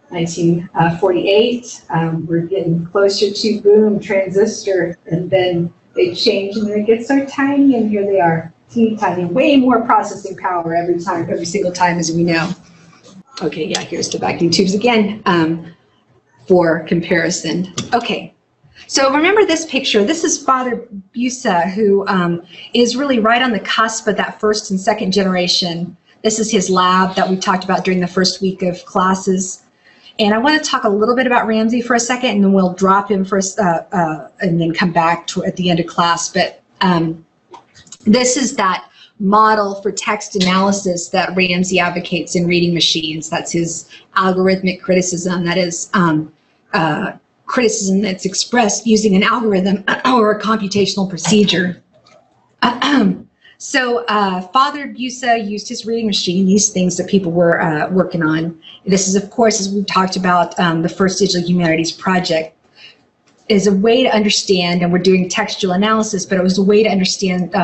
1948, we're getting closer to boom, transistor, and then they change and then it gets so tiny, and here they are, teeny tiny, way more processing power every single time, as we know. Okay, yeah, here's the vacuum tubes again for comparison. Okay, so remember this picture. This is Father Busa, who is really right on the cusp of that first and second generation. This is his lab that we talked about during the first week of classes. And I want to talk a little bit about Ramsey for a second, and then we'll drop him for and then come back to at the end of class. But this is that model for text analysis that Ramsey advocates in reading machines. That's his algorithmic criticism. That is criticism that's expressed using an algorithm or a computational procedure. So Father Busa used his reading machine, these things that people were working on. This is, of course, as we talked about, the first Digital Humanities Project is a way to understand, and we're doing textual analysis, but it was a way to understand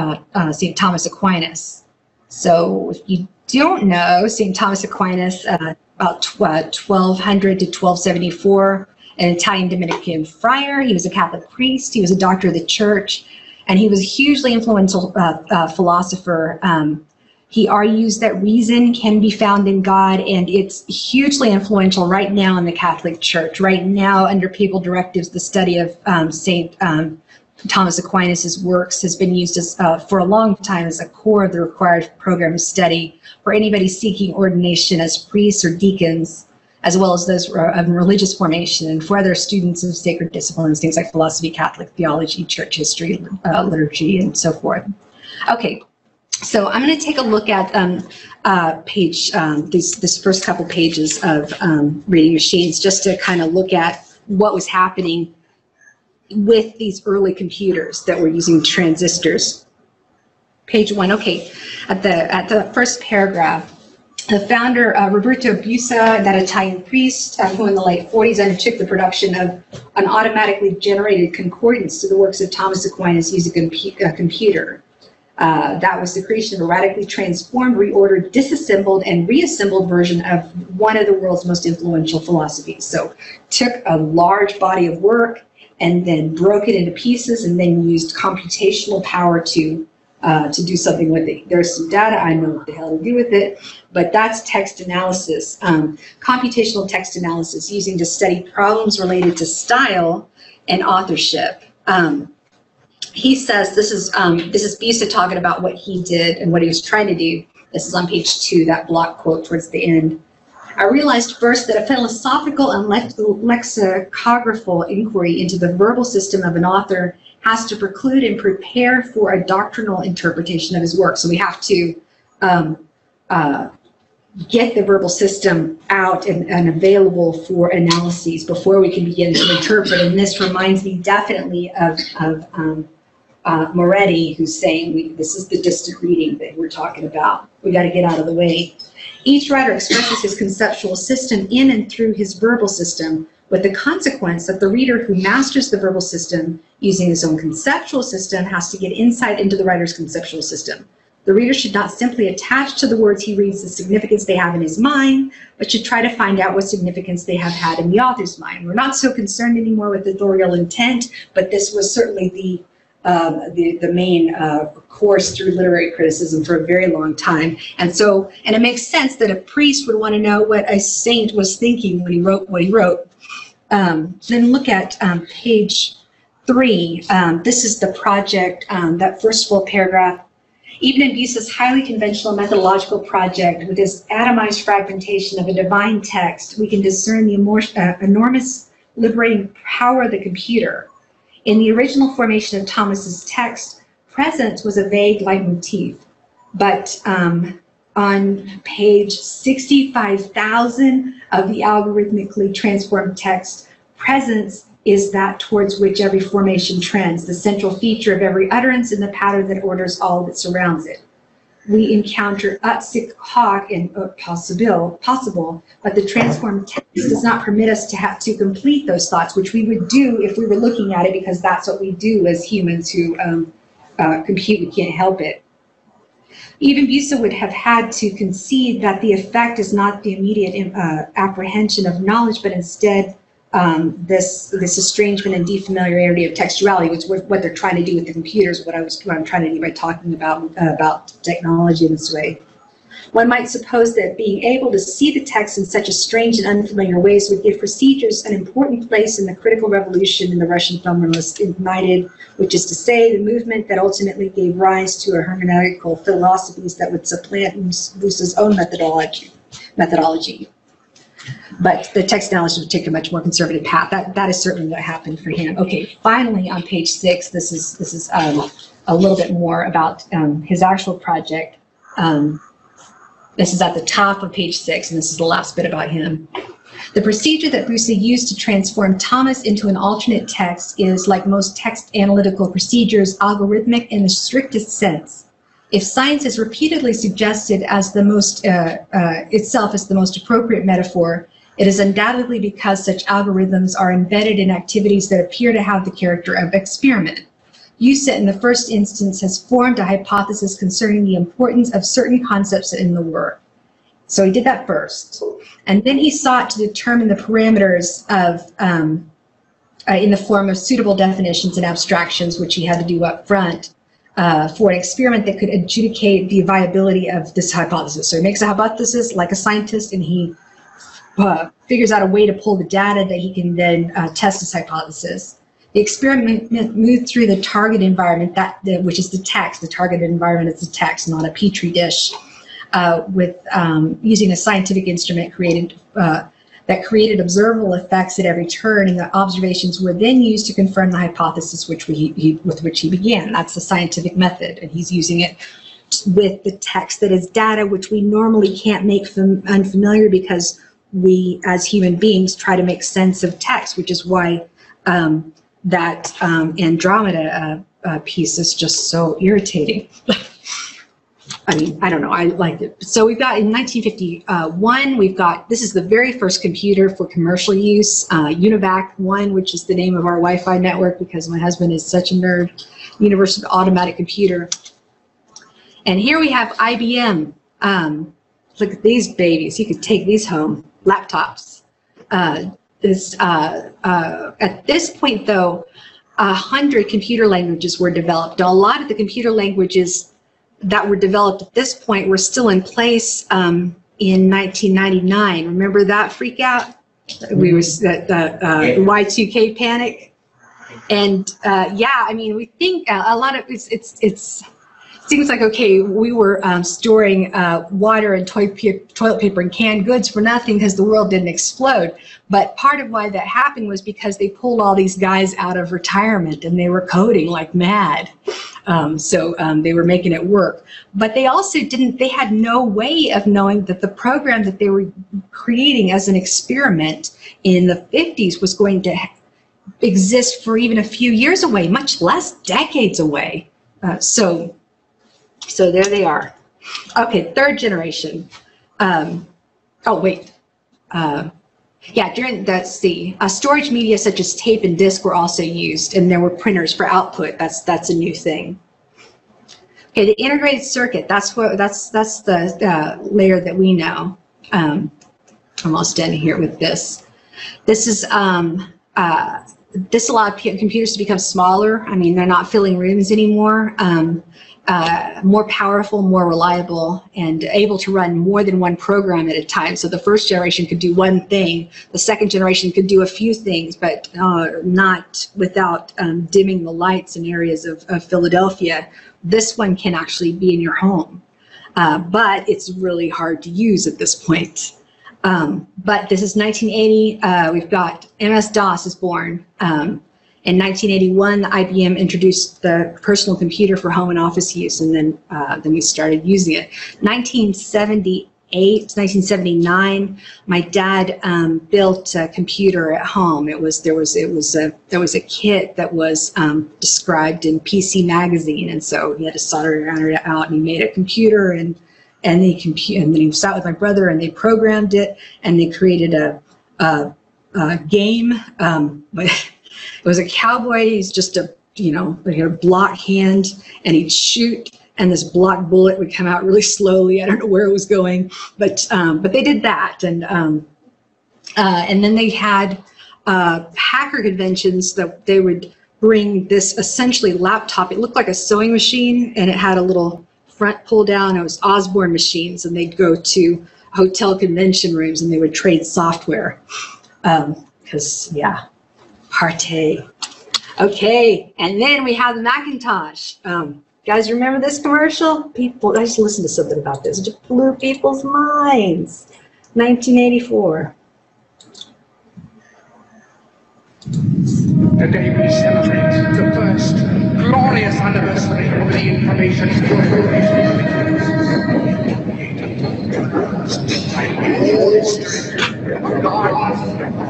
St. Thomas Aquinas. So if you don't know, St. Thomas Aquinas, about 1200 to 1274, an Italian Dominican friar. He was a Catholic priest. He was a doctor of the church. And he was a hugely influential philosopher. He argues that reason can be found in God, and it's hugely influential right now in the Catholic Church. Right now, under papal directives, the study of St. Thomas Aquinas' works has been used as, for a long time as a core of the required program of study for anybody seeking ordination as priests or deacons, as well as those of religious formation, and for other students of sacred disciplines, things like philosophy, Catholic theology, church history, liturgy, and so forth. Okay, so I'm going to take a look at this first couple pages of reading machines, just to kind of look at what was happening with these early computers that were using transistors. Page 1, okay, at the first paragraph. The founder, Roberto Busa, that Italian priest, who in the late 40s undertook the production of an automatically generated concordance to the works of Thomas Aquinas using a computer. That was the creation of a radically transformed, reordered, disassembled, and reassembled version of one of the world's most influential philosophies. So took a large body of work and then broke it into pieces and then used computational power to do something with it. There's some data, I know what the hell to do with it, but that's text analysis, computational text analysis, using to study problems related to style and authorship. He says, this is Busa talking about what he did and what he was trying to do. This is on page 2, that block quote towards the end. I realized first that a philosophical and lexicographical inquiry into the verbal system of an author has to preclude and prepare for a doctrinal interpretation of his work. So we have to get the verbal system out and available for analyses before we can begin to interpret. And this reminds me definitely of Moretti, who's saying this is the distant reading that we're talking about. We got to get out of the way. Each writer expresses his conceptual system in and through his verbal system, with the consequence that the reader who masters the verbal system using his own conceptual system has to get insight into the writer's conceptual system. The reader should not simply attach to the words he reads the significance they have in his mind, but should try to find out what significance they have had in the author's mind. We're not so concerned anymore with authorial intent, but this was certainly the main course through literary criticism for a very long time. And it makes sense that a priest would want to know what a saint was thinking when he wrote what he wrote. Then look at page 3. This is the project, that first full paragraph. Even in Busa's highly conventional methodological project, with his atomized fragmentation of a divine text, we can discern the enormous liberating power of the computer. In the original formation of Thomas's text, presence was a vague leitmotif, but on page 65,000 of the algorithmically transformed text, presence is that towards which every formation trends, the central feature of every utterance and the pattern that orders all that surrounds it. We encounter sich hoc and possible, but the transformed text does not permit us to have to complete those thoughts, which we would do if we were looking at it, because that's what we do as humans who compute. We can't help it. Even Busa would have had to concede that the effect is not the immediate apprehension of knowledge, but instead this estrangement and defamiliarity of textuality, which is what they're trying to do with the computers, what I'm trying to do by talking about technology in this way. One might suppose that being able to see the text in such a strange and unfamiliar ways would give procedures an important place in the critical revolution in the Russian film was ignited, which is to say, the movement that ultimately gave rise to a hermeneutical philosophies that would supplant Busa's own methodology. But the text analysis would take a much more conservative path. That is certainly what happened for him. Okay, finally on page 6, this is a little bit more about his actual project. This is at the top of page 6, and this is the last bit about him. The procedure that Busa used to transform Thomas into an alternate text is, like most text analytical procedures, algorithmic in the strictest sense. If science is repeatedly suggested as the most itself as the most appropriate metaphor, it is undoubtedly because such algorithms are embedded in activities that appear to have the character of experiment. Busa, in the first instance, has formed a hypothesis concerning the importance of certain concepts in the work. So he did that first. And then he sought to determine the parameters of, in the form of suitable definitions and abstractions, which he had to do up front, for an experiment that could adjudicate the viability of this hypothesis. So he makes a hypothesis like a scientist, and he figures out a way to pull the data that he can then test his hypothesis. The experiment moved through the target environment, which is the text. The target environment is the text, not a petri dish, with using a scientific instrument that created observable effects at every turn, and the observations were then used to confirm the hypothesis with which he began. That's the scientific method, and he's using it with the text that is data, which we normally can't make unfamiliar because we, as human beings, try to make sense of text, which is why that Andromeda piece is just so irritating. I mean, I don't know, I liked it. So we've got in 1951, we've got, this is the very first computer for commercial use, UNIVAC 1, which is the name of our Wi-Fi network because my husband is such a nerd, Universal Automatic Computer. And here we have IBM. Look at these babies, you could take these home, laptops. At this point though, 100 computer languages were developed. Now, a lot of the computer languages that were developed at this point were still in place in 1999. Remember that freak out? We was the Y2K panic. And yeah, I mean, we think a lot of it's seems like, okay, we were storing water and toilet paper and canned goods for nothing because the world didn't explode. But part of why that happened was because they pulled all these guys out of retirement and they were coding like mad. So they were making it work. But they also they had no way of knowing that the program that they were creating as an experiment in the 50s was going to exist for even a few years away, much less decades away. So there they are. Okay, third generation. Oh, wait. Yeah, during storage media such as tape and disk were also used, and there were printers for output. That's a new thing. Okay, the integrated circuit. That's the layer that we know. Almost done here with this. This is this allowed computers to become smaller. I mean, they're not filling rooms anymore. More powerful, more reliable, and able to run more than one program at a time. So the first generation could do one thing. The second generation could do a few things, but not without dimming the lights in areas of Philadelphia. This one can actually be in your home, but it's really hard to use at this point. But this is 1980. We've got MS-DOS is born. In 1981, IBM introduced the personal computer for home and office use, and then we started using it. 1979, my dad built a computer at home. There was a kit that was described in PC Magazine, and so he had to solder it out, and he made a computer, and then he sat with my brother, and they programmed it, and they created a game. It was a cowboy. He's just a block hand, and he'd shoot, and this block bullet would come out really slowly. I don't know where it was going, but they did that, and then they had hacker conventions that they would bring this essentially laptop. It looked like a sewing machine, and it had a little front pull down. It was Osborne machines, and they'd go to hotel convention rooms, and they would trade software. Because party. Okay, and then we have the Macintosh. Guys, remember this commercial? I just listened to something about this. It just blew people's minds. 1984. Today we celebrate the first glorious anniversary of the information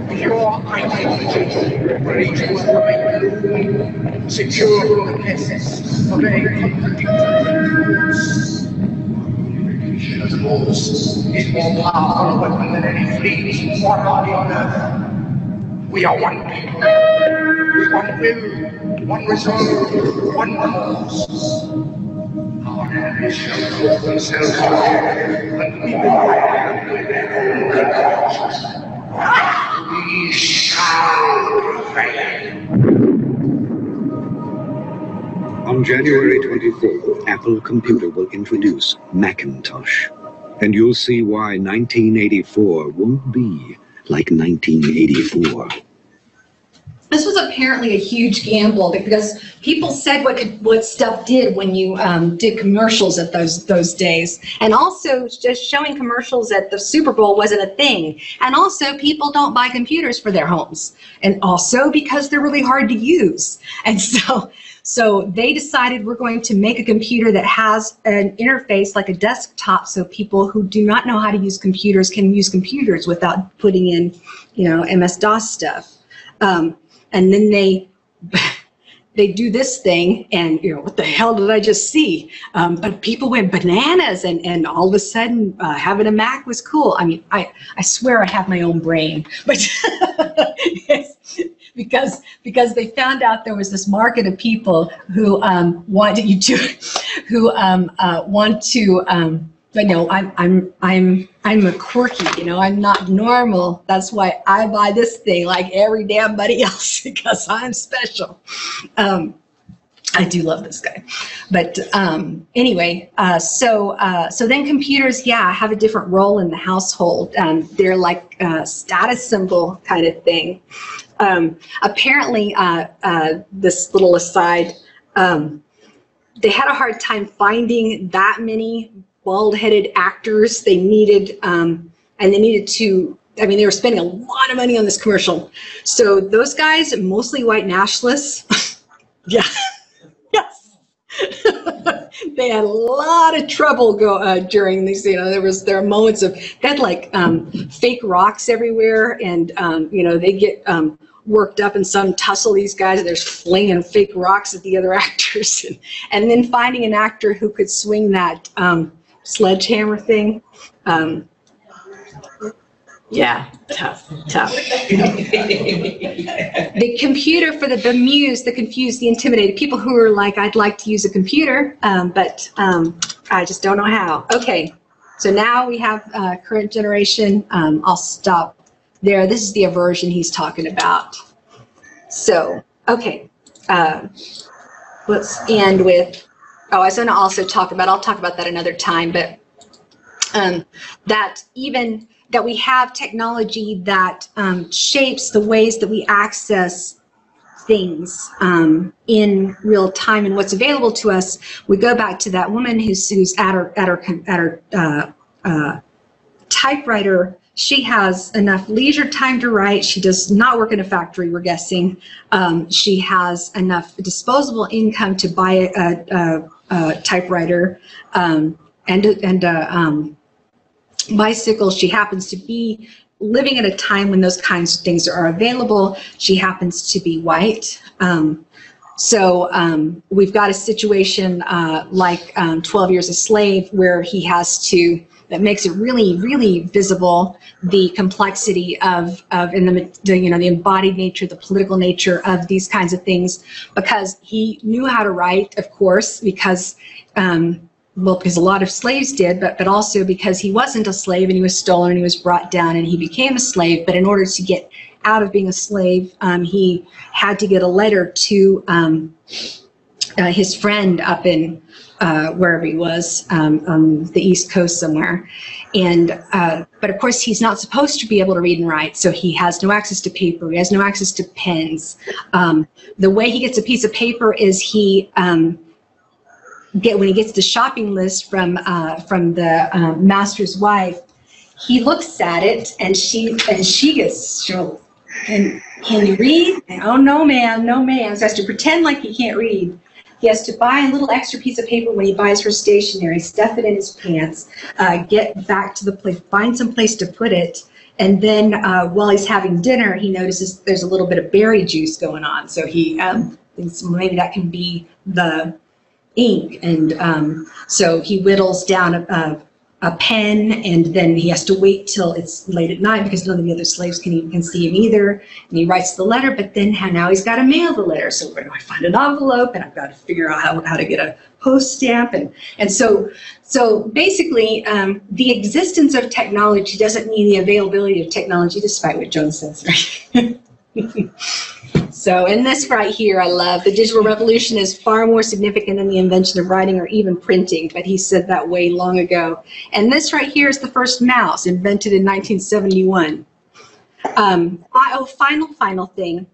pure identity for each worker, secure from the pests of a communication as force is more powerful weapon than any fleet or army on earth. We are one people, one will, one resolve, one cause. Our enemies shall prove themselves and we will with their own convictions. We shall prevail. On January 24th, Apple Computer will introduce Macintosh. And you'll see why 1984 won't be like 1984. This was apparently a huge gamble because people said what stuff did when you did commercials at those days, and also just showing commercials at the Super Bowl wasn't a thing. And also, people don't buy computers for their homes, and also because they're really hard to use. And so they decided we're going to make a computer that has an interface like a desktop, so people who do not know how to use computers can use computers without putting in, MS-DOS stuff. And then they do this thing, and what the hell did I just see? But people went bananas, and all of a sudden having a Mac was cool. I mean, I swear I have my own brain, but because they found out there was this market of people who want to. But no, I'm a quirky, I'm not normal. That's why I buy this thing like every damn buddy else, because I'm special. I do love this guy. But anyway, so then computers, have a different role in the household. They're like a status symbol kind of thing. Apparently, this little aside, they had a hard time finding that many bald-headed actors. They needed, they were spending a lot of money on this commercial. So those guys, mostly white nationalists, yes. They had a lot of trouble during these, there are moments of, they had like fake rocks everywhere, and, they get worked up in some tussle, these guys, they're flinging fake rocks at the other actors, and then finding an actor who could swing that sledgehammer thing. Tough. The computer for the bemused, the confused, the intimidated, people who are like, I'd like to use a computer, but I just don't know how. Okay, so now we have current generation. I'll stop there. This is the aversion he's talking about. So, okay, let's end with, I was going to also talk about, I'll talk about that another time, but that we have technology that shapes the ways that we access things in real time and what's available to us. We go back to that woman who's at her typewriter She has enough leisure time to write. She does not work in a factory, we're guessing. She has enough disposable income to buy a typewriter and a bicycle. She happens to be living at a time when those kinds of things are available. She happens to be white. So we've got a situation like 12 Years a Slave, where he has to, that makes it really, really visible, the complexity of in the embodied nature, the political nature of these kinds of things, because he knew how to write, of course, because because a lot of slaves did, but also because he wasn't a slave and he was stolen and he was brought down and he became a slave. But in order to get out of being a slave, he had to get a letter to his friend up in wherever he was, on the East Coast somewhere. And but of course he's not supposed to be able to read and write, so he has no access to paper, he has no access to pens. The way he gets a piece of paper is he when he gets the shopping list from the master's wife, he looks at it and she gets, can you read? And, oh, no ma'am, no ma'am. So he has to pretend like he can't read. He has to buy a little extra piece of paper when he buys her stationery, stuff it in his pants, get back to the place, find some place to put it, and then while he's having dinner, he notices there's a little bit of berry juice going on. So he thinks maybe that can be the ink, and so he whittles down a pen, and then he has to wait till it's late at night because none of the other slaves can see him either, and he writes the letter. But then now he's got to mail the letter, so where do I find an envelope, and I've got to figure out how to get a post stamp, and so basically the existence of technology doesn't mean the availability of technology, despite what Joan says, right? So, and this right here, I love. The digital revolution is far more significant than the invention of writing or even printing, but he said that way long ago. And this right here is the first mouse, invented in 1971. Final thing.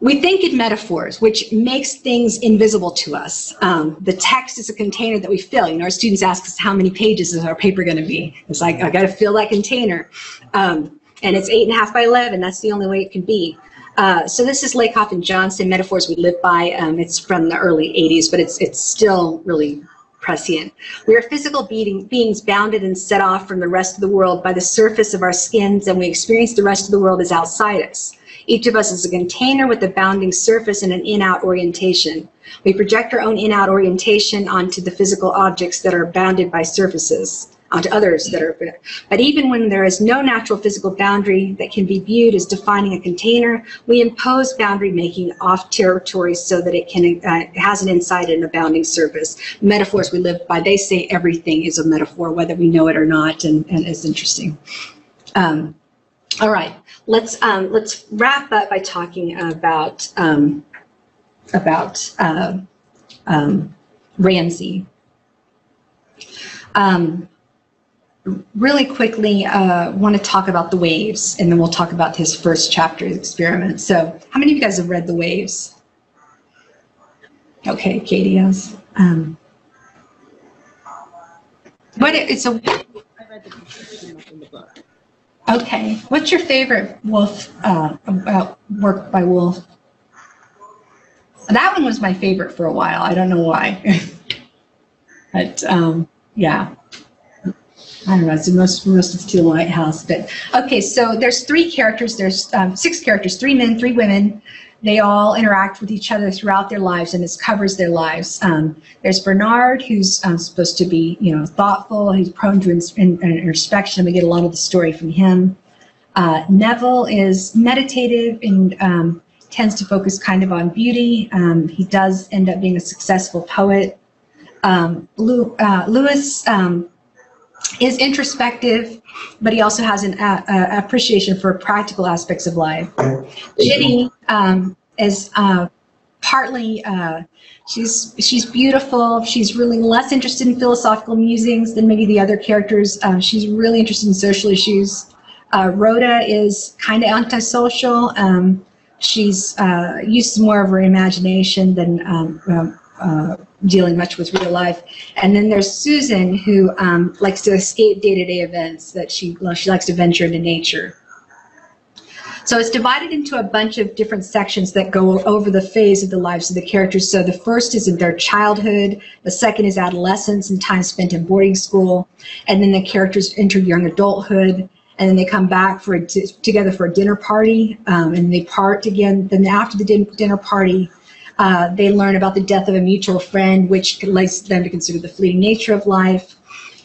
We think in metaphors, which makes things invisible to us. The text is a container that we fill. You know, our students ask us, how many pages is our paper going to be? It's like, I got to fill that container. And it's 8.5 by 11. That's the only way it can be. So this is Lakoff and Johnson, Metaphors We Live By. It's from the early 80s, but it's still really prescient. We are physical beings bounded and set off from the rest of the world by the surface of our skins, and we experience the rest of the world as outside us. Each of us is a container with a bounding surface and an in-out orientation. We project our own in-out orientation onto the physical objects that are bounded by surfaces, onto others that are, but even when there is no natural physical boundary that can be viewed as defining a container, we impose boundary making off territories so that it can has an inside and a bounding surface. Metaphors we live by, they say everything is a metaphor, whether we know it or not, and it's interesting. All right, let's wrap up by talking about Ramsey. Really quickly, want to talk about the waves, and then we'll talk about his first chapter experiment. So, how many of you guys have read The Waves? Okay, Katie has. I read the book. Okay, what's your favorite Woolf work by Woolf? That one was my favorite for a while. I don't know why, but yeah. I don't know, it's most of Teal Lighthouse, but okay, so there's 3 characters, there's 6 characters, 3 men, 3 women. They all interact with each other throughout their lives, and this covers their lives. There's Bernard, who's supposed to be, thoughtful, he's prone to introspection, and we get a lot of the story from him. Neville is meditative and tends to focus kind of on beauty. He does end up being a successful poet. Lewis is introspective, but he also has an appreciation for practical aspects of life. Ginny is partly, she's beautiful. She's really less interested in philosophical musings than maybe the other characters. She's really interested in social issues. Rhoda is kind of antisocial. She's uses more of her imagination than dealing much with real life. And then there's Susan, who likes to escape day-to-day events, that she likes to venture into nature. So it's divided into a bunch of different sections that go over the phase of the lives of the characters. So the first is in their childhood, the second is adolescence and time spent in boarding school, and then the characters enter young adulthood, and then they come back together for a dinner party, and they part again. Then after the dinner party, they learn about the death of a mutual friend, which leads them to consider the fleeting nature of life.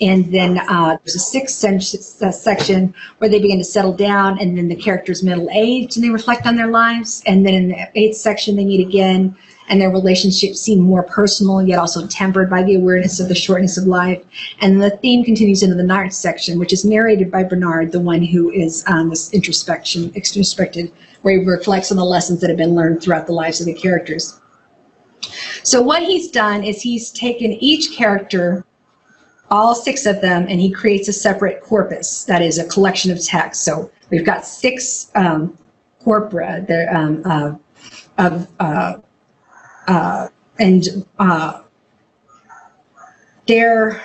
And then there's a sixth section where they begin to settle down, and then the character's middle age, and they reflect on their lives. And then in the eighth section, they meet again, and their relationships seem more personal, yet also tempered by the awareness of the shortness of life. And the theme continues into the ninth section, which is narrated by Bernard, the one who is this introspected, where he reflects on the lessons that have been learned throughout the lives of the characters. So what he's done is he's taken each character, all 6 of them, and he creates a separate corpus, that is a collection of text. So we've got 6 corpora there, they're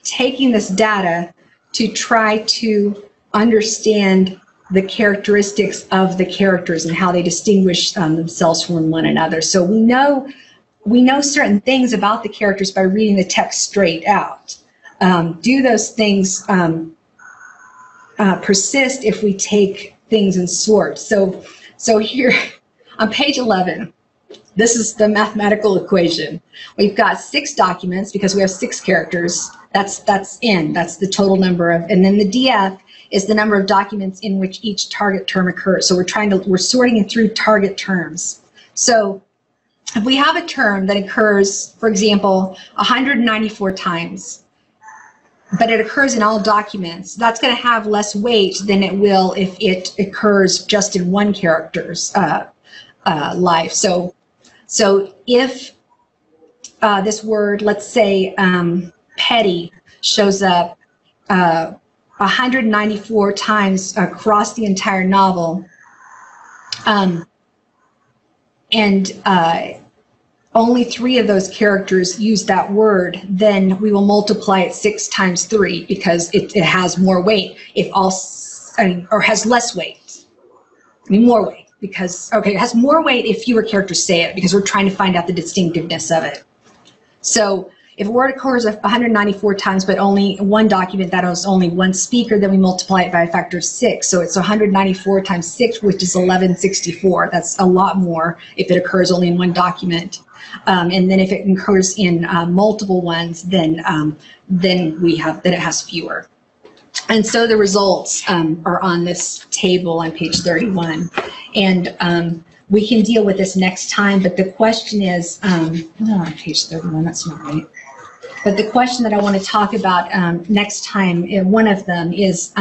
taking this data to try to understand the characteristics of the characters and how they distinguish themselves from one another. So we know certain things about the characters by reading the text straight out. Do those things persist if we take things in sorts? So here on page 11, this is the mathematical equation. We've got 6 documents because we have 6 characters. That's N, that's the total number of, and then the DF is the number of documents in which each target term occurs. So we're sorting it through target terms. So if we have a term that occurs, for example, 194 times, but it occurs in all documents, that's going to have less weight than it will if it occurs just in one character's life. So if this word, let's say petty, shows up 194 times across the entire novel, and only 3 of those characters use that word, then we will multiply it 6 times 3 because it has more weight. Or has less weight. More weight because, okay, it has more weight if fewer characters say it because we're trying to find out the distinctiveness of it. So if a word occurs 194 times but only one document that has only one speaker, then we multiply it by a factor of 6. So it's 194 times 6, which is 1164. That's a lot more if it occurs only in one document. And then if it occurs in multiple ones, then it has fewer. And so the results are on this table on page 31. And we can deal with this next time, but the question is, no, on page 31, that's not right. But the question that I want to talk about next time, one of them is,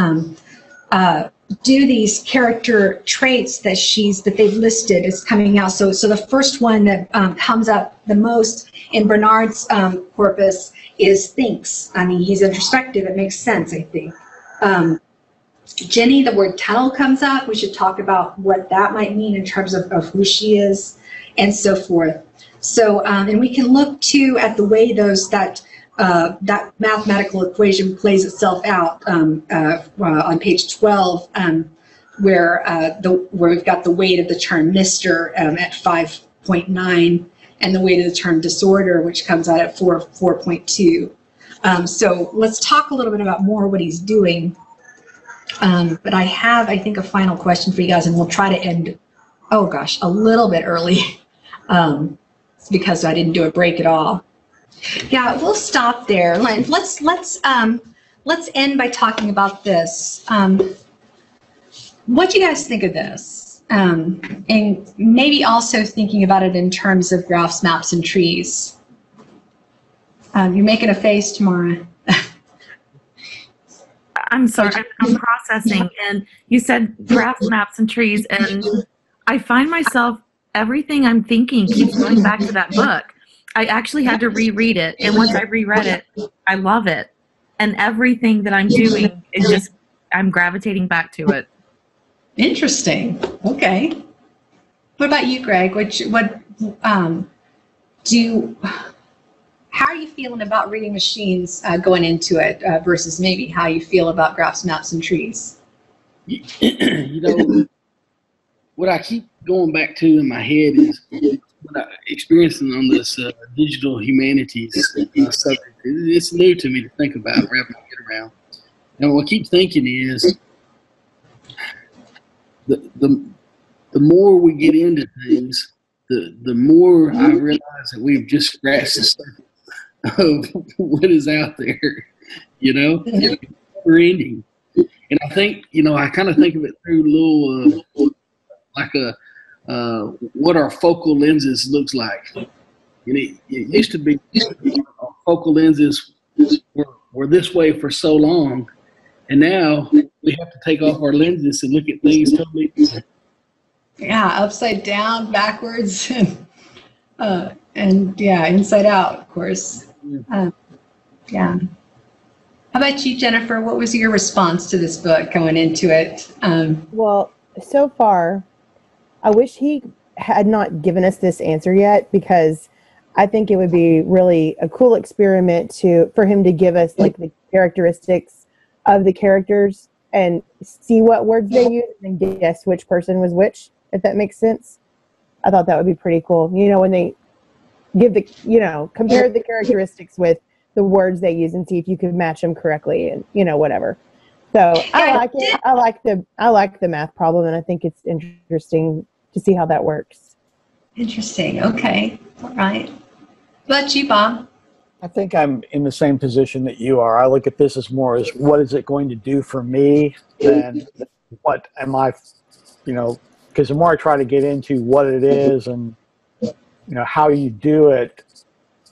do these character traits that they've listed is coming out? So the first one that comes up the most in Bernard's corpus is thinks. I mean, he's introspective. It makes sense, I think. Jenny, the word tunnel comes up. We should talk about what that might mean in terms of who she is and so forth. So, and we can look too at the way that mathematical equation plays itself out on page 12, where we've got the weight of the term Mr. At 5.9, and the weight of the term disorder, which comes out at 4.2. So let's talk a little bit about more what he's doing. But I have, I think, a final question for you guys, and we'll try to end, oh gosh, a little bit early, because I didn't do a break at all. Yeah, we'll stop there. Let's end by talking about this. What do you guys think of this? And maybe also thinking about it in terms of graphs, maps, and trees. You're making a face, Tamara. I'm sorry, I'm processing. And you said graphs, maps, and trees, and I find myself, everything I'm thinking keeps going back to that book. I actually had to reread it, and once I reread it, I love it. And everything that I'm doing is just, I'm gravitating back to it. Interesting. Okay. What about you, Greg? Do How are you feeling about reading machines going into it versus maybe how you feel about graphs, maps, and trees? You know, what I keep going back to in my head is what I experiencing on this digital humanities subject. It's new to me to think about, wrap my head around. And what I keep thinking is the more we get into things, the more I realize that we've just scratched the surface of what is out there. You know, it's never ending. And I think, you know, I kind of think of it through a little like what our focal lenses looks like. And it used to be our focal lenses were this way for so long, and now we have to take off our lenses and look at things totally different. Yeah, upside down, backwards, and yeah, inside out, of course. Yeah. How about you, Jennifer? What was your response to this book going into it? Well, so far, I wish he had not given us this answer yet, because I think it would be really a cool experiment for him to give us like the characteristics of the characters and see what words they use and guess which person was which, if that makes sense. I thought that would be pretty cool. You know, when they give compare the characteristics with the words they use and see if you could match them correctly, and whatever. So I like it. I like the math problem, and I think it's interesting to see how that works. Interesting. Okay. All right. What about you, Bob? I think I'm in the same position that you are. I look at this as more as what is it going to do for me than what am I, because the more I try to get into what it is and how you do it,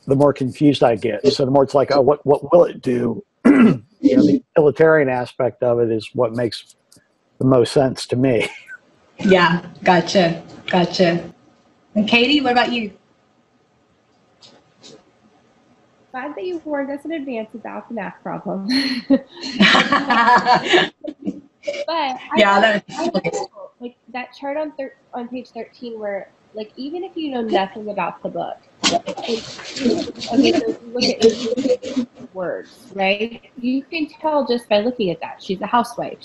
the more confused I get. So the more it's like, oh, what will it do? The utilitarian aspect of it is what makes the most sense to me. Yeah, gotcha. And Katie, what about you? Glad that you warned us in advance about the math problem. But I like that chart on page 13 where, like, even if you know nothing about the book, okay, so if you look at words, right? You can tell just by looking at that. She's a housewife.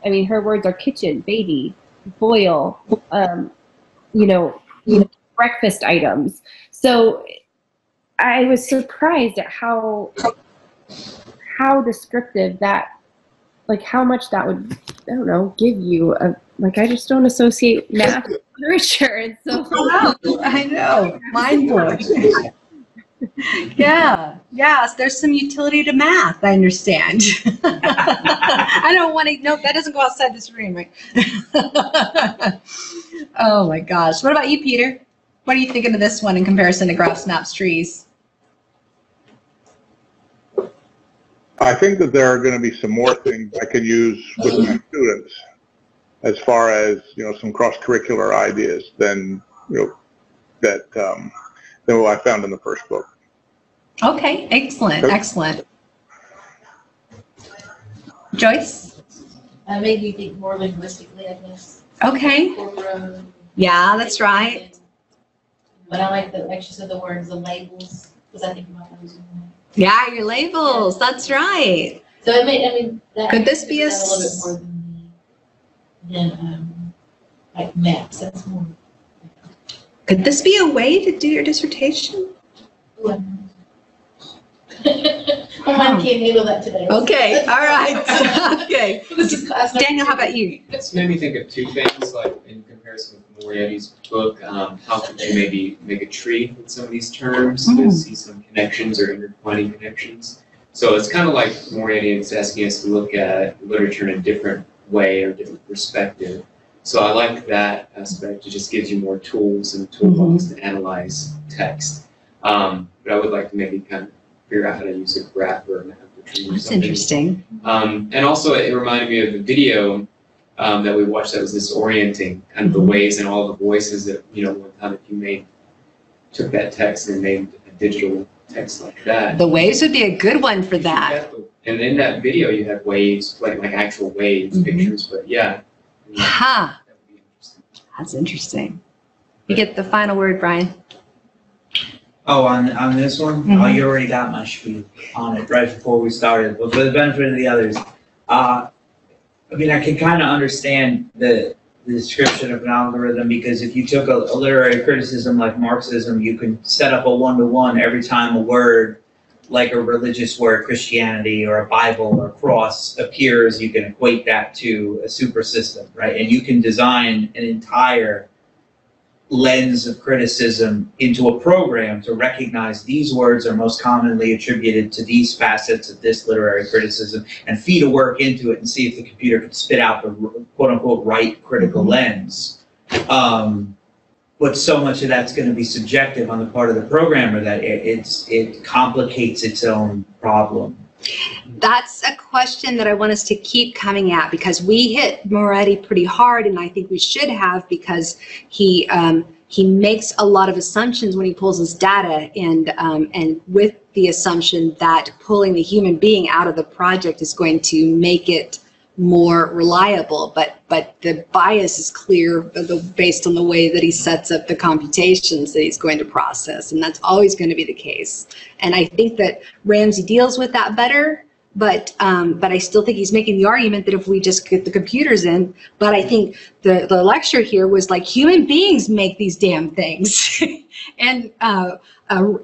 Her words are kitchen, baby, boil, breakfast items. So I was surprised at how descriptive that, like how much that would, I don't know, give you. I just don't associate math with literature. And so I know, mind blowing. Yeah, there's some utility to math, I understand. I don't want to, no, that doesn't go outside this room, right? Oh my gosh. What about you, Peter? What are you thinking of this one in comparison to graphs, maps, trees? I think that there are going to be some more things I can use with my students as far as, some cross-curricular ideas than what I found in the first book. Okay, excellent. Joyce? Made me think more linguistically, I guess. Okay. Yeah, that's right. But I like like she said, the words, the labels, because I think about those. Yeah, your labels. That's right. So that could this be a little bit more than like maps? That's more. Could this be a way to do your dissertation? I can't handle that today. Okay, all right. Okay. Daniel, how about you? It's made me think of two things, like in comparison with Morietti's book, how could you maybe make a tree with some of these terms to see some connections or intertwining connections. So it's kind of like Morietti is asking us to look at literature in a different way or different perspective. So I like that aspect. It just gives you more tools and toolbox to analyze text. But I would like to maybe kind of figure out how to use a graph or a map or tree or That's something. interesting. And also it reminded me of the video that we watched that was disorienting, kind of the ways and all the voices that, one time if you took that text and made a digital text like that. The waves would be a good one for that. And in that video you have waves, like actual waves, pictures, but yeah. Ha! That would be interesting. That's interesting. You get the final word, Brian. Oh, on this one? Mm-hmm. Oh, you already got my spiel on it right before we started. But for the benefit of the others, I mean, I can kind of understand the description of an algorithm, because if you took a literary criticism like Marxism, you can set up a one-to-one every time a word, like a religious word, Christianity or a Bible or cross, appears. You can equate that to a super system, right? And you can design an entire lens of criticism into a program to recognize these words are most commonly attributed to these facets of this literary criticism, and feed a work into it and see if the computer can spit out the quote-unquote right critical lens. But so much of that's going to be subjective on the part of the programmer that it complicates its own problem. That's a question that I want us to keep coming at, because we hit Moretti pretty hard, and I think we should have, because he makes a lot of assumptions when he pulls his data, and with the assumption that pulling the human being out of the project is going to make it more reliable, but the bias is clear based on the way that he sets up the computations that he's going to process, and that's always going to be the case. And I think that Ramsey deals with that better, but I still think he's making the argument that if we just get the computers in, but I think the lecture here was like, human beings make these damn things. And a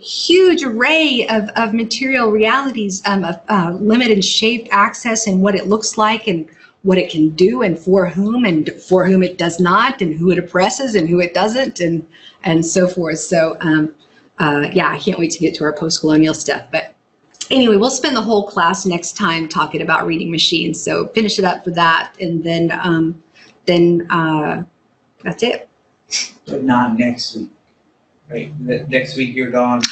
huge array of material realities, of limit and shape access, and what it looks like, and what it can do, and for whom it does not, and who it oppresses and who it doesn't, and so forth. So yeah, I can't wait to get to our post-colonial stuff. But anyway, we'll spend the whole class next time talking about reading machines. So finish it up for that, and then that's it. But not next week. Right. Next week you're gone?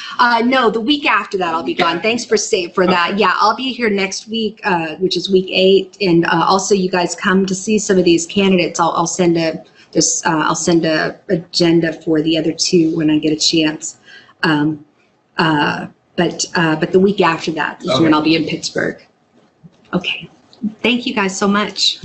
No, the week after that I'll be gone. Thanks for saying for that. Yeah, I'll be here next week, which is week 8, and also you guys come to see some of these candidates. I'll send a agenda for the other 2 when I get a chance. But the week after that is when I'll be in Pittsburgh. Okay. Thank you guys so much.